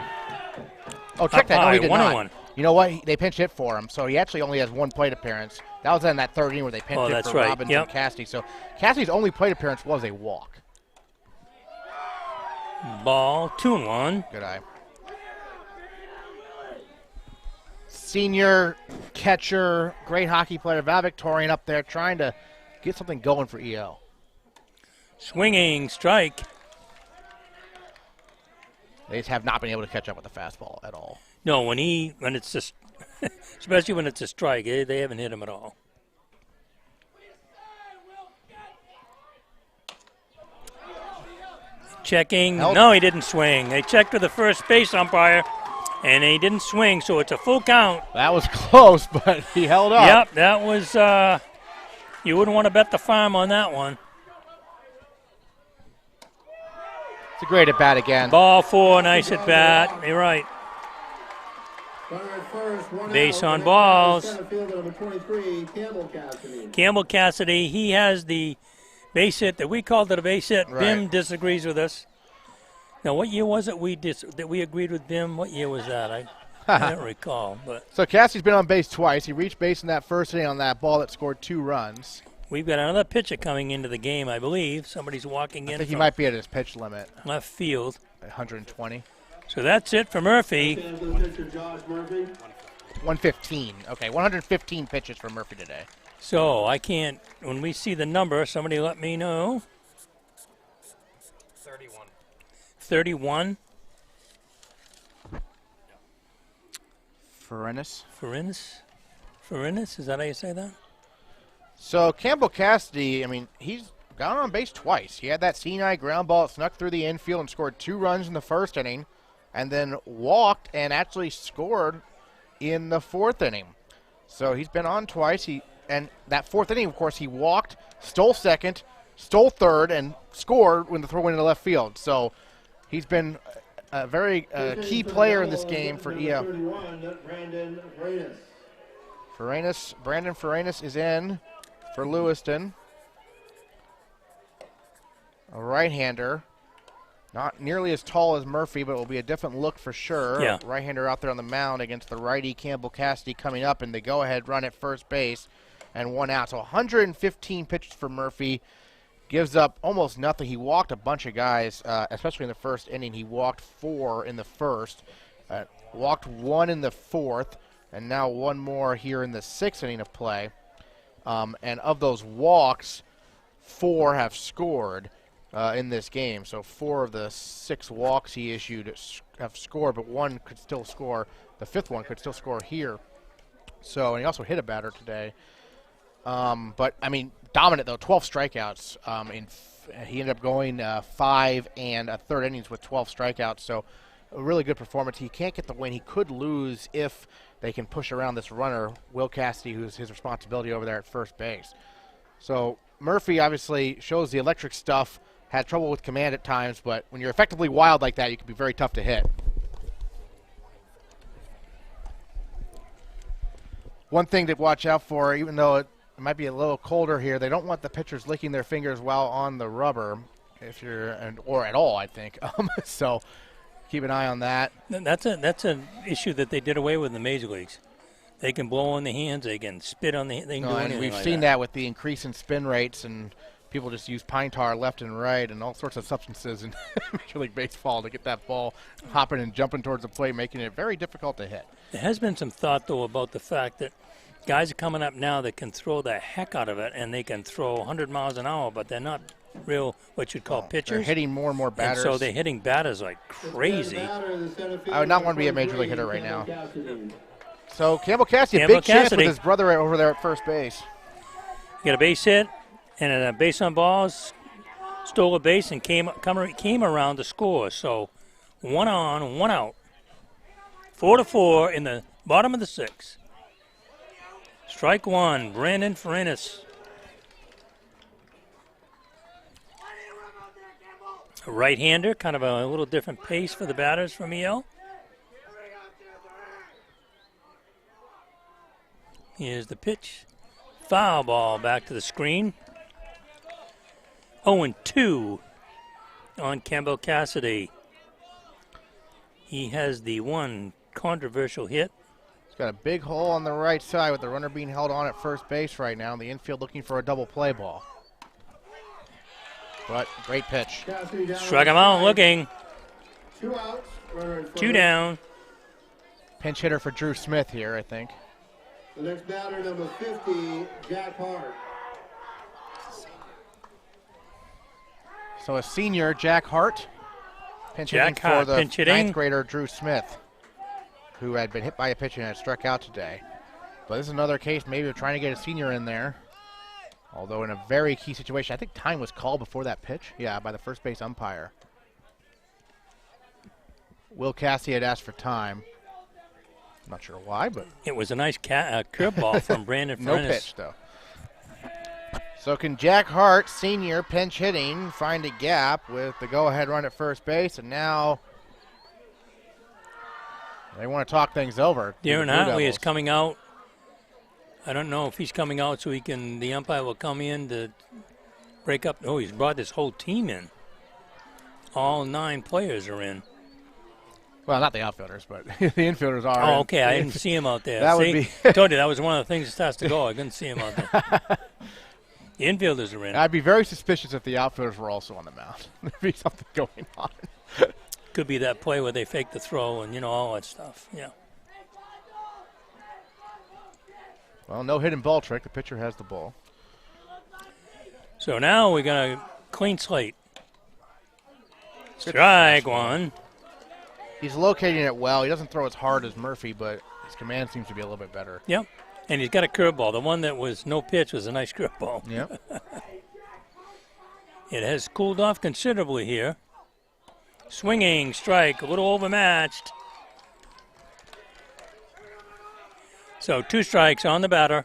Speaker 5: Oh, check that. No, he did not.
Speaker 1: 1-1.
Speaker 5: You know what? They pinch hit for him, so he actually only has one plate appearance. That was in that third inning where they pinch hit for Robbins and Cassidy. So Cassidy's only plate appearance was a walk.
Speaker 1: Ball, 2-1.
Speaker 5: Good eye. Senior catcher, great hockey player, valedictorian up there trying to get something going for EO.
Speaker 1: Swinging strike.
Speaker 5: They just have not been able to catch up with the fastball at all.
Speaker 1: No, when it's just, especially when it's a strike, they haven't hit him at all. Checking. No, he didn't swing. They checked with the first base umpire, and he didn't swing, so it's a full count.
Speaker 5: That was close, but he held up.
Speaker 1: Yep, that was, you wouldn't want to bet the farm on that one.
Speaker 5: It's a great at-bat again.
Speaker 1: Ball 4, nice at-bat. You're right. Base on balls. Campbell Cassidy, he has the base hit that we called it a base hit.
Speaker 5: Right.
Speaker 1: Bim disagrees with us. Now, what year was it that we agreed with Bim? What year was that? I don't recall. But
Speaker 5: so Cassidy's been on base twice. He reached base in that first inning on that ball that scored 2 runs.
Speaker 1: We've got another pitcher coming into the game, I believe. Somebody's walking in.
Speaker 5: I think he might be at his pitch limit.
Speaker 1: Left field.
Speaker 5: 120.
Speaker 1: So that's it for Murphy.
Speaker 5: 115. Okay, 115 pitches for Murphy today.
Speaker 1: So I can't, when we see the number, somebody let me know.
Speaker 6: 31.
Speaker 1: 31.
Speaker 5: Ferenis,
Speaker 1: is that how you say that?
Speaker 5: So Campbell Cassidy, I mean, he's gone on base twice. He had that C9 ground ball, snuck through the infield and scored 2 runs in the first inning, and then walked and actually scored in the 4th inning. So he's been on twice. And that 4th inning, of course, he walked, stole second, stole third, and scored when the throw went into left field. So he's been a very key player in this game for EO. Brandon Ferenis is in for Lewiston. A right-hander. Not nearly as tall as Murphy, but it will be a different look for sure.
Speaker 1: Yeah.
Speaker 5: Right-hander out there on the mound against the righty Campbell Cassidy coming up, and the go-ahead run at first base and 1 out. So 115 pitches for Murphy. Gives up almost nothing. He walked a bunch of guys, especially in the first inning. He walked 4 in the first, walked 1 in the 4th, and now 1 more here in the 6th inning of play. And of those walks, 4 have scored in this game. So 4 of the 6 walks he issued have scored, but 1 could still score. The 5th one could still score here. So, and he also hit a batter today. But, I mean, dominant, though, 12 strikeouts. He ended up going 5 and a third innings with 12 strikeouts. So a really good performance. He can't get the win. He could lose if they can push around this runner, Will Cassidy, who's his responsibility over there at first base. So Murphy obviously shows the electric stuff, had trouble with command at times, but when you're effectively wild like that, you can be very tough to hit. One thing to watch out for, even though it might be a little colder here, they don't want the pitchers licking their fingers while on the rubber, or at all, I think. So keep an eye on that.
Speaker 1: That's an issue that they did away with in the major leagues. They can blow on the hands, they can spit on the, they can do anything.
Speaker 5: We've
Speaker 1: like
Speaker 5: seen that with the increase in spin rates, and people just use pine tar left and right and all sorts of substances in Major League Baseball to get that ball hopping and jumping towards the plate, making it very difficult to hit.
Speaker 1: There has been some thought, though, about the fact that guys are coming up now that can throw the heck out of it, and they can throw 100 miles an hour, but they're not real what you'd call pitchers.
Speaker 5: They're hitting more and more batters.
Speaker 1: And so they're hitting batters like crazy.
Speaker 5: I would not want to be a Major League hitter right now. So Campbell Cassidy, a big chance with his brother right over there at first base.
Speaker 1: He got a base hit and a base on balls, stole a base and came around to score. So 1 on, 1 out. 4-4 in the bottom of the 6th. Strike 1, Brandon Ferenis. A right-hander, kind of a little different pace for the batters from EL. Here's the pitch. Foul ball back to the screen. 0-2 on Campbell Cassidy. He has the one controversial hit.
Speaker 5: He's got a big hole on the right side with the runner being held on at first base right now. The infield looking for a double play ball. But great pitch.
Speaker 1: Struck him out looking.
Speaker 3: 2 outs. Runner at
Speaker 1: 2
Speaker 3: first.
Speaker 1: down.
Speaker 5: Pinch hitter for Drew Smith here, I think.
Speaker 3: The next batter, number 50, Jack Hart.
Speaker 5: So a senior, Jack Hart, pinch hitting
Speaker 1: Jack
Speaker 5: for
Speaker 1: Hart,
Speaker 5: the
Speaker 1: pinch hitting.
Speaker 5: 9th grader, Drew Smith, who had been hit by a pitch and had struck out today. But this is another case maybe of trying to get a senior in there, although in a very key situation. I think time was called before that pitch. Yeah, by the first base umpire. Will Cassie had asked for time. I'm not sure why, but
Speaker 1: It was a nice curveball from Brandon
Speaker 5: no
Speaker 1: Furness.
Speaker 5: pitch, though. So can Jack Hart, senior, pinch hitting, find a gap with the go-ahead run at first base, and now they want to talk things over.
Speaker 1: Darren
Speaker 5: The Blue
Speaker 1: Hartley is
Speaker 5: Devils.
Speaker 1: coming out. I don't know if he's coming out so the umpire will come in to break up. Oh, he's brought this whole team in. All 9 players are in.
Speaker 5: Well, not the outfielders, but the infielders are.
Speaker 1: Oh, okay. I didn't see him out there.
Speaker 5: That would
Speaker 1: See?
Speaker 5: be.
Speaker 1: I told you that was one of the things that starts to go. I couldn't see him out there. The infielders are in.
Speaker 5: I'd be very suspicious if the outfielders were also on the mound. There'd be something going on.
Speaker 1: Could be that play where they fake the throw and, all that stuff. Yeah.
Speaker 5: Well, no hidden ball trick. The pitcher has the ball.
Speaker 1: So now we got a clean slate. Strike one.
Speaker 5: He's locating it well. He doesn't throw as hard as Murphy, but his command seems to be a little bit better.
Speaker 1: Yep. And he's got a curveball. The one that was no pitch was a nice curveball.
Speaker 5: Yep.
Speaker 1: It has cooled off considerably here. Swinging strike, a little overmatched. So 2 strikes on the batter.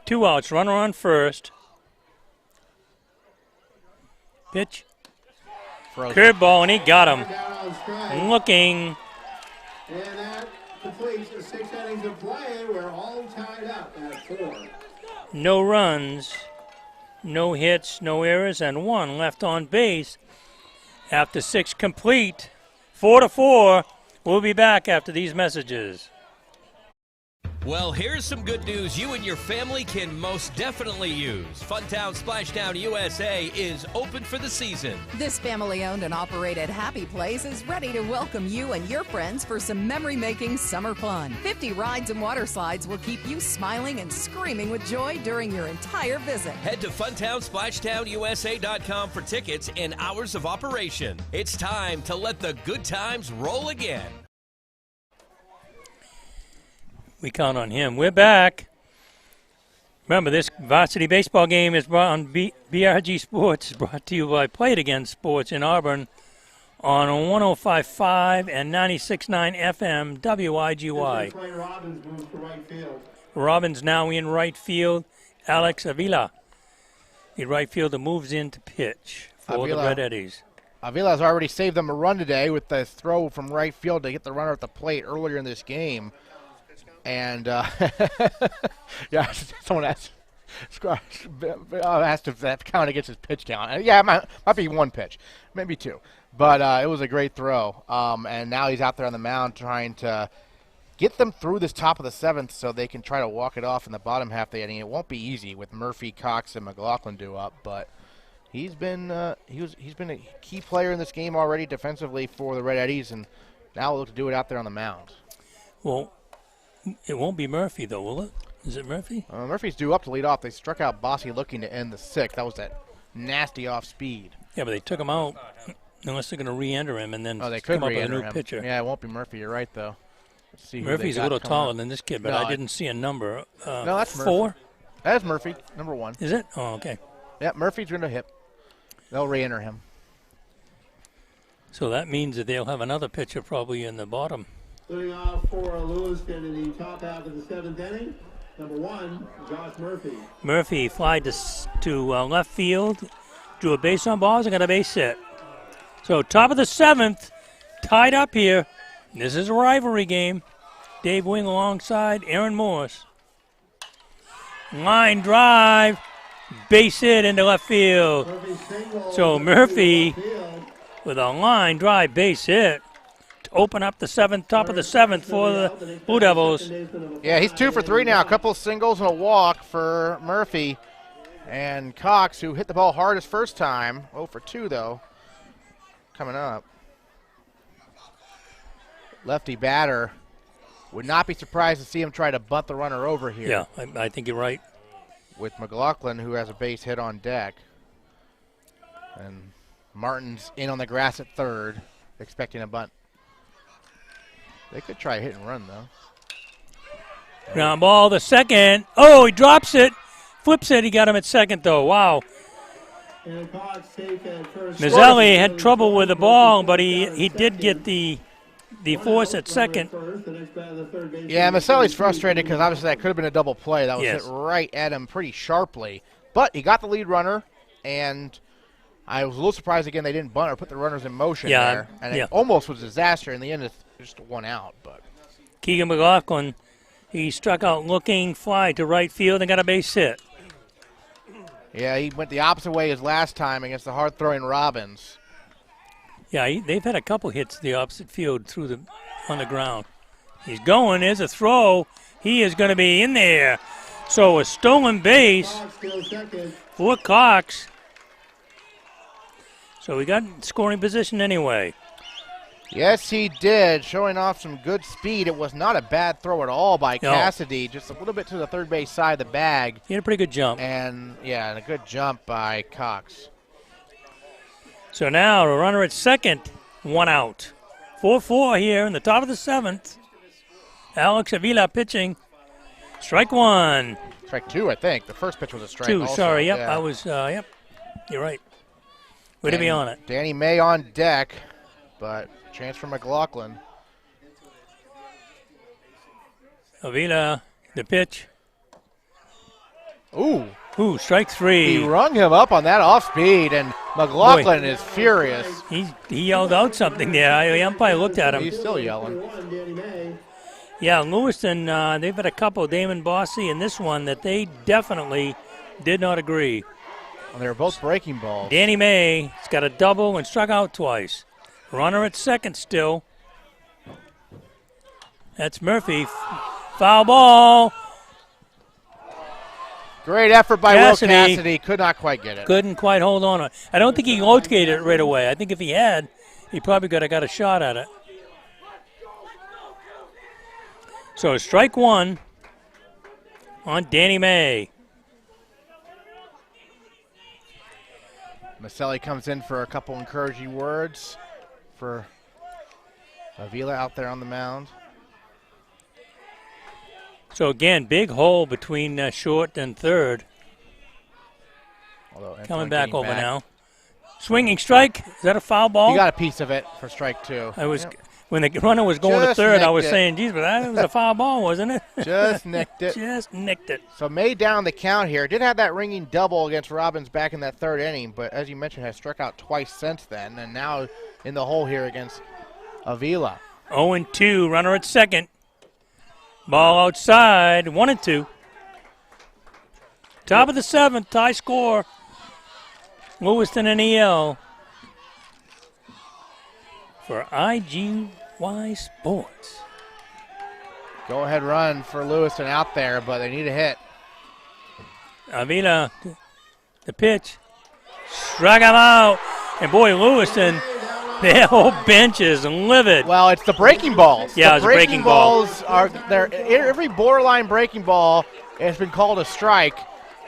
Speaker 1: 2 outs, runner on first. Pitch.
Speaker 5: Frozen.
Speaker 1: Curveball, and he got him.
Speaker 3: Down on strike.
Speaker 1: Looking.
Speaker 3: And that completes the 6 innings of play. We're all tied up at 4.
Speaker 1: No runs, no hits, no errors, and 1 left on base. After 6 complete, 4-4. We'll be back after these messages.
Speaker 6: Well, here's some good news you and your family can most definitely use. Funtown Splashdown USA is open for the season.
Speaker 2: This family-owned and operated happy place is ready to welcome you and your friends for some memory-making summer fun. 50 rides and water slides will keep you smiling and screaming with joy during your entire visit.
Speaker 6: Head to FuntownSplashdownUSA.com for tickets and hours of operation. It's time to let the good times roll again.
Speaker 1: We count on him. We're back. Remember, this varsity baseball game is brought on BRG Sports, brought to you by Play It Again Sports in Auburn on 105.5 and 96.9 FM WIGY.
Speaker 3: Clay Robbins moves to right field.
Speaker 1: Robbins now in right field. Alex Avila, the right fielder, moves in to pitch for the Red Eddies.
Speaker 5: Avila's already saved them a run today with the throw from right field to get the runner at the plate earlier in this game. And, yeah, someone asked if that count against his pitch count. Yeah, it might be 1 pitch, maybe 2. But it was a great throw. And now he's out there on the mound trying to get them through this top of the 7th so they can try to walk it off in the bottom half of the inning. It won't be easy with Murphy, Cox, and McLaughlin due up, but he's been he's been a key player in this game already defensively for the Red Eddies, and now we'll look to do it out there on the mound.
Speaker 1: Well, it won't be Murphy, though, will it? Is it Murphy?
Speaker 5: Murphy's due up to lead off. They struck out Bossy looking to end the 6th. That was that nasty off speed.
Speaker 1: Yeah, but they took him out unless they're going to re-enter him and then
Speaker 5: they could
Speaker 1: come up with a
Speaker 5: re-enter
Speaker 1: new
Speaker 5: him.
Speaker 1: pitcher.
Speaker 5: Yeah, it won't be Murphy. You're right, though. Let's see who they
Speaker 1: Murphy's a
Speaker 5: got
Speaker 1: little
Speaker 5: coming
Speaker 1: taller
Speaker 5: up.
Speaker 1: than this kid, but
Speaker 5: No,
Speaker 1: I didn't see a number.
Speaker 5: No, that's Murphy.
Speaker 1: 4?
Speaker 5: That is Murphy, number 1.
Speaker 1: Is it? Oh, okay.
Speaker 5: Yeah, Murphy's going to hit. They'll re-enter him.
Speaker 1: So that means that they'll have another pitcher probably in the bottom.
Speaker 3: Leading off for Lewiston in the top half of the 7th inning, number 1, Josh Murphy.
Speaker 1: Murphy fly to left field. drew a base on balls and got a base hit. So top of the 7th, tied up here. This is a rivalry game. Dave Wing alongside Aaron Morris. Line drive, base hit into left field. So Murphy with a line drive base hit to open up the 7th, top of the 7th for the Blue Devils.
Speaker 5: Yeah, he's 2 for 3 now. A couple of singles and a walk for Murphy. And Cox, who hit the ball hardest first time, 0 for 2 though, coming up. Lefty batter. Would not be surprised to see him try to butt the runner over here.
Speaker 1: Yeah, I think you're right.
Speaker 5: With McLaughlin, who has a base hit on deck. And Martin's in on the grass at third, expecting a bunt. They could try a hit and run, though.
Speaker 1: Ground ball, the second. Oh, he drops it. Flips it. He got him at second, though. Wow. Mazzelli had trouble with the ball, but he did get the force at second.
Speaker 5: Yeah, Mazzelli's frustrated because obviously that could have been a double play. That was
Speaker 1: Yes.
Speaker 5: hit right at him pretty sharply. But he got the lead runner, and I was a little surprised again they didn't bunt or put the runners in motion there. And it almost was a disaster. In the end, it's just 1 out. But
Speaker 1: Keegan McLaughlin, he struck out looking, fly to right field, and got a base hit.
Speaker 5: yeah, he went the opposite way as last time against the hard-throwing Robbins.
Speaker 1: Yeah, they've had a couple hits to the opposite field on the ground. He's going. There's a throw. He is going to be in there. So a stolen base for Cox. So we got scoring position anyway.
Speaker 5: Yes, he did, showing off some good speed. It was not a bad throw at all by Cassidy, just a little bit to the third base side of the bag.
Speaker 1: He had a pretty good jump.
Speaker 5: And, yeah, and a good jump by Cox.
Speaker 1: So now a runner at second, 1 out. 4-4 here in the top of the 7th. Alex Avila pitching. Strike 1.
Speaker 5: Strike 2, I think. The first pitch was a strike
Speaker 1: 2,
Speaker 5: also.
Speaker 1: sorry. Yep,
Speaker 5: yeah.
Speaker 1: I was, yep. You're right. Way to be on it.
Speaker 5: Danny May on deck, but chance for McLaughlin.
Speaker 1: Avila, the pitch.
Speaker 5: Ooh,
Speaker 1: strike 3.
Speaker 5: He rung him up on that off speed, and McLaughlin is furious.
Speaker 1: He yelled out something there. The umpire looked at him.
Speaker 5: He's still yelling.
Speaker 1: Yeah, Lewiston, they've had a couple, Damon Bossy and this one, that they definitely did not agree.
Speaker 5: Well, they were both breaking balls.
Speaker 1: Danny May has got a double and struck out twice. Runner at second still. That's Murphy. Foul ball.
Speaker 5: Great effort by Will Cassidy. Could not quite get it.
Speaker 1: Couldn't quite hold on. I don't think he located it right away. I think if he had, he probably could have got a shot at it. So strike 1 on Danny May.
Speaker 5: Mazzelli comes in for a couple encouraging words for Avila out there on the mound.
Speaker 1: So again, big hole between short and third. Coming back over now. Swinging strike. Is that a foul ball?
Speaker 5: He got a piece of it for strike 2.
Speaker 1: When the runner was going to third, I was saying, geez, but that was a foul ball, wasn't it?
Speaker 5: Just nicked it.
Speaker 1: Just nicked it.
Speaker 5: So May down the count here. Did have that ringing double against Robbins back in that third inning, but as you mentioned, has struck out twice since then, and now in the hole here against Avila.
Speaker 1: 0-2, runner at second. Ball outside, 1-2. Top of the 7th, tie score. Lewiston and EL for IGY Sports.
Speaker 5: Go ahead run for Lewiston out there, but they need a hit.
Speaker 1: Avila, the pitch. Struck him out. And boy, Lewiston, their whole bench is livid.
Speaker 5: Well, it's the breaking balls.
Speaker 1: Yeah,
Speaker 5: the
Speaker 1: it's a breaking ball.
Speaker 5: Balls are there. Every borderline breaking ball has been called a strike,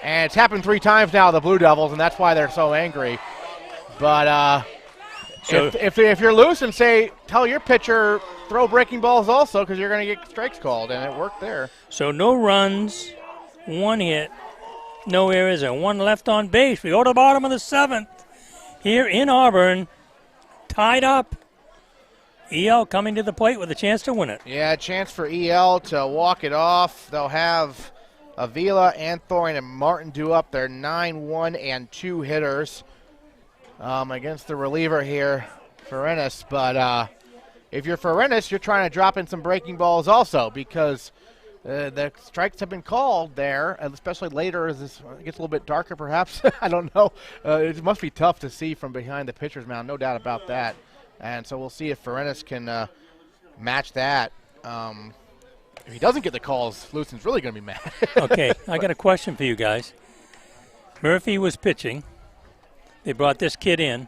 Speaker 5: and it's happened 3 times now, the Blue Devils, and that's why they're so angry. But if you're loose and tell your pitcher, throw breaking balls also because you're going to get strikes called, and it worked there.
Speaker 1: So no runs, 1 hit, no errors, and 1 left on base. We go to the bottom of the 7th here in Auburn, tied up. EL coming to the plate with a chance to win it.
Speaker 5: Yeah, a chance for EL to walk it off. They'll have Avila, Anthorn, and Martin do up their 9-1 and 2 hitters. against the reliever here, Ferenis. But if you're Ferenis, you're trying to drop in some breaking balls also, because the strikes have been called there, especially later as this gets a little bit darker perhaps. I don't know. It must be tough to see from behind the pitcher's mound, no doubt about that. And so we'll see if Ferenis can match that. If he doesn't get the calls, Lewiston's really going to be mad.
Speaker 1: Okay, I got a question for you guys. Murphy was pitching. They brought this kid in.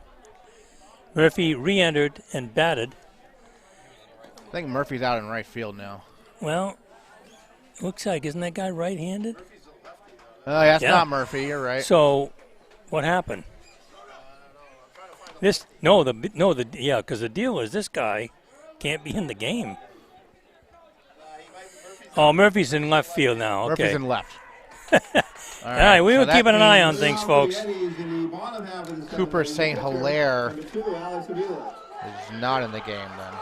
Speaker 1: Murphy re-entered and batted.
Speaker 5: I think Murphy's out in right field now.
Speaker 1: Well, looks like, isn't that guy right-handed?
Speaker 5: Oh, yeah, that's not Murphy. You're right.
Speaker 1: So, what happened? Because the deal is this guy can't be in the game. Oh, Murphy's in left field now. Okay.
Speaker 5: Murphy's in left.
Speaker 1: All right, we were keeping an eye on things, folks.
Speaker 5: Cooper St. Hilaire is not in the game then,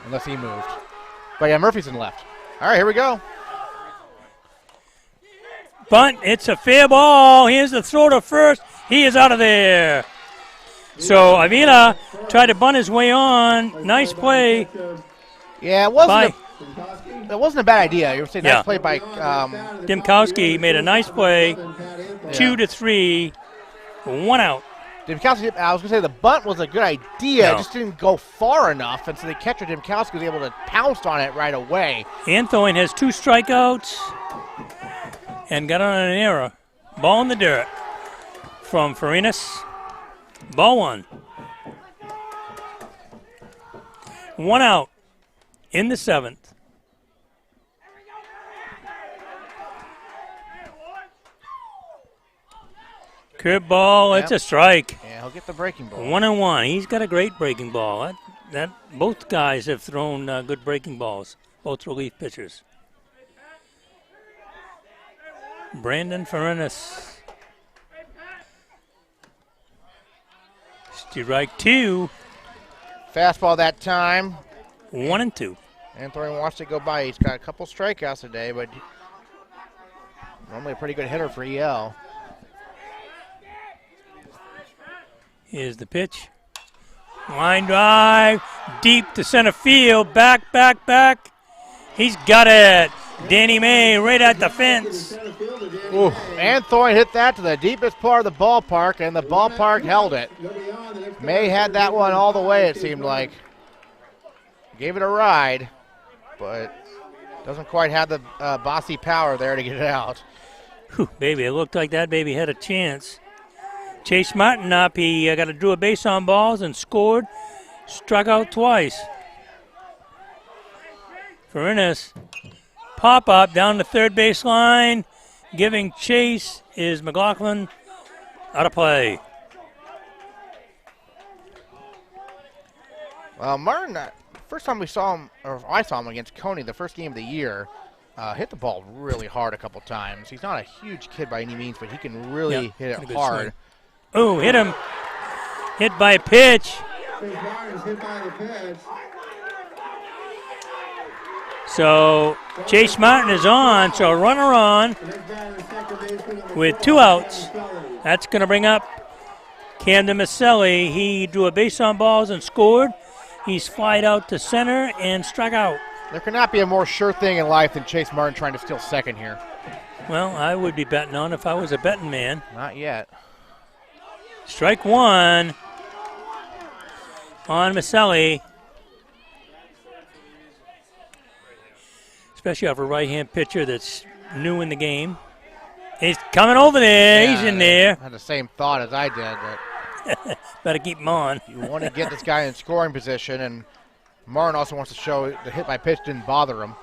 Speaker 5: unless he moved. But yeah, Murphy's in left. All right, here we go.
Speaker 1: Bunt, it's a fair ball. Here's the throw to first. He is out of there. So Avila tried to bunt his way on. Nice play.
Speaker 5: Yeah, it wasn't a bad idea. You were saying nice play by
Speaker 1: Dimkowski made a nice play. 2-3, 1 out.
Speaker 5: Dimkowski, I was going to say the bunt was a good idea. It just didn't go far enough, and so the catcher Dimkowski was able to pounce on it right away.
Speaker 1: Anthony has 2 strikeouts and got on an error. Ball in the dirt from Ferenis. Ball 1. 1 out in the 7th. Curve ball, it's a strike.
Speaker 5: Yeah, he'll get the breaking ball.
Speaker 1: 1-1. He's got a great breaking ball. Both guys have thrown good breaking balls, both relief pitchers. Brandon Ferenis. Strike 2.
Speaker 5: Fastball that time.
Speaker 1: 1-2.
Speaker 5: Anthony wants it go by. He's got a couple strikeouts today, but normally a pretty good hitter for EL.
Speaker 1: Here's the pitch. Line drive. Deep to center field. Back. He's got it. Danny May right at the fence.
Speaker 5: Ooh, Anthony hit that to the deepest part of the ballpark, and the ballpark held it. May had that one all the way, it seemed like. Gave it a ride, but doesn't quite have the bossy power there to get it out.
Speaker 1: Whew, baby, it looked like that baby had a chance. Chase Martin up. He got to do a base on balls and scored. Struck out twice. Ferenis. Pop up down the third base line. Giving chase is McLaughlin. Out of play.
Speaker 5: Well, Martin, first time we saw him, or I saw him against Coney, the first game of the year, hit the ball really hard a couple times. He's not a huge kid by any means, but he can really hit it hard.
Speaker 1: Oh, hit him. Hit by pitch. So Chase Martin is on, so a runner on with 2 outs. That's going to bring up Camden Maselli. He drew a base on balls and scored. He's flied out to center and struck out.
Speaker 5: There cannot be a more sure thing in life than Chase Martin trying to steal second here.
Speaker 1: Well, I would be betting on if I was a betting man.
Speaker 5: Not yet.
Speaker 1: Strike 1 on Maselli. Especially off a right-hand pitcher that's new in the game. He's coming over there. Yeah, he's in there.
Speaker 5: I had the same thought as I did. But
Speaker 1: better keep him on.
Speaker 5: You want to get this guy in scoring position, and Martin also wants to show the hit by pitch didn't bother him.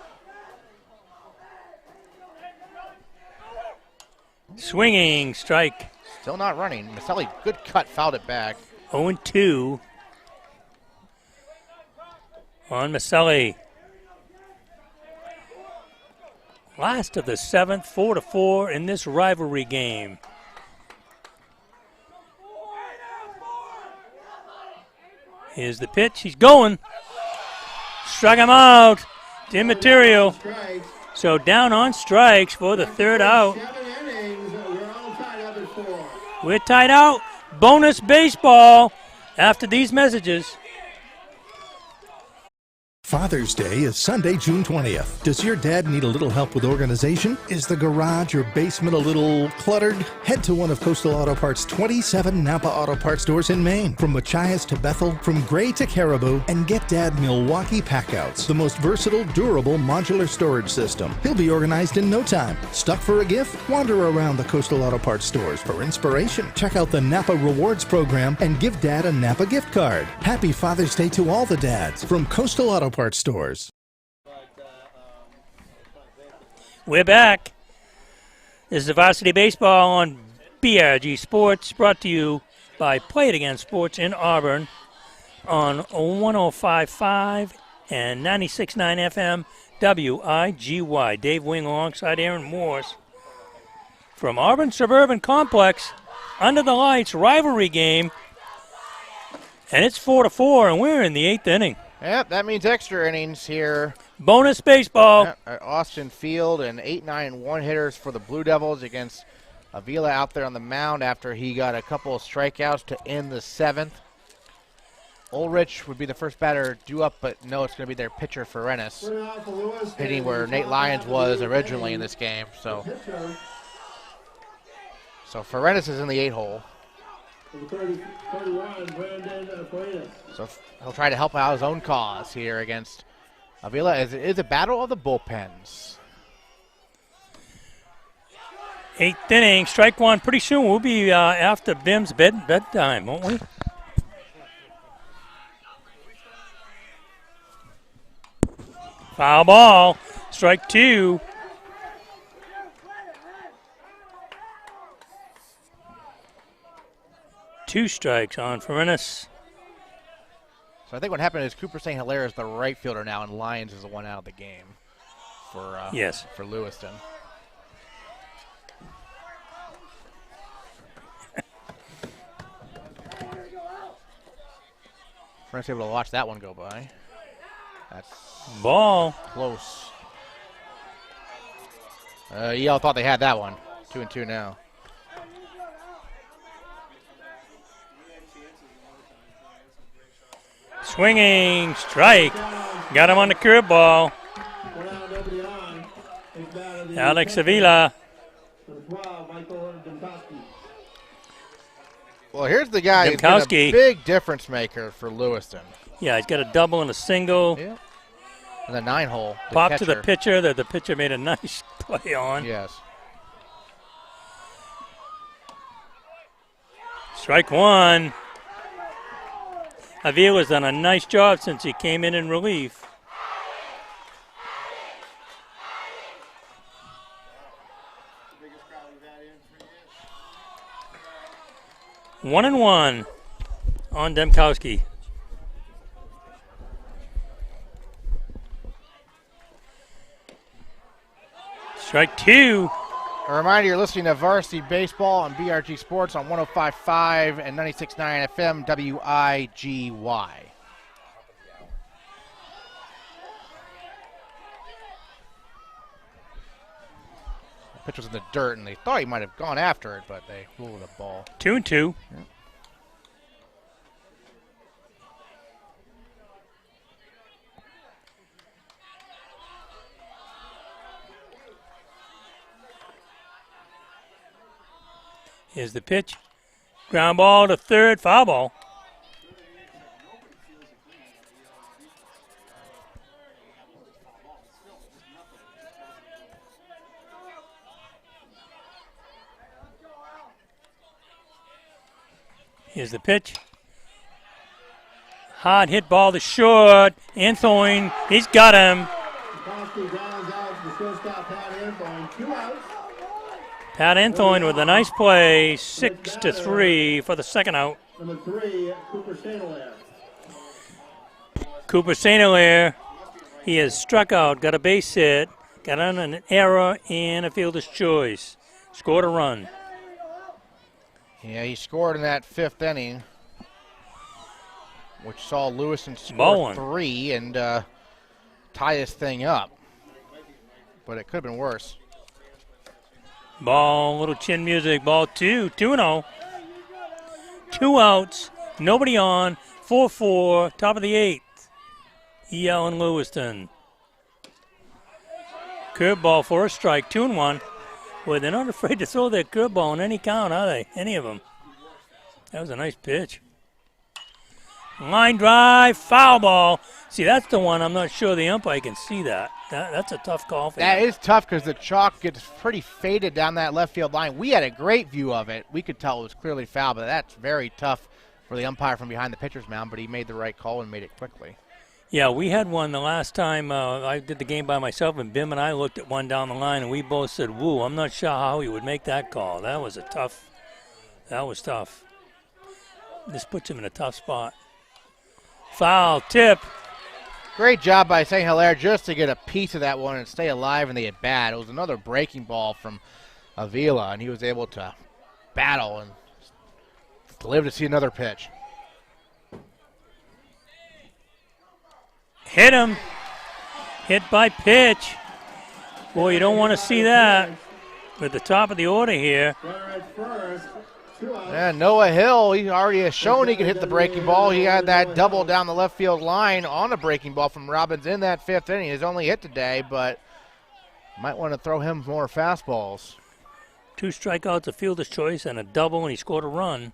Speaker 1: Swinging strike.
Speaker 5: Still not running. Maselli, good cut, fouled it back.
Speaker 1: 0-2 on Maselli. Last of the 7th, 4-4 in this rivalry game. Here's the pitch. He's going. Struck him out. It's immaterial. So down on strikes for the 3rd out. We're tied out. bonus baseball after these messages.
Speaker 8: Father's Day is Sunday, June 20th. Does your dad need a little help with organization? Is the garage or basement a little cluttered? Head to one of Coastal Auto Parts' 27 Napa Auto Parts stores in Maine. From Machias to Bethel, from Gray to Caribou, and get Dad Milwaukee Packouts, the most versatile, durable, modular storage system. He'll be organized in no time. Stuck for a gift? Wander around the Coastal Auto Parts stores for inspiration. Check out the Napa Rewards program and give Dad a Napa gift card. Happy Father's Day to all the dads from Coastal Auto Parts stores.
Speaker 1: We're back. This is the Varsity Baseball on BRG Sports, brought to you by Play It Again Sports in Auburn on 105.5 and 96.9 FM WIGY. Dave Wing alongside Aaron Morse from Auburn Suburban Complex. Under the lights, rivalry game, and it's 4-4, and we're in the 8th inning.
Speaker 5: Yep, that means extra innings here.
Speaker 1: Bonus baseball.
Speaker 5: Yep, at Austin Field, and 8, 9, and 1 hitters for the Blue Devils against Avila out there on the mound after he got a couple of strikeouts to end the 7th. Ulrich would be the first batter due up, but no, it's going to be their pitcher, Ferenis, hitting where Nate Lyons was originally in this game. So Ferenis is in the 8-hole. So he'll try to help out his own cause here against Avila, as it is a battle of the bullpens.
Speaker 1: 8th inning, strike one. Pretty soon we'll be after Bim's bedtime, won't we? Foul ball, strike two. Two strikes on Ferenis.
Speaker 5: So I think what happened is Cooper St. Hilaire is the right fielder now, and Lyons is the one out of the game for for Lewiston. Friends able to watch that one go by. That's
Speaker 1: ball
Speaker 5: close. Y'all thought they had that one. 2-2 now.
Speaker 1: Swinging strike. Got him on the curveball. Alex Avila.
Speaker 5: Well, here's the guy who's been a big difference maker for Lewiston.
Speaker 1: Yeah, he's got a double and a single.
Speaker 5: Yeah. And the 9-hole.
Speaker 1: Pop to the pitcher that the pitcher made a nice play on.
Speaker 5: Yes.
Speaker 1: Strike one. Avila's done a nice job since he came in relief. One and one on Demkowski. Strike two.
Speaker 5: A reminder, you're listening to Varsity Baseball on BRG Sports on 105.5 and 96.9 FM WIGY. The pitch was in the dirt, and they thought he might have gone after it, but they ruled a ball.
Speaker 1: 2-2.
Speaker 5: Yeah.
Speaker 1: Here's the pitch. Ground ball to third, foul ball. Here's the pitch. Hard hit ball to short. Anthony, he's got him. Pat Anthony with a nice play, 6-3 for the second out.
Speaker 3: Number 3, Cooper St. Hilaire.
Speaker 1: Cooper St. Hilaire, he has struck out, got a base hit, got on an error and a fielder's choice. Scored a run.
Speaker 5: Yeah, he scored in that 5th inning, which saw Lewiston score 3 and tie this thing up. But it could have been worse.
Speaker 1: Ball, little chin music, ball 2, 2-0. 2 outs, nobody on, 4-4, top of the 8th. EL and Lewiston. Curveball for a strike, 2-1. Boy, they're not afraid to throw their curveball on any count, are they? Any of them. That was a nice pitch. Line drive, foul ball. See, that's the one I'm not sure the umpire can see that. That's a tough call for
Speaker 5: That
Speaker 1: him.
Speaker 5: is tough because the chalk gets pretty faded down that left field line. We had a great view of it. We could tell it was clearly foul, but that's very tough for the umpire from behind the pitcher's mound, but he made the right call and made it quickly.
Speaker 1: Yeah, we had one the last time I did the game by myself, and Bim and I looked at one down the line, and we both said, woo, I'm not sure how he would make that call. That was tough. This puts him in a tough spot. Foul tip.
Speaker 5: Great job by St. Hilaire just to get a piece of that one and stay alive in the at-bat. It was another breaking ball from Avila, and he was able to battle and live to see another pitch.
Speaker 1: Hit him. Hit by pitch. Boy, you don't want to see that. At the top of the order here.
Speaker 5: And Noah Hill, he already has shown he can hit the breaking ball. He had that double down the left field line on a breaking ball from Robbins in that 5th inning. His only hit today, but might want to throw him more fastballs.
Speaker 1: 2 strikeouts, a fielder's choice, and a double, and he scored a run.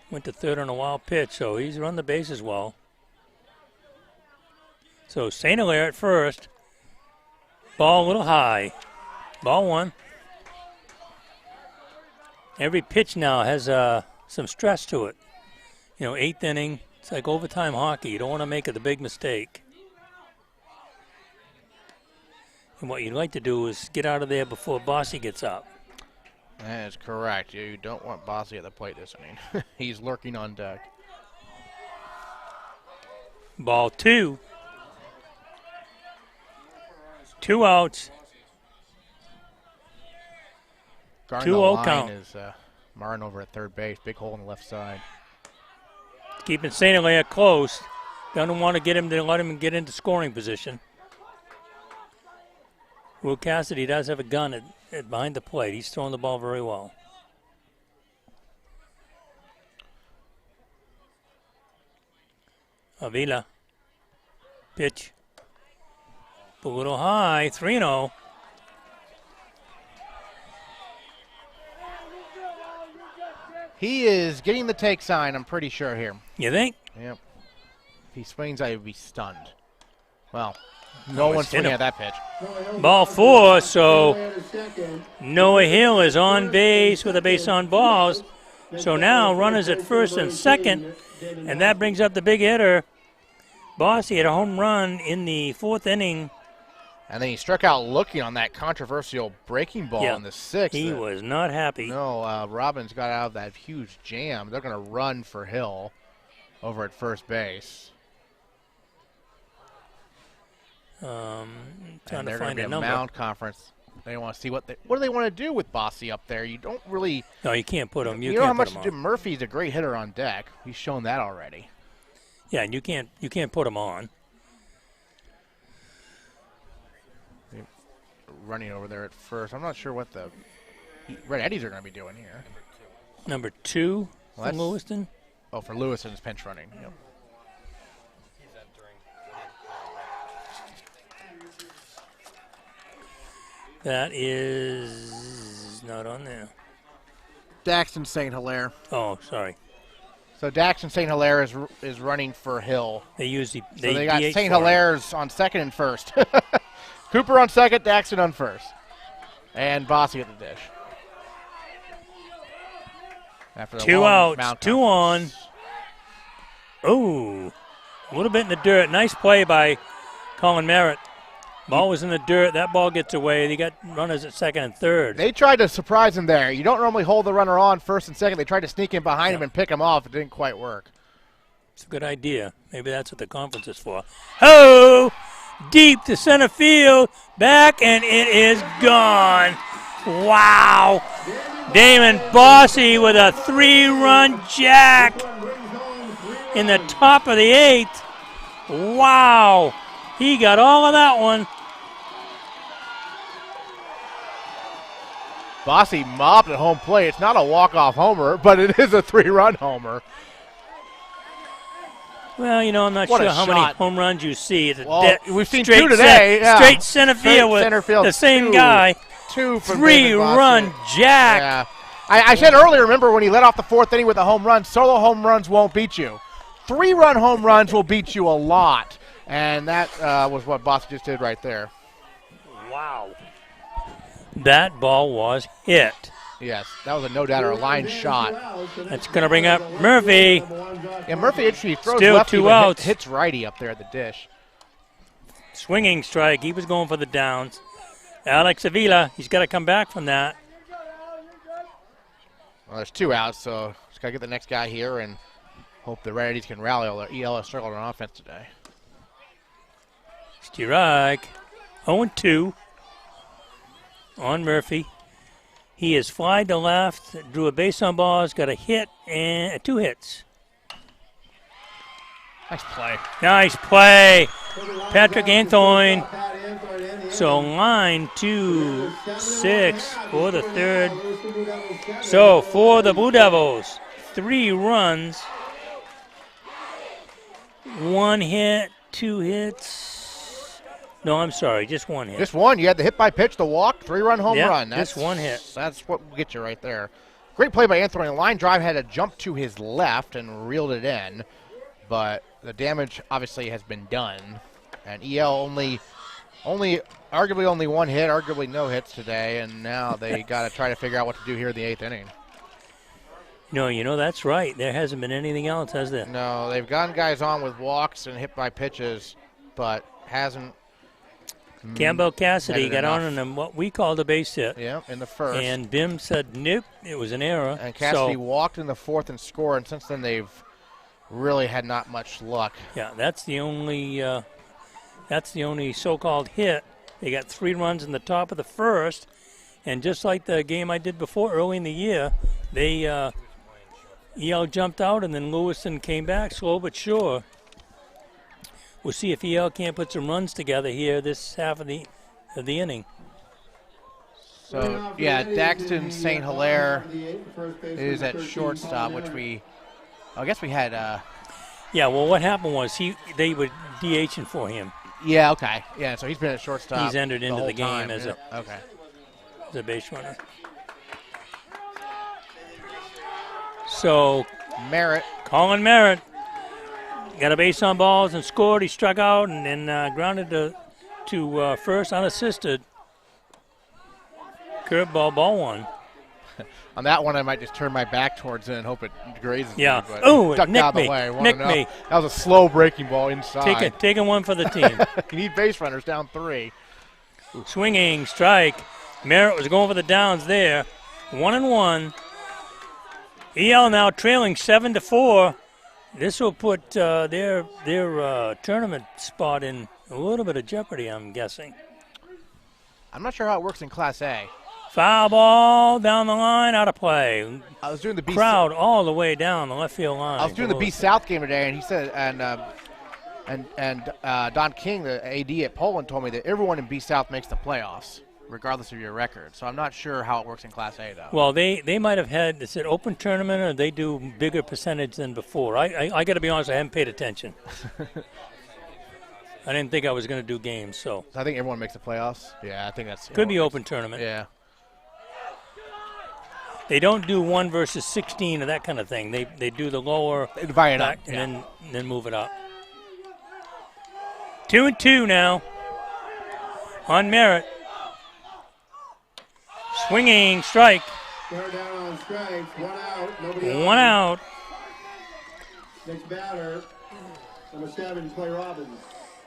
Speaker 1: Went to third on a wild pitch, so he's run the bases well. So St. Hilaire at first. Ball a little high. Ball 1. Every pitch now has some stress to it. 8th inning, it's like overtime hockey. You don't want to make it a big mistake. And what you'd like to do is get out of there before Bossy gets up.
Speaker 5: That is correct. You don't want Bossy at the plate this inning. He's lurking on deck.
Speaker 1: Ball 2. 2 outs. 2-0 count.
Speaker 5: Is Martin over at third base. Big hole on the left side.
Speaker 1: Keeping St. Hilaire close. Doesn't want to let him get into scoring position. Will Cassidy does have a gun at behind the plate. He's throwing the ball very well. Avila. Pitch. A little high. 3-0.
Speaker 5: He is getting the take sign, I'm pretty sure here.
Speaker 1: You think?
Speaker 5: Yep. If he swings, I would be stunned. Well, no one's swinging at that pitch.
Speaker 1: Ball 4, so Noah Hill is on base with a base on balls. So now runners at first and second, and that brings up the big hitter. Bossy had a home run in the 4th inning.
Speaker 5: And then he struck out looking on that controversial breaking ball in the 6th.
Speaker 1: He was not happy.
Speaker 5: No, Robbins got out of that huge jam. They're going to run for Hill over at first base.
Speaker 1: Trying
Speaker 5: and
Speaker 1: to
Speaker 5: they're
Speaker 1: find a
Speaker 5: be
Speaker 1: number.
Speaker 5: Mound conference. They want to see what do they want to do with Bossy up there. You don't really.
Speaker 1: No, you can't put him.
Speaker 5: You know how much Murphy's a great hitter on deck. He's shown that already.
Speaker 1: Yeah, and you can't put him on.
Speaker 5: Running over there at first. I'm not sure what the Red Eddies are going to be doing here.
Speaker 1: Number 2 for Lewiston.
Speaker 5: Oh, for Lewiston's pinch running. Yep.
Speaker 1: That is not on there.
Speaker 5: Daxton St. Hilaire.
Speaker 1: Oh, sorry.
Speaker 5: So Daxton St. Hilaire is running for Hill.
Speaker 1: They
Speaker 5: got St. Hilaire's on second and first. Cooper on second, Daxton on first. And Bossy at the dish. After
Speaker 1: 2 outs, 2 on. Oh, a little bit in the dirt. Nice play by Colin Merritt. Ball was in the dirt. That ball gets away. They got runners at second and third.
Speaker 5: They tried to surprise him there. You don't normally hold the runner on first and second. They tried to sneak in behind him and pick him off. It didn't quite work.
Speaker 1: It's a good idea. Maybe that's what the conference is for. Oh! Deep to center field, back, and it is gone. Wow. Damon Bossy with a 3-run jack in the top of the 8th. Wow. He got all of that one.
Speaker 5: Bossy mopped at home plate. It's not a walk-off homer, but it is a 3-run homer.
Speaker 1: Well, you know, I'm not
Speaker 5: What
Speaker 1: sure
Speaker 5: a
Speaker 1: how many
Speaker 5: shot.
Speaker 1: home runs you see. It's
Speaker 5: We've seen 2 today.
Speaker 1: Straight center field with the same guy.
Speaker 5: 2 from
Speaker 1: 3-run jack.
Speaker 5: Yeah. I said earlier, remember, when he led off the 4th inning with a home run, solo home runs won't beat you. 3-run home runs will beat you a lot. And that was what Bossy just did right there.
Speaker 1: Wow. That ball was hit.
Speaker 5: Yes, that was a no doubt a line shot.
Speaker 1: That's going to bring up Murphy.
Speaker 5: Yeah, Murphy actually throws
Speaker 1: Still
Speaker 5: lefty,
Speaker 1: 2
Speaker 5: but
Speaker 1: outs.
Speaker 5: hits righty up there at the dish.
Speaker 1: Swinging strike. He was going for the downs. Alex Avila, he's got to come back from that.
Speaker 5: Well, there's 2 outs, so just got to get the next guy here and hope the righties can rally. EL has struggled on offense today.
Speaker 1: Strike. 0-2 on Murphy. He has flied to left, drew a base on balls, got a hit and 2 hits.
Speaker 5: Nice play.
Speaker 1: Nice play. Patrick Antoine. So line 2-6 for the 3rd. So for the Blue Devils, 3 runs, 1 hit, 2 hits. No, I'm sorry, just 1 hit.
Speaker 5: Just 1. You had the hit by pitch, the walk, 3-run home run.
Speaker 1: That's just 1 hit.
Speaker 5: That's what will get you right there. Great play by Anthony. Line drive had to jump to his left and reeled it in, but the damage obviously has been done. And EL arguably only 1 hit, arguably no hits today, and now they got to try to figure out what to do here in the 8th inning.
Speaker 1: No, you know, that's right. There hasn't been anything else, has there?
Speaker 5: No, they've gotten guys on with walks and hit by pitches, but hasn't.
Speaker 1: Campbell Cassidy got on in what we called a base hit.
Speaker 5: Yeah, in the 1st.
Speaker 1: And Bim said, nope, it was an error.
Speaker 5: And Cassidy walked in the 4th and scored, and since then they've really had not much luck.
Speaker 1: Yeah, that's the only so-called hit. They got 3 runs in the top of the 1st, and just like the game I did before early in the year, they EL jumped out, and then Lewiston came back slow but sure. We'll see if EL can't put some runs together here this half of the inning.
Speaker 5: So, yeah, Daxton St. Hilaire is at shortstop, which I guess we had.
Speaker 1: Yeah, well, what happened was they were DHing for him.
Speaker 5: Yeah, okay. Yeah, so he's been at shortstop.
Speaker 1: He's entered into the game
Speaker 5: time.
Speaker 1: as a base runner. So, Colin Merritt got a base on balls and scored. He struck out and then grounded to first unassisted. Curveball, ball 1.
Speaker 5: On that one, I might just turn my back towards it and hope it grazes me. But
Speaker 1: Oh,
Speaker 5: ducked out of the way. Nicked me. That was a slow breaking ball inside.
Speaker 1: Taking 1 for the team.
Speaker 5: You need base runners down 3.
Speaker 1: Swinging strike. Merritt was going for the downs there. 1-1. EL now trailing 7-4. This will put their tournament spot in a little bit of jeopardy, I'm guessing.
Speaker 5: I'm not sure how it works in Class A.
Speaker 1: Foul ball down the line, out of play.
Speaker 5: I was doing the
Speaker 1: crowd all the way down the left field line.
Speaker 5: I was doing the B South game today, and he said, and Don King, the AD at Poland, told me that everyone in B South makes the playoffs, regardless of your record. So I'm not sure how it works in Class A, though.
Speaker 1: Well, they might have had, is it open tournament, or they do bigger percentage than before? I got to be honest, I haven't paid attention. I didn't think I was going to do games, so.
Speaker 5: I think everyone makes the playoffs. Yeah, I think that's.
Speaker 1: Could be open tournament.
Speaker 5: Yeah.
Speaker 1: They don't do 1 versus 16 or that kind of thing. They do the lower.
Speaker 5: They divide it up.
Speaker 1: And then move it up. 2-2 now on Merritt. Swinging strike.
Speaker 3: They're down on strikes. 1 out. Nobody
Speaker 1: 1 out.
Speaker 3: Next batter, number 7, Clay Robbins.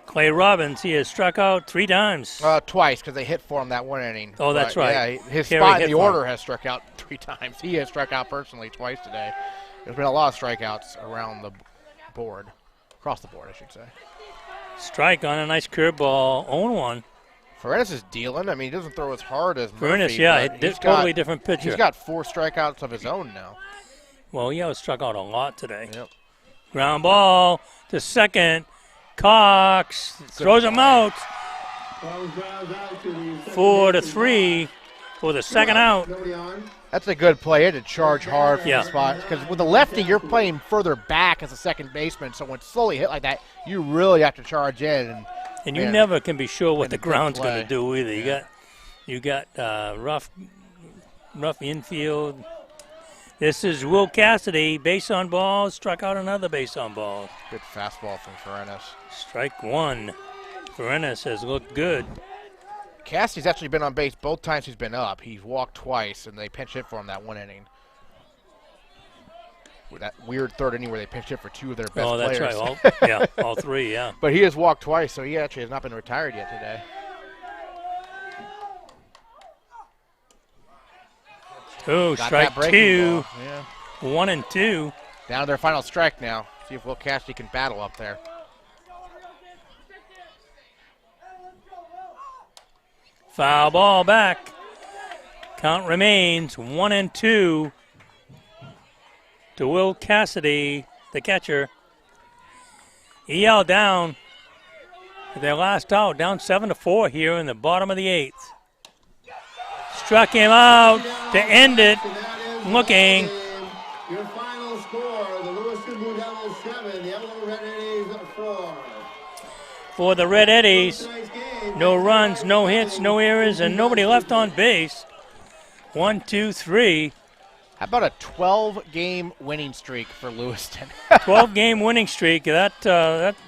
Speaker 1: Clay Robbins, he has struck out 3 times.
Speaker 5: Twice, because they hit for him that 1 inning.
Speaker 1: Oh, that's right.
Speaker 5: Yeah, his spot in the order has struck out 3 times. He has struck out personally twice today. There's been a lot of strikeouts around the board. Across the board, I should say.
Speaker 1: Strike on a nice curveball, 0-1.
Speaker 5: Fuentes is dealing. I mean, he doesn't throw as hard as
Speaker 1: Fuentes,
Speaker 5: Murphy.
Speaker 1: yeah, totally different pitcher.
Speaker 5: He's got 4 strikeouts of his own now.
Speaker 1: Well, he was struck out a lot today.
Speaker 5: Yep.
Speaker 1: Ground ball to second. Cox throws him out.
Speaker 3: 4-3.
Speaker 1: for the second out.
Speaker 3: Nobody on.
Speaker 5: That's a good play. He had to charge hard from
Speaker 1: Yeah.
Speaker 5: the spot. Because with a lefty, you're playing further back as a second baseman. So when it's slowly hit like that, you really have to charge in.
Speaker 1: And you
Speaker 5: Man.
Speaker 1: never can be sure what
Speaker 5: And
Speaker 1: the
Speaker 5: a good
Speaker 1: ground's going
Speaker 5: play.
Speaker 1: to do either. You got rough infield. This is Will Cassidy, base on ball, struck out another base on ball.
Speaker 5: Good fastball from Ferenas.
Speaker 1: Strike one. Ferenas has looked good.
Speaker 5: Cassidy's actually been on base both times he's been up. He's walked twice, and they pinch hit for him that one inning. With that weird third inning where they pinch hit for two of their best
Speaker 1: Oh, that's
Speaker 5: players.
Speaker 1: right. All three, yeah.
Speaker 5: But he has walked twice, so he actually has not been retired yet today.
Speaker 1: Oh,
Speaker 5: Got
Speaker 1: strike
Speaker 5: that breaking
Speaker 1: two.
Speaker 5: ball. Yeah.
Speaker 1: 1 and 2.
Speaker 5: Down to their final strike now. See if Will Cassidy can battle up there.
Speaker 1: Foul ball back. Count remains 1 and 2 to Will Cassidy, the catcher. EL down to their last out, down 7-4 here in the bottom of the 8th. Struck him out to end it. Looking.
Speaker 3: Your final score, the Lewiston Blue Devils 7, the Evelyn Red Eddies 4.
Speaker 1: For the Red Eddies,
Speaker 3: Tonight's game,
Speaker 1: no runs, no hits, no errors, and nobody left on base. 1, 2, 3.
Speaker 5: How about a 12-game winning streak for Lewiston?
Speaker 1: 12-game winning streak. That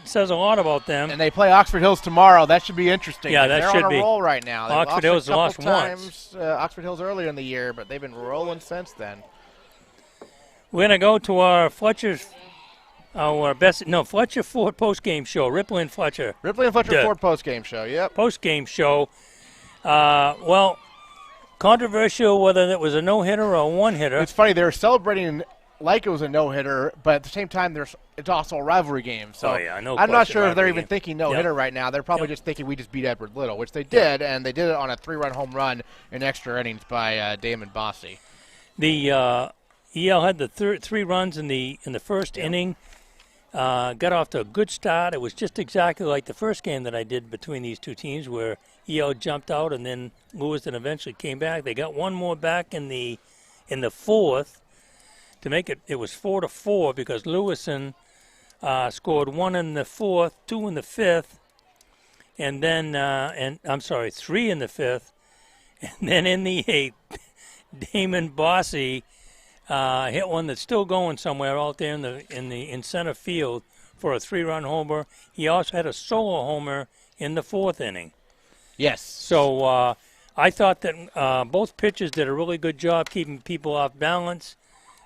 Speaker 1: says a lot about them.
Speaker 5: And they play Oxford Hills tomorrow. That should be interesting.
Speaker 1: Yeah, that
Speaker 5: They're
Speaker 1: should
Speaker 5: on a
Speaker 1: be.
Speaker 5: roll right now. They
Speaker 1: Oxford Hills
Speaker 5: a couple
Speaker 1: lost
Speaker 5: times, Oxford Hills earlier in the year, but they've been rolling since then.
Speaker 1: We're going to go to our Fletcher Ford post-game show. Ripley and Fletcher.
Speaker 5: Ripley and Fletcher
Speaker 1: Yeah.
Speaker 5: Ford post-game show, yep.
Speaker 1: Post-game show. Well, controversial whether that was a no-hitter or a one-hitter.
Speaker 5: It's funny, they're celebrating like it was a no-hitter, but at the same time, it's also a rivalry game. So
Speaker 1: Oh, yeah, no
Speaker 5: I'm not
Speaker 1: question,
Speaker 5: sure if they're
Speaker 1: rivalry
Speaker 5: even
Speaker 1: game.
Speaker 5: thinking no-hitter
Speaker 1: Yep.
Speaker 5: right now. They're probably
Speaker 1: Yep.
Speaker 5: just thinking we just beat Edward Little, which they did, and they did it on a 3-run home run in extra innings by Damon Bossy.
Speaker 1: The EL had the 3 runs in the first inning. Got off to a good start. It was just exactly like the first game that I did between these two teams, where EL jumped out and then Lewiston eventually came back. They got one more back in the fourth to make it. It was 4-4 because Lewiston scored 1 in the fourth, 2 in the fifth, and then 3 in the fifth, and then in the eighth, Damon Bossy hit one that's still going somewhere out there in center field for a 3-run homer. He also had a solo homer in the fourth inning.
Speaker 5: Yes.
Speaker 1: So I thought that both pitchers did a really good job keeping people off balance.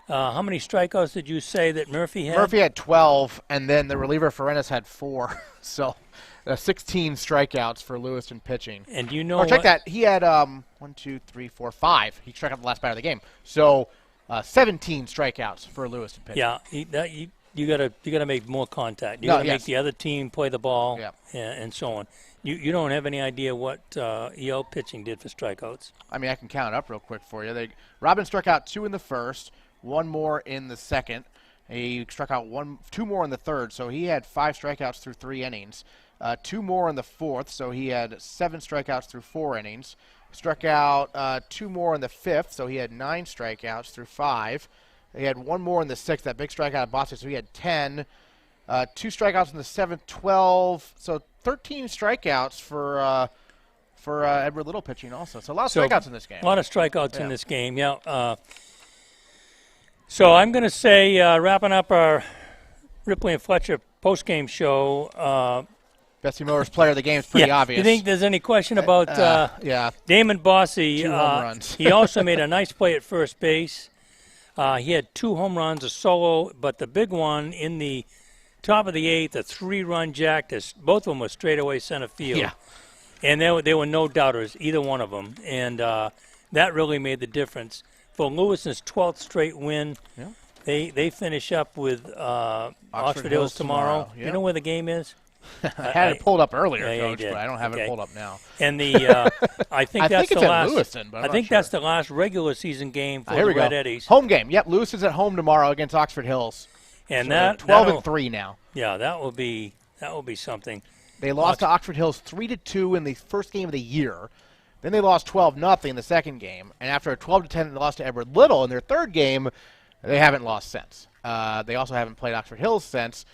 Speaker 1: How many strikeouts did you say that Murphy had?
Speaker 5: Murphy had 12, and then the reliever Ferenas had 4. So 16 strikeouts for Lewiston pitching.
Speaker 1: And you know
Speaker 5: Or check
Speaker 1: what?
Speaker 5: that. He had 5. He struck out the last batter of the game. So 17 strikeouts for Lewiston pitching.
Speaker 1: Yeah, you gotta make more contact. You
Speaker 5: No,
Speaker 1: gotta
Speaker 5: yes.
Speaker 1: make the other team play the ball,
Speaker 5: Yeah.
Speaker 1: and so on. You don't have any idea what EL pitching did for strikeouts.
Speaker 5: I mean, I can count it up real quick for you. Robin struck out 2 in the first, 1 more in the second. He struck out 2 more in the third, so he had 5 strikeouts through 3 innings. 2 more in the fourth, so he had 7 strikeouts through 4 innings. Struck out 2 more in the fifth, so he had 9 strikeouts through 5. He had 1 more in the sixth, that big strikeout at Boston, so he had 10. 2 strikeouts in the seventh, 12. So 13 strikeouts for Edward Little pitching also. So a lot of strikeouts in this game.
Speaker 1: A lot of strikeouts in this game, yeah. So I'm going to say, wrapping up our Ripley and Fletcher post-game show.
Speaker 5: Bessie Miller's player of the game is pretty obvious.
Speaker 1: You think there's any question about Damon Bossy?
Speaker 5: 2 home runs.
Speaker 1: He also made a nice play at first base. He had 2 home runs, a solo, but the big one in the top of the 8th, a 3-run jack. Both of them were straightaway center field.
Speaker 5: Yeah.
Speaker 1: And they were no doubters, either one of them. And that really made the difference. For Lewiston's 12th straight win, they finish up with Oxford Hills tomorrow.
Speaker 5: Yeah.
Speaker 1: You know where the game is?
Speaker 5: I had it pulled up earlier,
Speaker 1: Yeah,
Speaker 5: Coach, but I don't have it pulled up now.
Speaker 1: And I think that's
Speaker 5: it's
Speaker 1: the
Speaker 5: at
Speaker 1: last.
Speaker 5: Lewiston, but I'm
Speaker 1: I
Speaker 5: not
Speaker 1: think
Speaker 5: sure.
Speaker 1: that's the last regular season game for
Speaker 5: Here
Speaker 1: the
Speaker 5: we go.
Speaker 1: Red Eddies.
Speaker 5: Home game. Yep, Lewiston's at home tomorrow against Oxford Hills.
Speaker 1: And
Speaker 5: So
Speaker 1: that
Speaker 5: they're 12
Speaker 1: that'll-
Speaker 5: and 3 now.
Speaker 1: Yeah, that will be something.
Speaker 5: They lost to Oxford Hills 3-2 in the first game of the year. Then they lost 12-0 in the second game, and after a 12-10 loss to Edward Little in their third game, they haven't lost since. They also haven't played Oxford Hills since.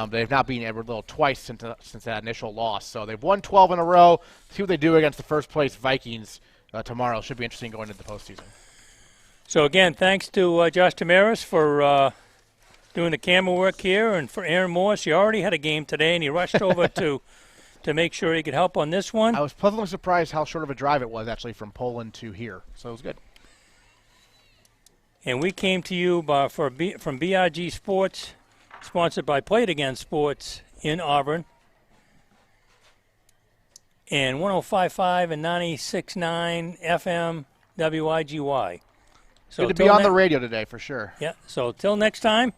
Speaker 5: They've not beaten Edward Little twice since that initial loss. So they've won 12 in a row. See what they do against the first-place Vikings tomorrow. Should be interesting going into the postseason.
Speaker 1: So, again, thanks to Josh Tamaris for doing the camera work here, and for Aaron Morse. He already had a game today, and he rushed over to make sure he could help on this one.
Speaker 5: I was pleasantly surprised how short of a drive it was, actually, from Poland to here. So it was good.
Speaker 1: And we came to you from BRG Sports, sponsored by Play It Again Sports in Auburn. And 105.5 and 96.9 FM WIGY. So
Speaker 5: good to be on the radio today, for sure.
Speaker 1: Yeah, so till next time.